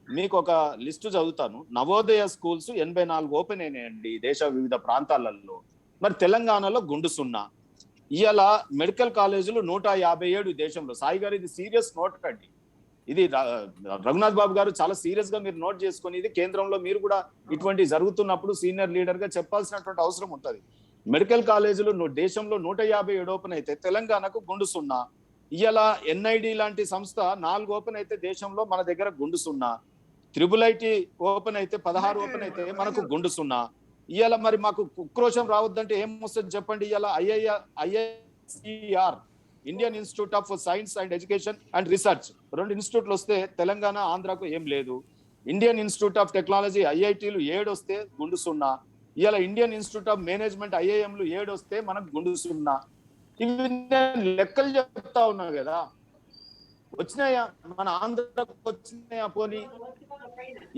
మీకు ఒక లిస్టు చదువుతాను. నవోదయ స్కూల్స్ 84 ఓపెన్ అయినాయండి దేశ వివిధ ప్రాంతాలలో. మరి తెలంగాణలో గుండు 0. ఇవాళ మెడికల్ కాలేజీలు 157 దేశంలో. సాయి గారు ఇది సీరియస్ నోట్ అండి, ఇది రఘునాథ్ బాబు గారు చాలా సీరియస్ గా మీరు నోట్ చేసుకొని, ఇది కేంద్రంలో మీరు కూడా ఇటువంటి జరుగుతున్నప్పుడు సీనియర్ లీడర్ గా చెప్పాల్సినటువంటి అవసరం ఉంటుంది. మెడికల్ కాలేజీలు దేశంలో 157 ఓపెన్ అయితే తెలంగాణకు గుండు 0. ఇవాళ ఎన్ఐడి లాంటి సంస్థ 4 ఓపెన్ అయితే దేశంలో మన దగ్గర గుండు 0. ట్రిపుల్ ఐటీ ఓపెన్ అయితే 16 ఓపెన్ అయితే మనకు గుండు 0. ఇవాళ మరి మాకు ఉక్రోషం రావద్దంటే ఏం వస్తుంది చెప్పండి? ఇవాళ IIR Indian institute of science and education and research 2 ఇన్స్టిట్యూట్లు వస్తే తెలంగాణ ఆంధ్రాకు ఏం లేదు. ఇండియన్ ఇన్స్టిట్యూట్ ఆఫ్ టెక్నాలజీ ఐఐటీలు 7 వస్తే గుండు 0. ఇవాళ ఇండియన్ ఇన్స్టిట్యూట్ ఆఫ్ మేనేజ్మెంట్ ఐఐఎంలు 7 వస్తే మనకు గుండు 0. ఇవి నేను లెక్కలు చెప్తా ఉన్నా కదా, వచ్చినాయా మన ఆంధ్రకు వచ్చినాయా? పోనీ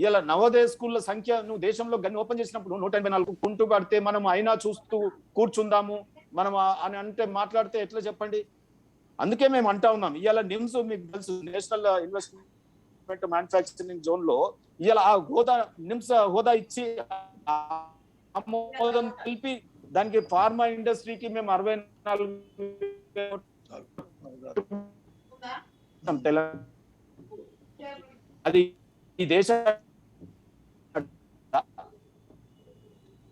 ఇలా నవోదయ స్కూళ్ళ సంఖ్య నువ్వు దేశంలో గన్ని ఓపెన్ చేసినప్పుడు 184 కుంటూ పడితే మనం అయినా చూస్తూ కూర్చుందాము మనం అని అంటే మాట్లాడితే ఎట్లా చెప్పండి? అందుకే మేము అంటా ఉన్నాం, ఇవాళ నిమ్స్ మీకు తెలుసు నేషనల్ ఇన్వెస్ట్మెంట్ మ్యానుఫ్యాక్చరింగ్ జోన్ లో ఇవాళ ఆ హోదా నిమ్స్ హోదా ఇచ్చి ఆమోదం తెలిపి దానికి ఫార్మా ఇండస్ట్రీకి మేము 64 అది ఈ దేశ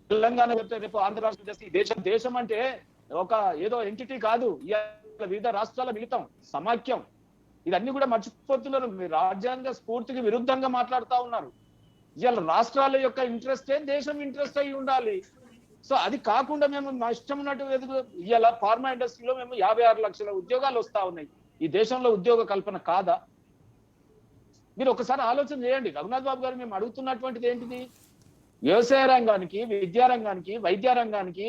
తెలంగాణ రేపు ఆంధ్ర రాష్ట్రం చేస్తే దేశం అంటే ఒక ఏదో ఎంటిటీ కాదు, వివిధ రాష్ట్రాల మిళితం సమాఖ్యం. ఇదన్నీ కూడా మర్చిపోతున్నారు, మీరు రాజ్యాంగ స్ఫూర్తికి విరుద్ధంగా మాట్లాడుతూ ఉన్నారు. ఇవాళ రాష్ట్రాల యొక్క ఇంట్రెస్టే దేశం ఇంట్రెస్ట్ అయి ఉండాలి. సో అది కాకుండా మేము మా ఇష్టం ఉన్నట్టు ఇవాళ ఫార్మా ఇండస్ట్రీలో మేము 56 లక్షల ఉద్యోగాలు వస్తా ఉన్నాయి. ఈ దేశంలో ఉద్యోగ కల్పన కాదా? మీరు ఒకసారి ఆలోచన చేయండి. రఘునాథ్ బాబు గారు మేము అడుగుతున్నటువంటిది ఏంటిది? వ్యవసాయ రంగానికి, విద్యా రంగానికి, వైద్య రంగానికి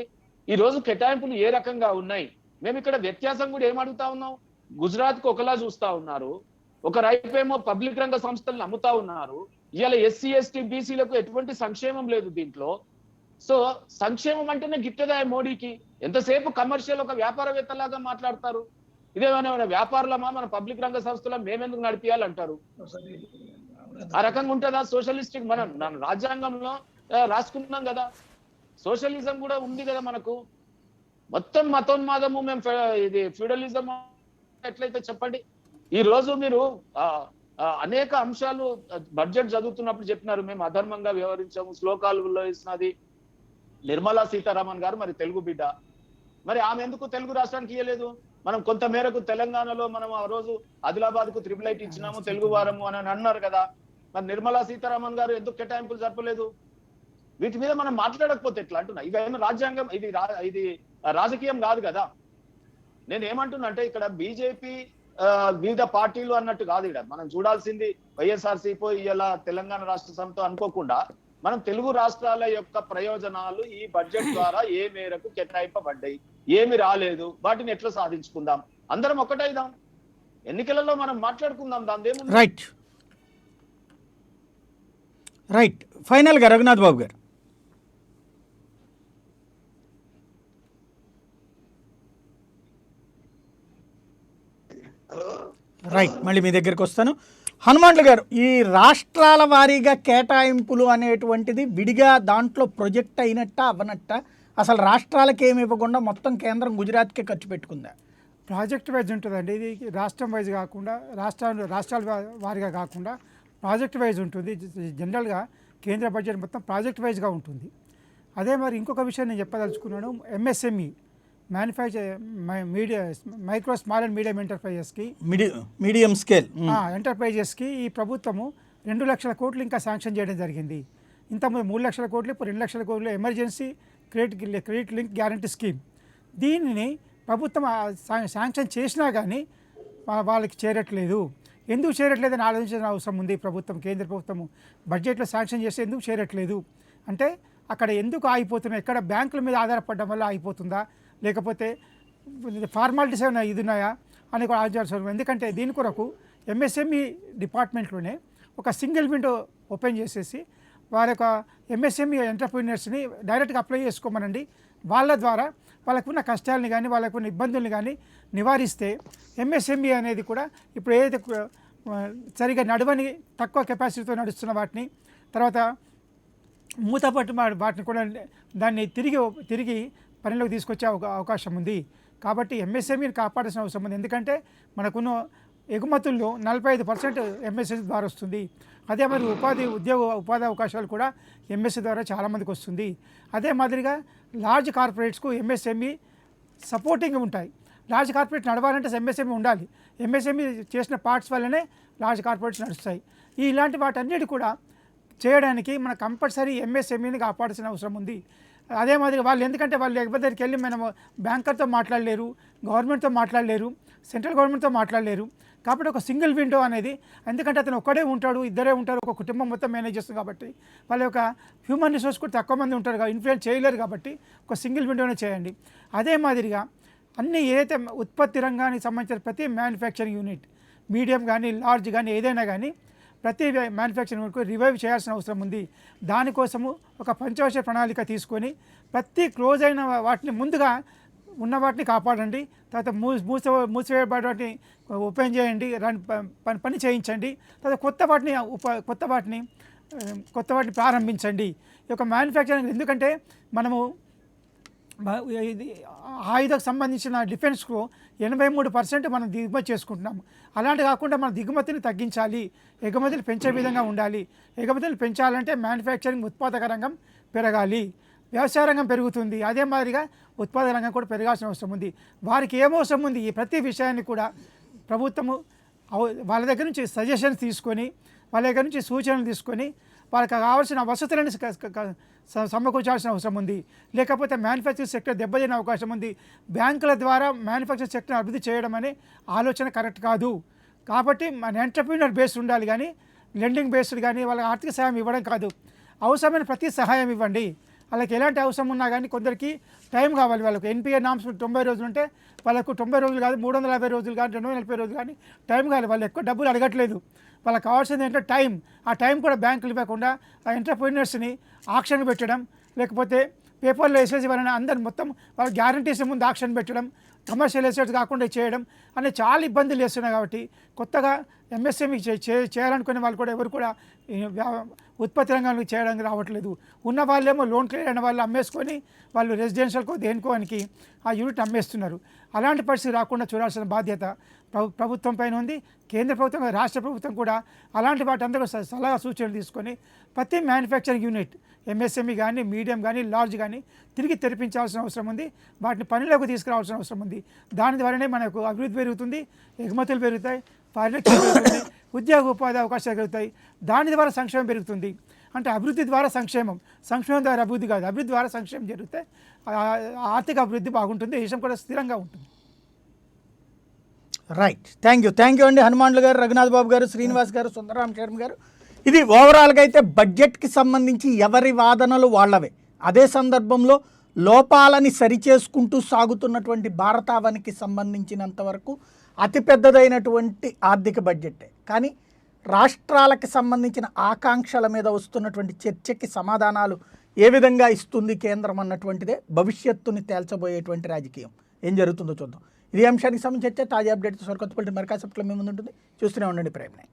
ఈ రోజు కేటాయింపులు ఏ రకంగా ఉన్నాయి? మేము ఇక్కడ వ్యత్యాసం కూడా ఏం అడుగుతా ఉన్నాం? గుజరాత్ కు ఒకలా చూస్తా ఉన్నారు, ఒక రైపేమో పబ్లిక్ రంగ సంస్థలను అమ్ముతా ఉన్నారు. ఇవాళ ఎస్సీ ఎస్టీ బీసీలకు ఎటువంటి సంక్షేమం లేదు దీంట్లో. సో సంక్షేమం అంటేనే గిట్టదా మోడీకి? ఎంతసేపు కమర్షియల్ ఒక వ్యాపారవేత్తలాగా మాట్లాడతారు. ఇదేమైనా వ్యాపారులమా, మన పబ్లిక్ రంగ సంస్థల మేమెందుకు నడిపియాలంటారు? ఆ రకంగా ఉంటుందా సోషలిస్టిక్? మనం రాజ్యాంగంలో రాసుకున్నాం కదా, సోషలిజం కూడా ఉంది కదా మనకు. మొత్తం మతోన్మాదము, మేము ఇది ఫ్యూడలిజం ఎట్లయితే చెప్పండి. ఈ రోజు మీరు అనేక అంశాలు బడ్జెట్ చదువుతున్నప్పుడు చెప్పినారు, మేము అధర్మంగా వ్యవహరించాము, శ్లోకాలలో ఇస్తున్నది నిర్మలా సీతారామన్ గారు, మరి తెలుగు బిడ్డ, మరి ఆమె ఎందుకు తెలుగు రాష్ట్రానికి ఇవ్వలేదు? మనం కొంత మేరకు తెలంగాణలో మనం ఆ రోజు ఆదిలాబాద్ కు 888 ఇచ్చినాము తెలుగు వారము అని అన్నారు కదా, మరి నిర్మలా సీతారామన్ గారు ఎందుకు కేటాయింపులు జరపలేదు? వీటి మీద మనం మాట్లాడకపోతే ఎట్లా అంటున్నా? ఇవేమో రాజ్యాంగం, ఇది రాజకీయం కాదు కదా. నేను ఏమంటున్నా అంటే ఇక్కడ బీజేపీ వివిధ పార్టీలు అన్నట్టు కాదు. ఇక్కడ మనం చూడాల్సింది వైఎస్ఆర్సీపీ ఇలా తెలంగాణ రాష్ట్ర సమితి అనుకోకుండా మనం తెలుగు రాష్ట్రాల యొక్క ప్రయోజనాలు ఈ బడ్జెట్ ద్వారా ఏ మేరకు కేటాయింపబడ్డాయి, ఏమి రాలేదు, వాటిని ఎట్లా సాధించుకుందాం, అందరం ఒకటైదాం, ఎన్నికలలో మనం మాట్లాడుకుందాం, దాని ఏముంది. రైట్ ఫైనల్ గా రఘునాథ్ బాబు గారు. రైట్, మళ్ళీ మీ దగ్గరికి వస్తాను. హనుమంతులు గారు, ఈ రాష్ట్రాల వారీగా కేటాయింపులు అనేటువంటిది విడిగా దాంట్లో ప్రొజెక్ట్ అయినట్ట అవ్వనట్ట? అసలు రాష్ట్రాలకు ఏమి ఇవ్వకుండా మొత్తం కేంద్రం గుజరాత్కే ఖర్చు పెట్టుకుందా? ప్రాజెక్ట్ వైజ్ ఉంటుందండి. ఇది రాష్ట్రం వైజ్ కాకుండా రాష్ట్రాల వారీగా కాకుండా ప్రాజెక్ట్ వైజ్ ఉంటుంది. జనరల్గా కేంద్ర బడ్జెట్ మొత్తం ప్రాజెక్ట్ వైజ్గా ఉంటుంది. అదే మరి ఇంకొక విషయం నేను చెప్పదలుచుకున్నాను. MSME micro small and medium ఎంటర్ప్రైజెస్కి, మీడియం స్కేల్ ఎంటర్ప్రైజెస్కి ఈ ప్రభుత్వము 2 లక్షల కోట్లు ఇంకా శాంక్షన్ చేయడం జరిగింది. ఇంతకుముందు 3 లక్షల కోట్లు, ఇప్పుడు 2 లక్షల కోట్లు emergency credit link guarantee scheme. దీనిని ప్రభుత్వం శాంక్షన్ చేసినా కానీ వాళ్ళకి చేరట్లేదు. ఎందుకు చేరట్లేదని ఆలోచించిన అవసరం ఉంది ప్రభుత్వం. కేంద్ర ప్రభుత్వము బడ్జెట్లో శాంక్షన్ చేస్తే ఎందుకు చేరట్లేదు అంటే అక్కడ ఎందుకు ఆగిపోతున్నాయి? ఎక్కడ బ్యాంకుల మీద ఆధారపడడం వల్ల ఆగిపోతుందా, లేకపోతే ఫార్మాలిటీస్ ఏమైనా ఇది ఉన్నాయా అని కూడా ఆలోచించాల్సి. ఎందుకంటే దీని కొరకు ఎంఎస్ఎంఈ డిపార్ట్మెంట్లోనే ఒక సింగిల్ విండో ఓపెన్ చేసేసి వారి యొక్క ఎంఎస్ఎంఈ ఎంటర్ప్రీనర్స్ని డైరెక్ట్గా అప్లై చేసుకోమనండి. వాళ్ళ ద్వారా వాళ్ళకున్న కష్టాలని కానీ వాళ్ళకున్న ఇబ్బందుల్ని కానీ నివారిస్తే ఎంఎస్ఎంఈ అనేది కూడా ఇప్పుడు ఏదైతే సరిగా నడవని తక్కువ కెపాసిటీతో నడుస్తున్న వాటిని, తర్వాత మూతపట్టు వాటిని కూడా దాన్ని తిరిగి పనిలోకి తీసుకొచ్చే అవకాశం ఉంది. కాబట్టి ఎంఎస్ఎంఈని కాపాడాల్సిన అవసరం ఉంది. ఎందుకంటే మనకున్న ఎగుమతుల్లో 45% ఎంఎస్ఎంఈ ద్వారా వస్తుంది. అదే మరి ఉపాధి అవకాశాలు కూడా ఎంఎస్ఎంఈ ద్వారా చాలామందికి వస్తుంది. అదే మాదిరిగా లార్జ్ కార్పొరేట్స్కు ఎంఎస్ఎంఈ సపోర్టింగ్ ఉంటాయి. లార్జ్ కార్పొరేట్ నడవాలంటే ఎంఎస్ఎంఈ ఉండాలి. ఎంఎస్ఎంఈ చేసిన పార్ట్స్ వల్లనే లార్జ్ కార్పొరేట్స్ నడుస్తాయి. ఇలాంటి వాటన్నిటి కూడా చేయడానికి మన కంపల్సరీ ఎంఎస్ఎంఈని కాపాడాల్సిన అవసరం ఉంది. అదే మాదిరిగా వాళ్ళు ఎందుకంటే వాళ్ళు ఎక్కడి దగ్గరికి వెళ్ళి మనం బ్యాంకర్తో మాట్లాడలేరు, గవర్నమెంట్తో మాట్లాడలేరు, సెంట్రల్ గవర్నమెంట్తో మాట్లాడలేరు. కాబట్టి ఒక సింగిల్ విండో అనేది, ఎందుకంటే అతను ఒక్కడే ఉంటాడు, ఇద్దరే ఉంటారు, ఒక కుటుంబం మొత్తం మేనేజ్ చేస్తుంది. కాబట్టి వాళ్ళ యొక్క హ్యూమన్ రిసోర్స్ కూడా తక్కువ మంది ఉంటారు కాబట్టి ఇన్ఫ్లుయెన్స్ చేయలేరు. కాబట్టి ఒక సింగిల్ విండోనే చేయండి. అదే మాదిరిగా అన్ని ఏదైతే ఉత్పత్తి రంగానికి సంబంధించిన ప్రతి మ్యానుఫ్యాక్చరింగ్ యూనిట్, మీడియం కానీ లార్జ్ కానీ ఏదైనా కానీ ప్రతి మ్యానుఫ్యాక్చరింగ్ యూనిట్కు రివైవ్ చేయాల్సిన అవసరం ఉంది. దానికోసము ఒక పంచవర్ష ప్రణాళిక తీసుకొని ప్రతి క్లోజ్ అయిన వాటిని ముందుగా ఉన్న వాటిని కాపాడండి. తర్వాత మూసివేయబడి వాటిని ఓపెన్ చేయండి, పని చేయించండి. తర్వాత కొత్త వాటిని ప్రారంభించండి. ఈ యొక్క మ్యానుఫ్యాక్చరింగ్, ఎందుకంటే మనము ఇది ఆయుధకు సంబంధించిన డిఫెన్స్కు 83% మనం దిగుమతి చేసుకుంటున్నాము. అలాంటి కాకుండా మన దిగుమతిని తగ్గించాలి, ఎగుమతులు పెంచే విధంగా ఉండాలి. ఎగుమతులు పెంచాలంటే మ్యానుఫ్యాక్చరింగ్ ఉత్పాదక రంగం పెరగాలి, వ్యవసాయ రంగం పెరుగుతుంది. అదే మాదిరిగా ఉత్పాదక రంగం కూడా పెరగాల్సిన అవసరం ఉంది. వారికి ఏమవసరం ఉంది, ఈ ప్రతి విషయాన్ని కూడా ప్రభుత్వము వాళ్ళ దగ్గర నుంచి సజెషన్స్ తీసుకొని, వాళ్ళ దగ్గర నుంచి సూచనలు తీసుకొని వాళ్ళకి కావాల్సిన వసతులను సమకూర్చాల్సిన అవసరం ఉంది. లేకపోతే మ్యానుఫ్యాక్చరింగ్ సెక్టర్ దెబ్బతినే అవకాశం ఉంది. బ్యాంకుల ద్వారా మ్యానుఫ్యాక్చరింగ్ సెక్టర్ అభివృద్ధి చేయడం అనే ఆలోచన కరెక్ట్ కాదు. కాబట్టి మన ఎంటర్ప్రీనర్ బేస్డ్ ఉండాలి కానీ లెండింగ్ బేస్డ్ కానీ వాళ్ళకి ఆర్థిక సహాయం ఇవ్వడం కాదు. అవసరమైన ప్రతి సహాయం ఇవ్వండి. వాళ్ళకి ఎలాంటి అవసరం ఉన్నా కానీ కొందరికి టైం కావాలి. వాళ్ళకు ఎన్పిఆర్ నామ్స్ 90 రోజులు ఉంటే వాళ్ళకు 90 రోజులు కాదు, 350 రోజులు కానీ 240 రోజులు కానీ టైం కావాలి. వాళ్ళు ఎక్కువ డబ్బులు అడగట్లేదు. వాళ్ళకి కావాల్సింది ఏంటంటే టైం. ఆ టైం కూడా బ్యాంకులు ఇవ్వకుండా ఆ ఎంటర్ప్రీనర్స్ని ఆక్షన్ పెట్టడం, లేకపోతే పేపర్లో వేసేసి వాళ్ళని అందరు మొత్తం వాళ్ళ గ్యారంటీస్ ముందు ఆక్షన్ పెట్టడం, కమర్షియల్ ఎస్టేట్స్ కాకుండా చేయడం అనే చాలా ఇబ్బందులు చేస్తున్నాయి. కాబట్టి కొత్తగా ఎంఎస్ఎంఈ చేయాలనుకునే వాళ్ళు కూడా ఎవరు కూడా ఉత్పత్తి రంగానికి చేయడానికి రావట్లేదు. ఉన్న వాళ్ళేమో లోన్ క్లియర్ అయిన వాళ్ళు అమ్మేసుకొని వాళ్ళు రెసిడెన్షియల్కో దేనికోనికి ఆ యూనిట్ అమ్మేస్తున్నారు. అలాంటి పరిస్థితి రాకుండా చూడాల్సిన బాధ్యత ప్రభుత్వం పైన ఉంది. కేంద్ర ప్రభుత్వం, రాష్ట్ర ప్రభుత్వం కూడా అలాంటి వాటి అందరూ సలహా సూచనలు తీసుకొని ప్రతి మ్యానుఫ్యాక్చరింగ్ యూనిట్ ఎంఎస్ఎంఈ కానీ, మీడియం కానీ, లార్జ్ కానీ తిరిగి తెరిపించాల్సిన అవసరం ఉంది. వాటిని పనిలోకి తీసుకురావాల్సిన అవసరం ఉంది. దాని ద్వారానే మనకు అభివృద్ధి పెరుగుతుంది, ఎగుమతులు పెరుగుతాయి, పరిరక్షణ పెరుగుతుంది, ఉద్యోగ ఉపాధి అవకాశాలు పెరుగుతాయి. దాని ద్వారా సంక్షేమం పెరుగుతుంది. అంటే అభివృద్ధి ద్వారా సంక్షేమం, సంక్షేమం ద్వారా అభివృద్ధి కాదు, అభివృద్ధి ద్వారా సంక్షేమం జరిగితే ఆర్థిక అభివృద్ధి బాగుంటుంది, దేశం కూడా స్థిరంగా ఉంటుంది. రైట్, థ్యాంక్ యూ అండి హనుమాన్లు గారు, రఘునాథ్ బాబు గారు, శ్రీనివాస్ గారు, సుందరరామ్ శర్మ గారు. ఇది ఓవరాల్గా అయితే బడ్జెట్కి సంబంధించి ఎవరి వాదనలు వాళ్ళవే. అదే సందర్భంలో లోపాలని సరిచేసుకుంటూ సాగుతున్నటువంటి భారతావనికి సంబంధించినంత వరకు అతిపెద్దదైనటువంటి ఆర్థిక బడ్జెటే. కానీ రాష్ట్రాలకు సంబంధించిన ఆకాంక్షల మీద వస్తున్నటువంటి చర్చకి సమాధానాలు ఏ విధంగా ఇస్తుంది కేంద్రం అన్నటువంటిదే భవిష్యత్తుని తేల్చబోయేటువంటి రాజకీయం. ఏం జరుగుతుందో చూద్దాం. ఇది అంశానికి సంబంధించి తాజా అప్డేట్స్ సరికొత్త పొలిటి మరి కాసేపట్లో మీ ముందు ఉంటుంది. చూస్తూనే ఉండండి ప్రైమ్9.